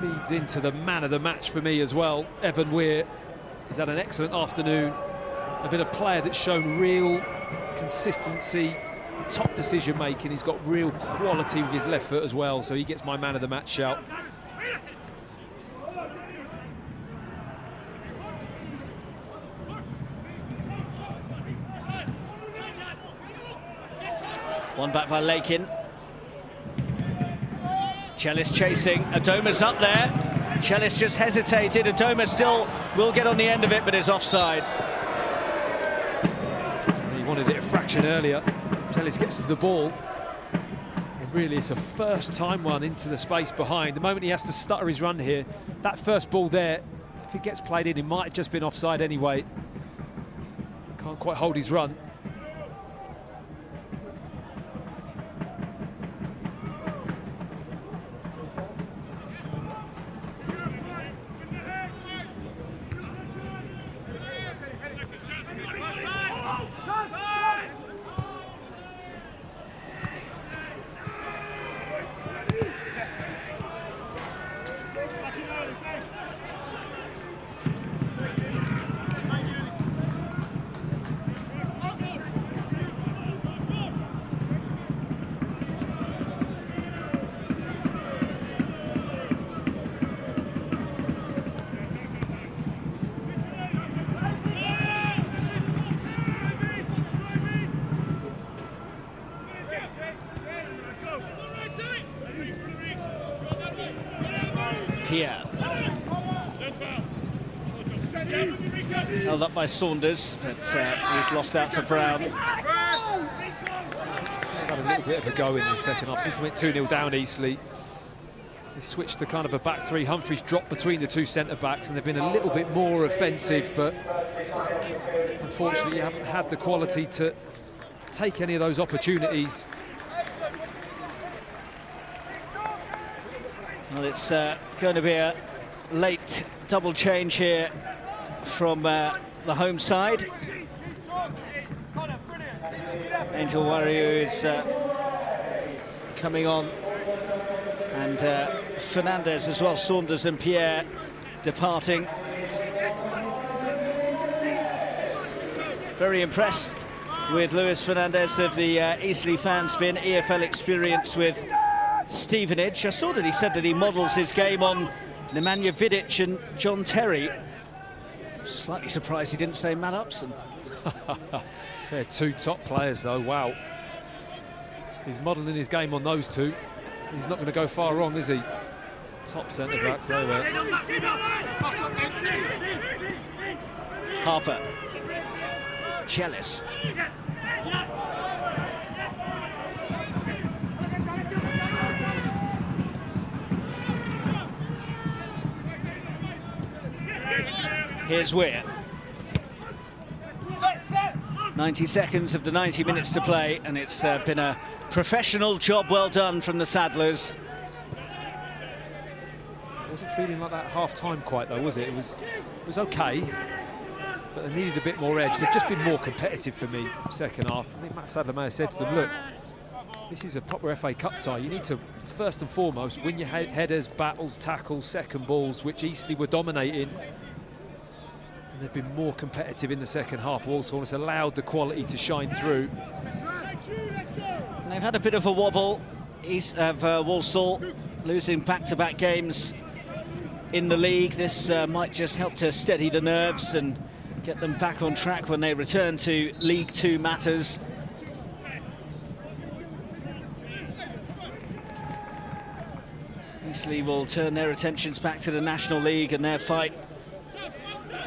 He feeds into the man of the match for me as well. Evan Weir has had an excellent afternoon. A bit of player that's shown real consistency, top decision making. He's got real quality with his left foot as well, so he gets my man of the match shout. One back by Lakin. Chellis chasing. Adoma's up there. Chellis just hesitated. Adoma still will get on the end of it, but is offside. He wanted it a fraction earlier. Chellis gets to the ball. And really, it's a first-time one into the space behind. The moment he has to stutter his run here, that first ball there, if it gets played in, it might have just been offside anyway. Can't quite hold his run. Pierre. Held up by Saunders, but he's lost out to Brown. Had a little bit of a go in the second half. Since we went 2-0 down Eastleigh, they switched to kind of a back three. Humphreys dropped between the two centre-backs and they've been a little bit more offensive, but unfortunately you haven't had the quality to take any of those opportunities. Well, it's going to be a late double change here from the home side. Angel Warrior is coming on, and Fernandez as well. Saunders and Pierre departing. Very impressed with Luis Fernandez of the Eastleigh fans. Been EFL experience with Stevenage. I saw that he said that he models his game on Nemanja Vidic and John Terry. Slightly surprised he didn't say Matt Upson. They're two top players though, wow. He's modelling his game on those two. He's not going to go far wrong, is he? Top centre-backs, there we go. Harper. Chelis. Here's Weir. 90 seconds of the 90 minutes to play, and it's been a professional job well done from the Saddlers. It wasn't feeling like that half-time quite though, was it? It was okay, but they needed a bit more edge. They've just been more competitive for me second half. I think Matt Sadler may have said to them, look, this is a proper FA Cup tie. You need to, first and foremost, win your headers, battles, tackles, second balls, which Eastleigh were dominating. And they've been more competitive in the second half. Walsall has allowed the quality to shine through. And they've had a bit of a wobble. Walsall losing back-to-back games in the league. This might just help to steady the nerves and get them back on track when they return to League Two matters. Eastleigh will turn their attentions back to the National League and their fight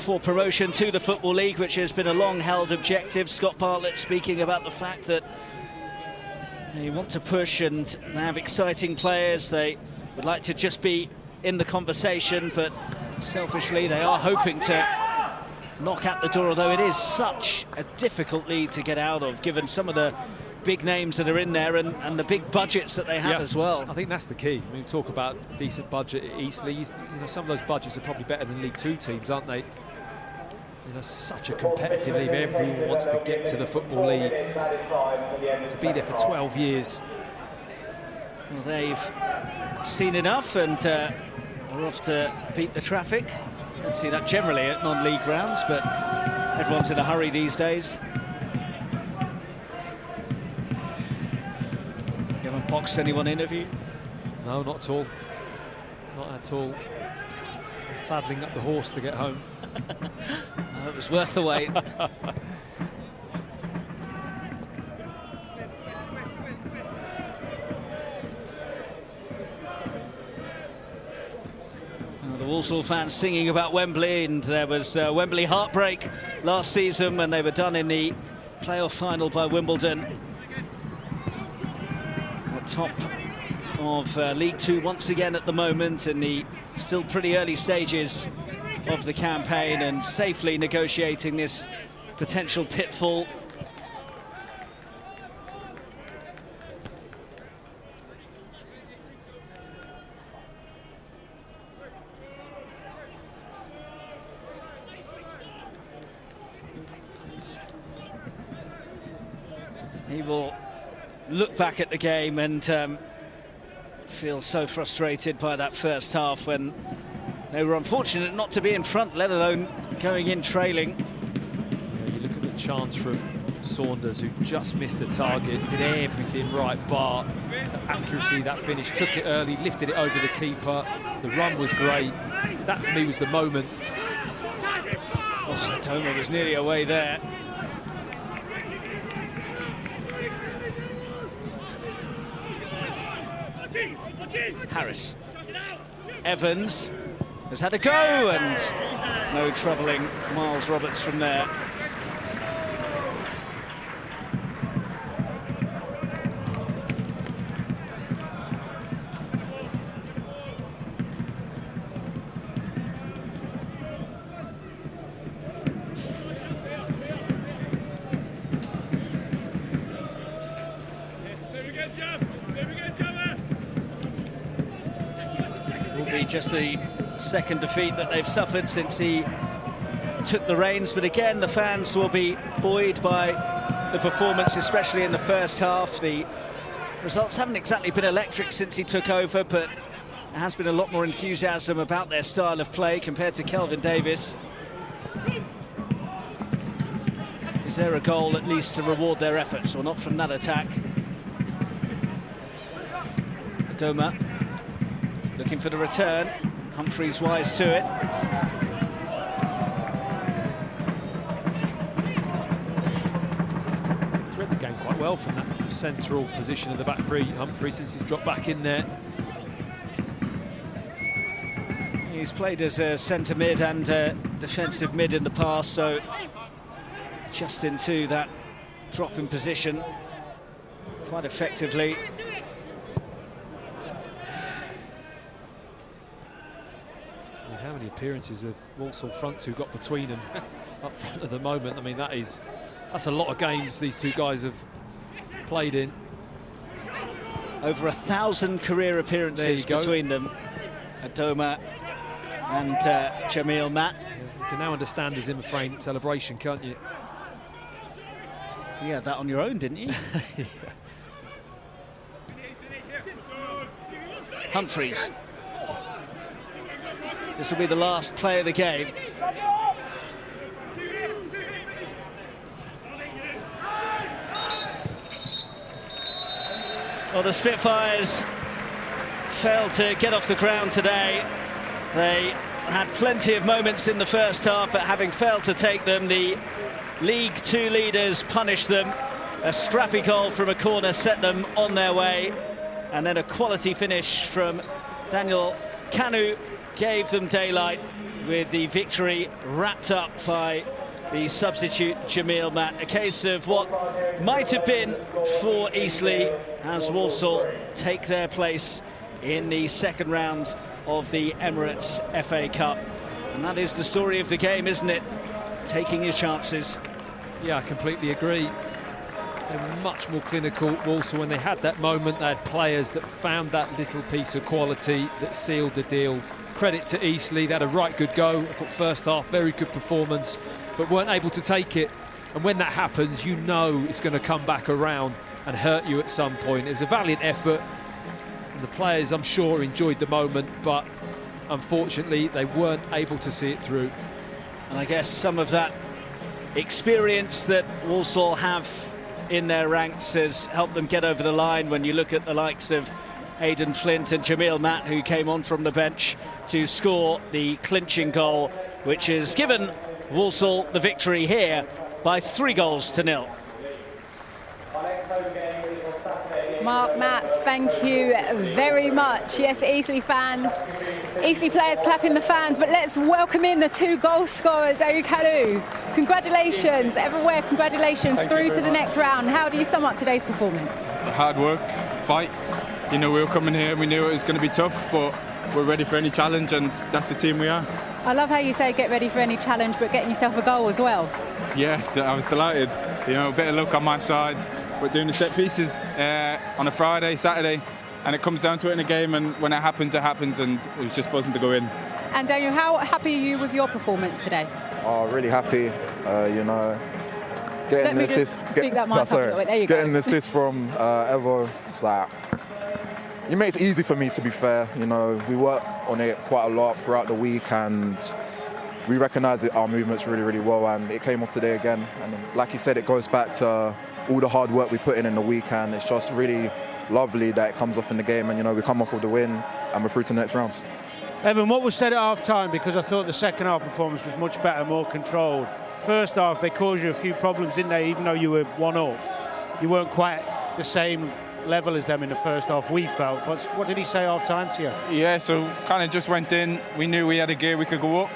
for promotion to the Football League, which has been a long-held objective. Scott Bartlett speaking about the fact that they want to push and they have exciting players. They would like to just be in the conversation, but selfishly they are hoping to knock at the door, although it is such a difficult league to get out of, given some of the big names that are in there and the big budgets that they have as well. I think that's the key. I mean, we talk about decent budget at Eastleigh. You know, some of those budgets are probably better than League Two teams, aren't they? You know, such a competitive league. Everyone wants to get to the Football League. To be there for 12 years. Well, they've seen enough and are off to beat the traffic. Don't see that generally at non-league grounds, but everyone's in a hurry these days. You haven't boxed anyone in, have you? No, not at all. Not at all. I'm saddling up the horse to get home. Oh, it was worth the wait. The Walsall fans singing about Wembley, and there was Wembley heartbreak last season when they were done in the playoff final by Wimbledon. At top of League Two once again at the moment, in the still pretty early stages of the campaign, and safely negotiating this potential pitfall. He will look back at the game and feel so frustrated by that first half when they were unfortunate not to be in front, let alone going in trailing. Yeah, you look at the chance from Saunders, who just missed the target, did everything right, bar accuracy, that finish, took it early, lifted it over the keeper. The run was great. That for me was the moment. Oh, Toma was nearly away there. Harris. Evans has had a go, and no troubling Miles Roberts from there. Just the second defeat that they've suffered since he took the reins, but again the fans will be buoyed by the performance, especially in the first half. The results haven't exactly been electric since he took over, but there has been a lot more enthusiasm about their style of play compared to Kelvin Davis. Is there a goal at least to reward their efforts, or not from that attack? Adoma looking for the return. Humphreys wise to it. He's read the game quite well from that central position of the back three, Humphrey, since he's dropped back in there. He's played as a centre mid and defensive mid in the past, so just into that drop in position quite effectively. How many appearances of Walsall front two got between them up front at the moment? I mean, that's a lot of games these two guys have played in. Over 1,000 career appearances between them, Adoma and Jamil Matt. You can now understand the Zimmer frame celebration, can't you? You had that on your own, didn't you? Yeah. Humphreys. This will be the last play of the game. Well, the Spitfires failed to get off the ground today. They had plenty of moments in the first half, but having failed to take them, the League Two leaders punished them. A scrappy goal from a corner set them on their way, and then a quality finish from Daniel Kanu gave them daylight, with the victory wrapped up by the substitute Jamil Matt. A case of what might have been for Eastleigh as Walsall take their place in the second round of the Emirates FA Cup. And that is the story of the game, isn't it? Taking your chances. Yeah, I completely agree. They were much more clinical, Walsall, when they had that moment. They had players that found that little piece of quality that sealed the deal. Credit to Eastleigh, they had a right good go. I thought first half, very good performance, but weren't able to take it. And when that happens, you know it's going to come back around and hurt you at some point. It was a valiant effort, and the players, I'm sure, enjoyed the moment, but unfortunately, they weren't able to see it through. And I guess some of that experience that Walsall have in their ranks has helped them get over the line. When you look at the likes of Aidan Flint and Jamil Matt, who came on from the bench to score the clinching goal, which has given Walsall the victory here by 3-0. Mark, Matt, thank you very much. Yes, Eastleigh fans, Eastleigh players clapping the fans, but let's welcome in the 2-goal scorer, Daniel Kanu. Congratulations, everywhere, congratulations, through to the next round. How do you sum up today's performance? Hard work, fight. You know, we were coming here, we knew it was going to be tough, but we're ready for any challenge, and that's the team we are. I love how you say get ready for any challenge, but getting yourself a goal as well. Yeah, I was delighted. You know, a bit of luck on my side. We're doing the set pieces on a Friday, Saturday, and it comes down to it in a game, and when it happens, and it was just buzzing to go in. And Daniel, how happy are you with your performance today? Oh, really happy, you know. Getting the assist, speak that mic up a little bit. There you go. Getting the assist from Evo, it's like, it makes it easy for me, to be fair. You know, we work on it quite a lot throughout the week, and we recognise our movements really, really well, and it came off today again. And like you said, it goes back to all the hard work we put in the week, and it's just really lovely that it comes off in the game, and you know, we come off with the win and we're through to the next round. Evan, what was said at half-time? Because I thought the second half performance was much better, more controlled. First half, they caused you a few problems, didn't they? Even though you were 1-0, you weren't quite the same level as them in the first half, we felt. But what did he say half time to you? Yeah, so kind of just went in. We knew we had a gear we could go up.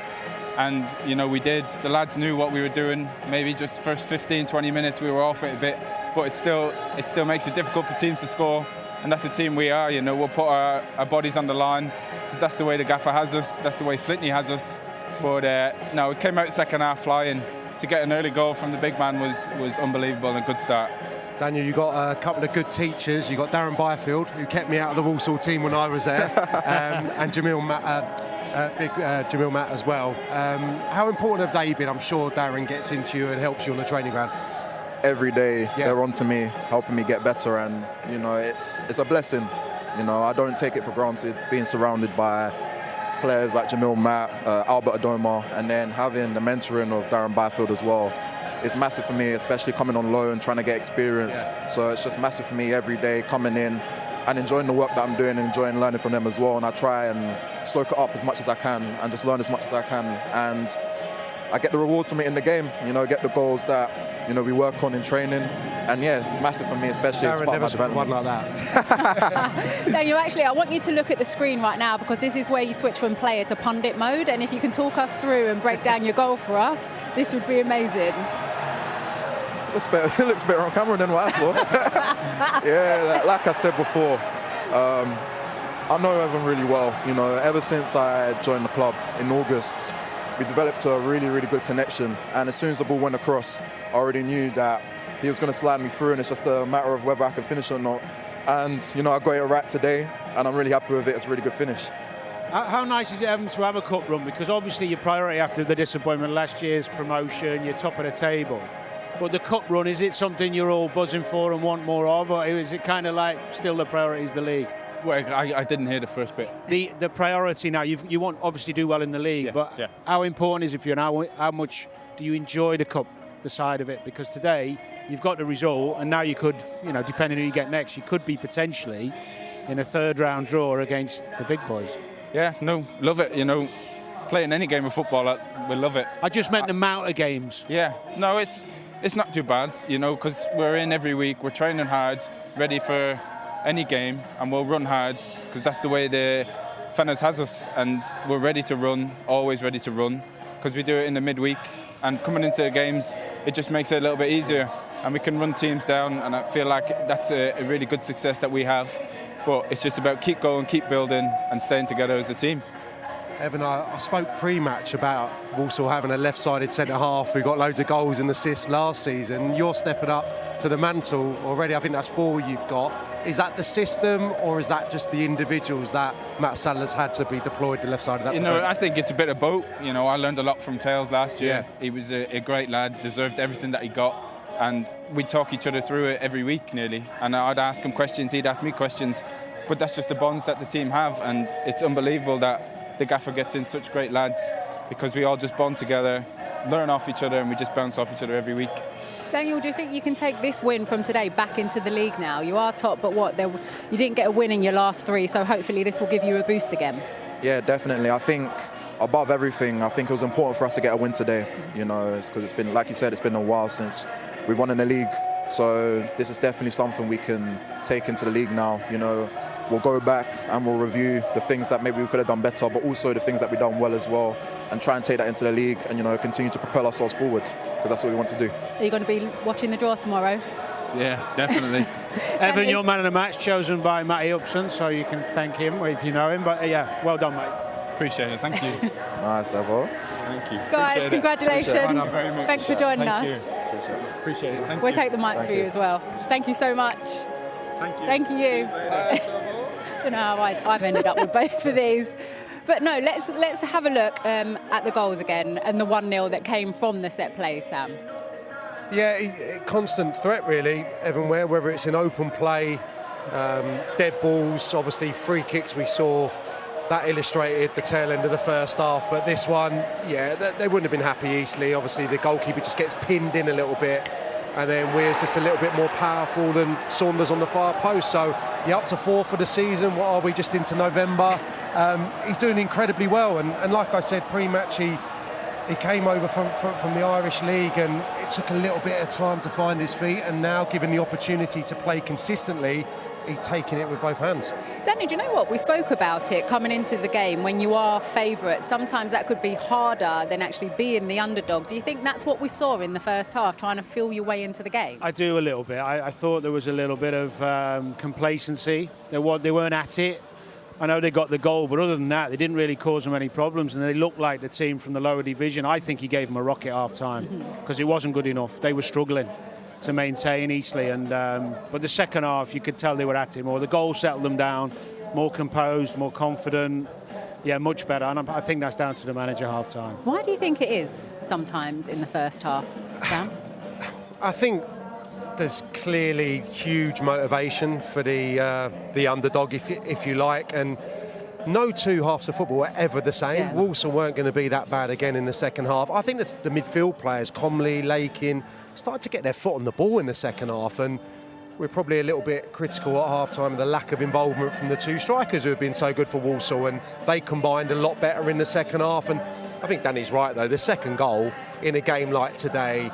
And, you know, we did. The lads knew what we were doing. Maybe just first 15, 20 minutes we were off it a bit. But it still makes it difficult for teams to score. And that's the team we are, you know. We'll put our bodies on the line because that's the way the gaffer has us. That's the way Flinty has us. But, no, it came out second half flying. To get an early goal from the big man was unbelievable and a good start. Daniel, you got a couple of good teachers. You got Darren Byfield, who kept me out of the Walsall team when I was there, and Jamil Matt as well. How important have they been? I'm sure Darren gets into you and helps you on the training ground. Every day they're on to me, helping me get better, and you know it's a blessing. You know, I don't take it for granted being surrounded by players like Jamil Matt, Albert Adoma, and then having the mentoring of Darren Byfield as well. It's massive for me, especially coming on loan, trying to get experience. So it's just massive for me every day coming in and enjoying the work that I'm doing and enjoying learning from them as well. And I try and soak it up as much as I can and just learn as much as I can. And I get the rewards from it in the game, you know, get the goals that, you know, we work on in training. And yeah, it's massive for me, especially as part of my development. One like that. Daniel, actually, I want you to look at the screen right now because this is where you switch from player to pundit mode. And if you can talk us through and break down your goal for us, this would be amazing. It looks better on camera than what I saw. Yeah, like I said before, I know Evan really well. You know, ever since I joined the club in August, we developed a really, really good connection. And as soon as the ball went across, I already knew that he was going to slide me through, and it's just a matter of whether I can finish or not. And, you know, I got it right today, and I'm really happy with it. It's a really good finish. How nice is it, Evan, to have a cup run? Because obviously your priority after the disappointment last year's promotion, you're top of the table. But the cup run, is it something you're all buzzing for and want more of, or is it kind of like still the priority is the league? Well, I didn't hear the first bit. The priority now, you want obviously do well in the league, but how important is it for you, and how much do you enjoy the cup, the side of it? Because today you've got the result, and now you could, you know, depending who you get next, you could be potentially in a third round draw against the big boys. Yeah, no, love it. You know, playing any game of football, we love it. I just meant the amount of games. Yeah, no, it's not too bad, you know, because we're in every week, we're training hard, ready for any game, and we'll run hard because that's the way the Fenners has us, and we're ready to run, always ready to run, because we do it in the midweek, and coming into the games, it just makes it a little bit easier, and we can run teams down, and I feel like that's a really good success that we have. But it's just about keep going, keep building, and staying together as a team. Evan, I spoke pre-match about Walsall having a left-sided centre-half who got loads of goals and assists last season. You're stepping up to the mantle already. I think that's 4 you've got. Is that the system, or is that just the individuals that Matt Sadler's had to be deployed to the left side of that? You know, I think it's a bit of both. You know, I learned a lot from Tails last year. Yeah. He was a great lad, deserved everything that he got. And we'd talk each other through it every week nearly. And I'd ask him questions, he'd ask me questions. But that's just the bonds that the team have. And it's unbelievable that the gaffer gets in such great lads, because we all just bond together, learn off each other, and we just bounce off each other every week. Daniel, do you think you can take this win from today back into the league now? You are top, but you didn't get a win in your last 3, so hopefully this will give you a boost again. Yeah, definitely. I think above everything, I think it was important for us to get a win today. You know, because it's been, like you said, it's been a while since we've won in the league. So this is definitely something we can take into the league now. You know, we'll go back and we'll review the things that maybe we could have done better, but also the things that we've done well as well, and try and take that into the league and, you know, continue to propel ourselves forward, because that's what we want to do. Are you going to be watching the draw tomorrow? Yeah, definitely. Evan, your man of the match, chosen by Matty Upson, so you can thank him if you know him. But yeah, well done, mate. Appreciate it, thank you. Nice, Evan. Thank you. Guys, congratulations. Thanks for joining us. Appreciate it. Thank we'll you. take the mics for you as well. Thank you so much. Thank you. I don't know how I've ended up with both of these. But no, let's have a look at the goals again and the 1-0 that came from the set play, Sam. Yeah, constant threat really, everywhere, whether it's in open play, dead balls, obviously free kicks we saw. That illustrated the tail end of the first half, but this one, yeah, they wouldn't have been happy, Eastleigh. Obviously, the goalkeeper just gets pinned in a little bit, and then Weir's just a little bit more powerful than Saunders on the far post. So, yeah, up to 4 for the season. What are we, just into November? He's doing incredibly well, and like I said, pre-match, he came over from the Irish League, and it took a little bit of time to find his feet, and now given the opportunity to play consistently, he's taking it with both hands. Danny, do you know what? We spoke about it coming into the game. When you are favourites, sometimes that could be harder than actually being the underdog. Do you think that's what we saw in the first half, trying to feel your way into the game? I do a little bit. I thought there was a little bit of complacency. They weren't at it. I know they got the goal, but other than that, they didn't really cause them any problems, and they looked like the team from the lower division. I think he gave them a rocket half-time because it wasn't good enough. They were struggling to maintain Eastleigh, and but the second half, you could tell they were at it more. The goal settled them down, more composed, more confident. Yeah, much better, and I think that's down to the manager half-time. Why do you think it is sometimes in the first half, Sam? I think there's clearly huge motivation for the underdog, if you like, and no two halves of football were ever the same. Yeah. Walsall weren't going to be that bad again in the second half. I think that the midfield players, Comley, Lakin, started to get their foot on the ball in the second half, and we're probably a little bit critical at half-time of the lack of involvement from the two strikers who have been so good for Walsall, and they combined a lot better in the second half. And I think Danny's right, though. The second goal in a game like today,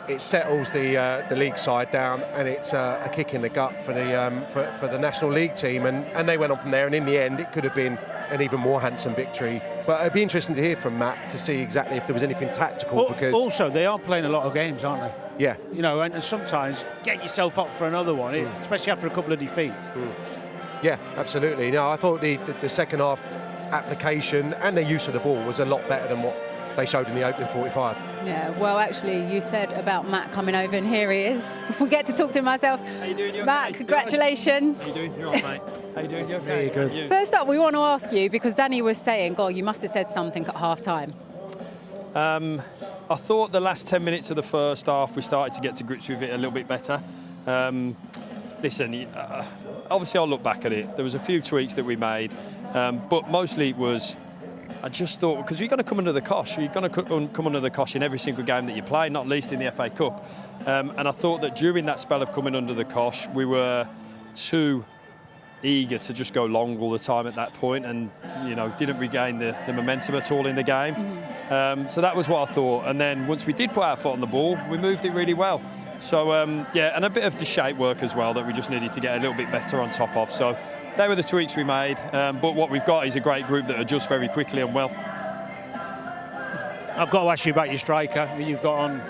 it settles the league side down, and it's a kick in the gut for the National League team, and they went on from there, and in the end it could have been an even more handsome victory. But it'd be interesting to hear from Matt to see exactly if there was anything tactical, because also they are playing a lot of games, aren't they? Yeah. You know, and sometimes get yourself up for another one, especially after a couple of defeats. Yeah, absolutely. No, I thought the second half application and their use of the ball was a lot better than what they showed in the opening 45. Yeah, well, actually, you said about Matt coming over, and here he is. We'll get to talk to him ourselves. How you doing? Matt, congratulations. How you doing? You're all right, mate. How you doing? You okay? Very good. First up, we want to ask you, because Danny was saying, God, you must have said something at half-time. I thought the last 10 minutes of the first half we started to get to grips with it a little bit better. Listen, obviously I'll look back at it. There was a few tweaks that we made, but mostly it was, I just thought, because you're going to come under the cosh. You're going to come under the cosh in every single game that you play, not least in the FA Cup. And I thought that during that spell of coming under the cosh, we were too eager to just go long all the time at that point, and didn't regain the momentum at all in the game. So that was what I thought. And then once we did put our foot on the ball, we moved it really well. So yeah, and a bit of the shape work as well that we just needed to get a little bit better on top of. So they were the tweaks we made, but what we've got is a great group that adjusts very quickly and well. I've got to ask you about your striker that you've got on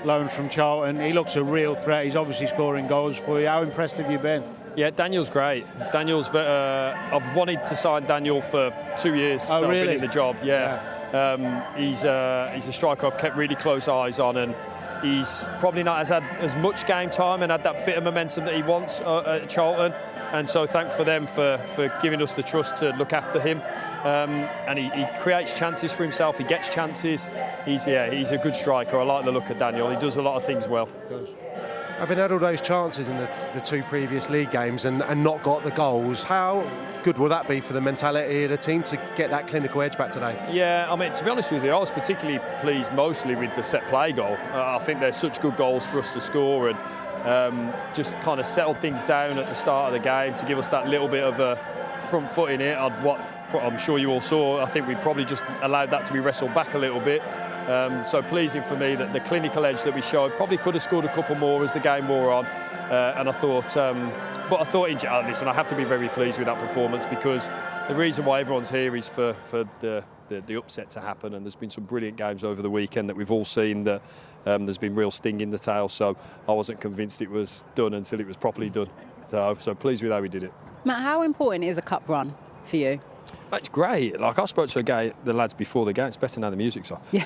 loan from Charlton. He looks a real threat. He's obviously scoring goals for you. How impressed have you been? Yeah, Daniel's great. I've wanted to sign Daniel for 2 years. Oh, that really? I've been in the job, yeah. He's a striker I've kept really close eyes on, and he's probably not had as much game time and had that bit of momentum that he wants at Charlton. And so thank for them for giving us the trust to look after him. And he creates chances for himself. He gets chances. He's a good striker. I like the look of Daniel. He does a lot of things well. Having had all those chances in the two previous league games and not got the goals, how good will that be for the mentality of the team to get that clinical edge back today? Yeah, I mean, to be honest with you, I was particularly pleased mostly with the set play goal. I think there's such good goals for us to score, and just kind of settled things down at the start of the game to give us that little bit of a front foot in it. What I'm sure you all saw, I think we probably just allowed that to be wrestled back a little bit. So pleasing for me that the clinical edge that we showed, probably could have scored a couple more as the game wore on. And I thought, listen, I have to be very pleased with that performance, because the reason why everyone's here is for the upset to happen. And there's been some brilliant games over the weekend that we've all seen that there's been real sting in the tail. So I wasn't convinced it was done until it was properly done. So pleased with how we did it. Matt, how important is a cup run for you? It's great. Like, I spoke to the lads before the game. It's better now the music's on. Yeah.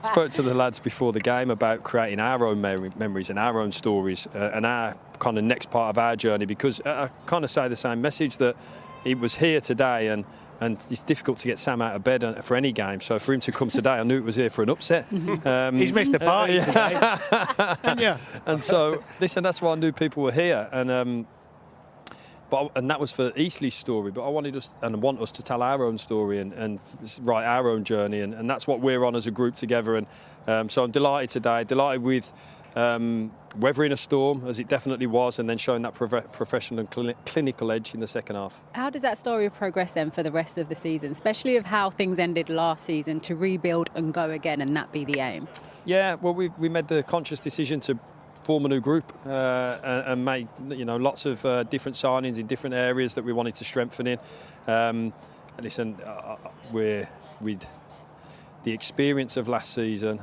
Spoke to the lads before the game about creating our own memories and our own stories and our kind of next part of our journey, because I kind of say the same message, that he was here today and it's difficult to get Sam out of bed for any game. So for him to come today, I knew it was here for an upset. He's missed the party today. And so, listen, that's why I knew people were here. And that was for Eastleigh's story, but I want us to tell our own story and write our own journey, and that's what we're on as a group together. And so I'm delighted today, delighted with weathering a storm, as it definitely was, and then showing that professional and clinical edge in the second half. How does that story progress then for the rest of the season, especially of how things ended last season, to rebuild and go again, and that be the aim? Yeah, well, we made the conscious decision to form a new group and make lots of different signings in different areas that we wanted to strengthen in. Listen, with the experience of last season,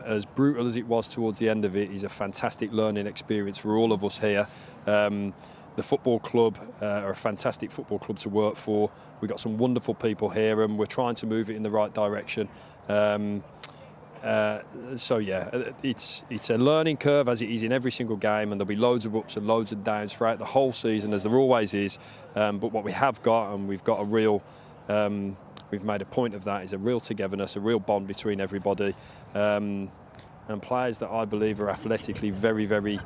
as brutal as it was towards the end of it, is a fantastic learning experience for all of us here. The football club are a fantastic football club to work for. We've got some wonderful people here, and we're trying to move it in the right direction. So yeah, it's a learning curve, as it is in every single game, and there'll be loads of ups and loads of downs throughout the whole season, as there always is. But what we have got, and we've got a real, we've made a point of that, is a real togetherness, a real bond between everybody, and players that I believe are athletically very, very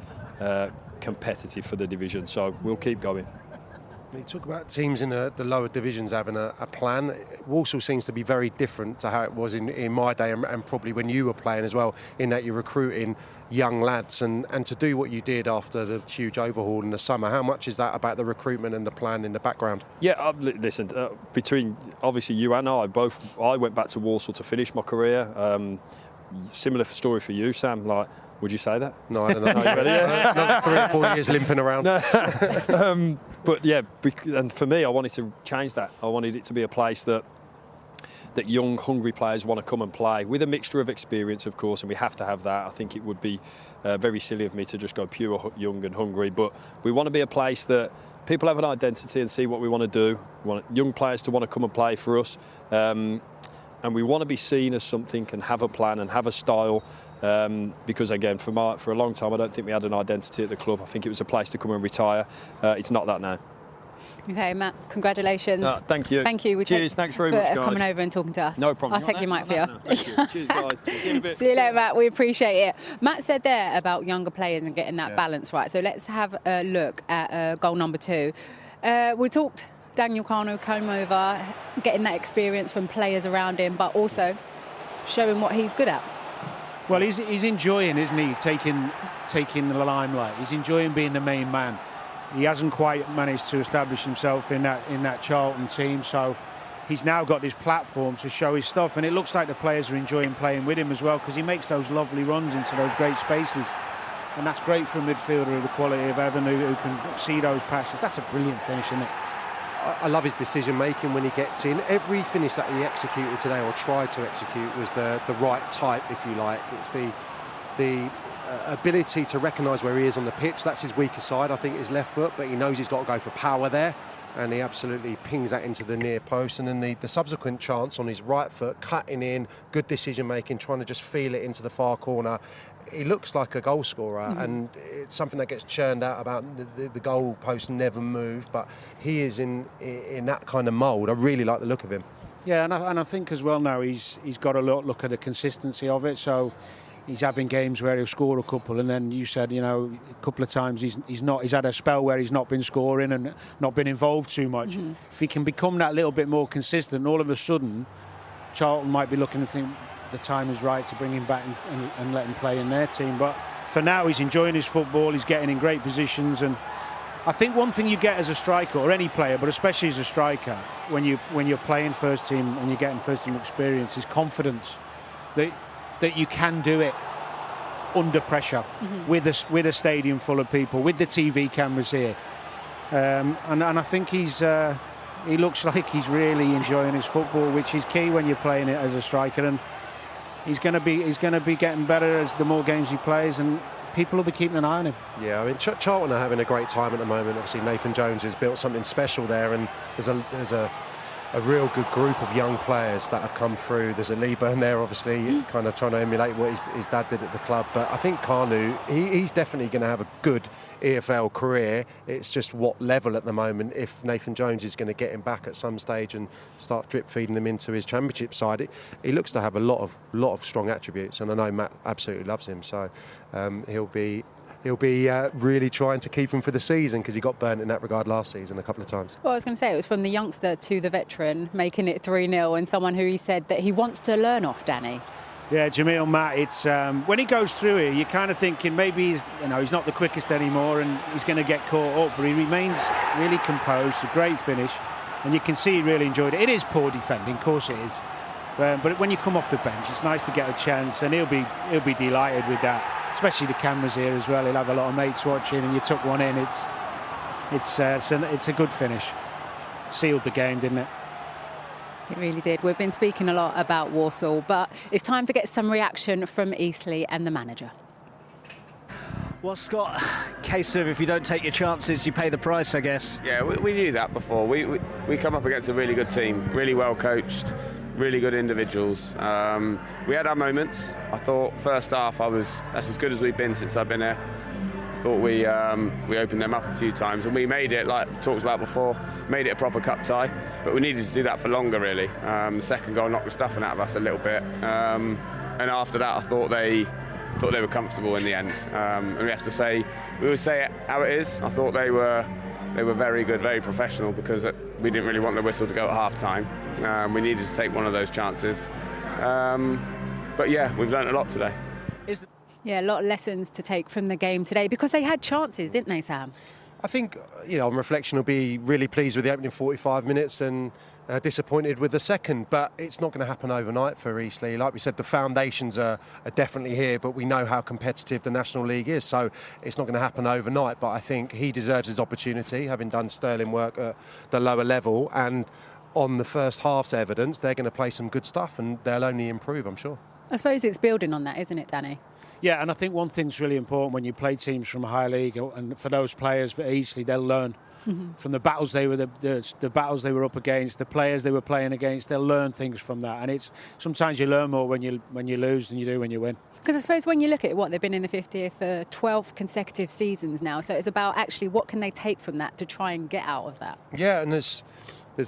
competitive for the division. So we'll keep going. You talk about teams in the lower divisions having a plan. Walsall seems to be very different to how it was in my day, and probably when you were playing as well, in that you're recruiting young lads, and to do what you did after the huge overhaul in the summer. How much is that about the recruitment and the plan in the background? Yeah, listen, between obviously you and I went back to Walsall to finish my career. Similar story for you, Sam. Like, would you say that? No, I don't know. Another 3 or 4 years limping around. But yeah, and for me, I wanted to change that. I wanted it to be a place that young, hungry players want to come and play, with a mixture of experience, of course, and we have to have that. I think it would be very silly of me to just go pure young and hungry, but we want to be a place that people have an identity and see what we want to do. We want young players to want to come and play for us, and we want to be seen as something and have a plan and have a style. Because again, for a long time, I don't think we had an identity at the club. I think it was a place to come and retire. It's not that now. Okay, Matt, congratulations. Thank you. Thank you. Cheers, thanks very much, guys. Coming over and talking to us. No problem. I'll take your mic for you. Thank you. Cheers, guys. See you in a bit. See you later, Matt. We appreciate it. Matt said there about younger players and getting that balance right. So let's have a look at goal number 2. We talked, Daniel Kanu came over, getting that experience from players around him, but also showing what he's good at. Well, he's enjoying, isn't he, taking the limelight. He's enjoying being the main man. He hasn't quite managed to establish himself in that Charlton team, so he's now got this platform to show his stuff, and it looks like the players are enjoying playing with him as well, because he makes those lovely runs into those great spaces, and that's great for a midfielder of the quality of Evan, who can see those passes. That's a brilliant finish, isn't it? I love his decision making when he gets in. Every finish that he executed today, or tried to execute, was the right type, if you like. It's the ability to recognise where he is on the pitch. That's his weaker side, I think, his left foot, but he knows he's got to go for power there, and he absolutely pings that into the near post. And then the subsequent chance on his right foot, cutting in, good decision making, trying to just feel it into the far corner. He looks like a goal scorer, and it's something that gets churned out about the goal post never move, but he is in that kind of mould. I really like the look of him. Yeah, and I think as well now he's got a look at the consistency of it. So he's having games where he'll score a couple, and then you said, a couple of times he's had a spell where he's not been scoring and not been involved too much. If he can become that little bit more consistent, all of a sudden Charlton might be looking and think the time is right to bring him back and let him play in their team. But for now, he's enjoying his football, he's getting in great positions, and I think one thing you get as a striker, or any player, but especially as a striker, when you're playing first team and you're getting first team experience, is confidence that you can do it under pressure, with a stadium full of people, with the TV cameras here, and I think he looks like he's really enjoying his football, which is key when you're playing it as a striker. And he's going to be getting better as the more games he plays, and people will be keeping an eye on him. Yeah, I mean, Charlton are having a great time at the moment. Obviously, Nathan Jones has built something special there, and there's a real good group of young players that have come through. There's a Lee Byrne there, obviously, kind of trying to emulate what his dad did at the club. But I think Kanu, he's definitely going to have a good EFL career. It's just what level at the moment. If Nathan Jones is going to get him back at some stage and start drip feeding him into his championship side, he looks to have a lot of strong attributes, and I know Matt absolutely loves him. So he'll be really trying to keep him for the season, because he got burnt in that regard last season a couple of times. Well, I was going to say, it was from the youngster to the veteran, making it 3-0, and someone who he said that he wants to learn off, Danny. Yeah, Jamil Matt, it's when he goes through here, you're kind of thinking maybe he's not the quickest anymore and he's going to get caught up, but he remains really composed, a great finish, and you can see he really enjoyed it. It is poor defending, of course it is, but when you come off the bench, it's nice to get a chance, and he'll be delighted with that. especially the cameras here as well. He'll have a lot of mates watching, and you took one in. It's a good finish. Sealed the game, didn't it? It really did. We've been speaking a lot about Walsall, but it's time to get some reaction from Eastleigh and the manager. Well, Scott, case of if you don't take your chances, you pay the price, I guess. Yeah, we knew that before. We come up against a really good team, really well coached, really good individuals. We had our moments. I thought first half that's as good as we've been since I've been here. I thought we opened them up a few times, and we made it, like we talked about before, made it a proper cup tie, but we needed to do that for longer really. The second goal knocked the stuffing out of us a little bit, and after that I thought they were comfortable in the end, and we have to say, we always say it how it is. I thought they were very good, very professional, because we didn't really want the whistle to go at half time. We needed to take one of those chances, but yeah, we've learned a lot today. Yeah, a lot of lessons to take from the game today, because they had chances, didn't they, Sam? I think, on reflection, will be really pleased with the opening 45 minutes and disappointed with the second, but it's not going to happen overnight for Eastleigh. Like we said, the foundations are definitely here, but we know how competitive the National League is, so it's not going to happen overnight. But I think he deserves his opportunity, having done sterling work at the lower level, and on the first half's evidence, they're going to play some good stuff, and they'll only improve, I'm sure. I suppose it's building on that, isn't it, Danny? Yeah, and I think one thing's really important when you play teams from a high league, and for those players, for Eastleigh, they'll learn from the battles they were the battles they were up against, the players they were playing against. They'll learn things from that, and it's sometimes you learn more when you lose than you do when you win. Because I suppose when you look at what they've been in the fifth year for 12 consecutive seasons now, so it's about actually what can they take from that to try and get out of that. Yeah, and there's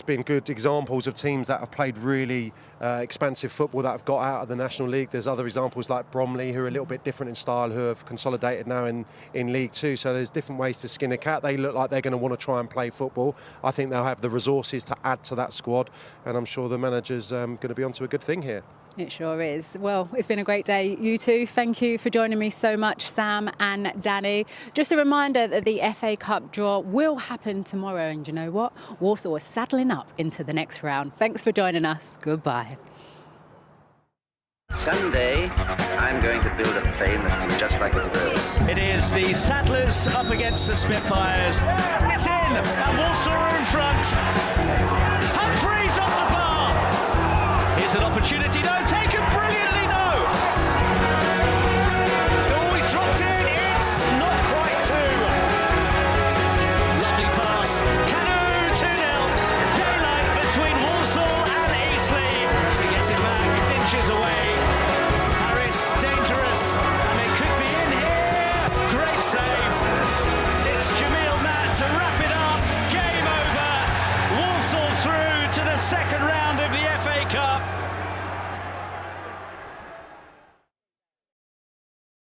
been good examples of teams that have played really expansive football that have got out of the National League. There's other examples like Bromley, who are a little bit different in style, who have consolidated now in League Two. So there's different ways to skin a cat. They look like they're going to want to try and play football. I think they'll have the resources to add to that squad, and I'm sure the manager's going to be onto a good thing here. It sure is. Well, it's been a great day. You two, thank you for joining me so much, Sam and Danny. Just a reminder that the FA Cup draw will happen tomorrow, and you know what? Walsall is saddling up into the next round. Thanks for joining us. Goodbye. Someday, I'm going to build a plane that will be just like a bird. It is the Saddlers up against the Spitfires. It's in, and Walsall are in front. Humphreys off the bar. Here's an opportunity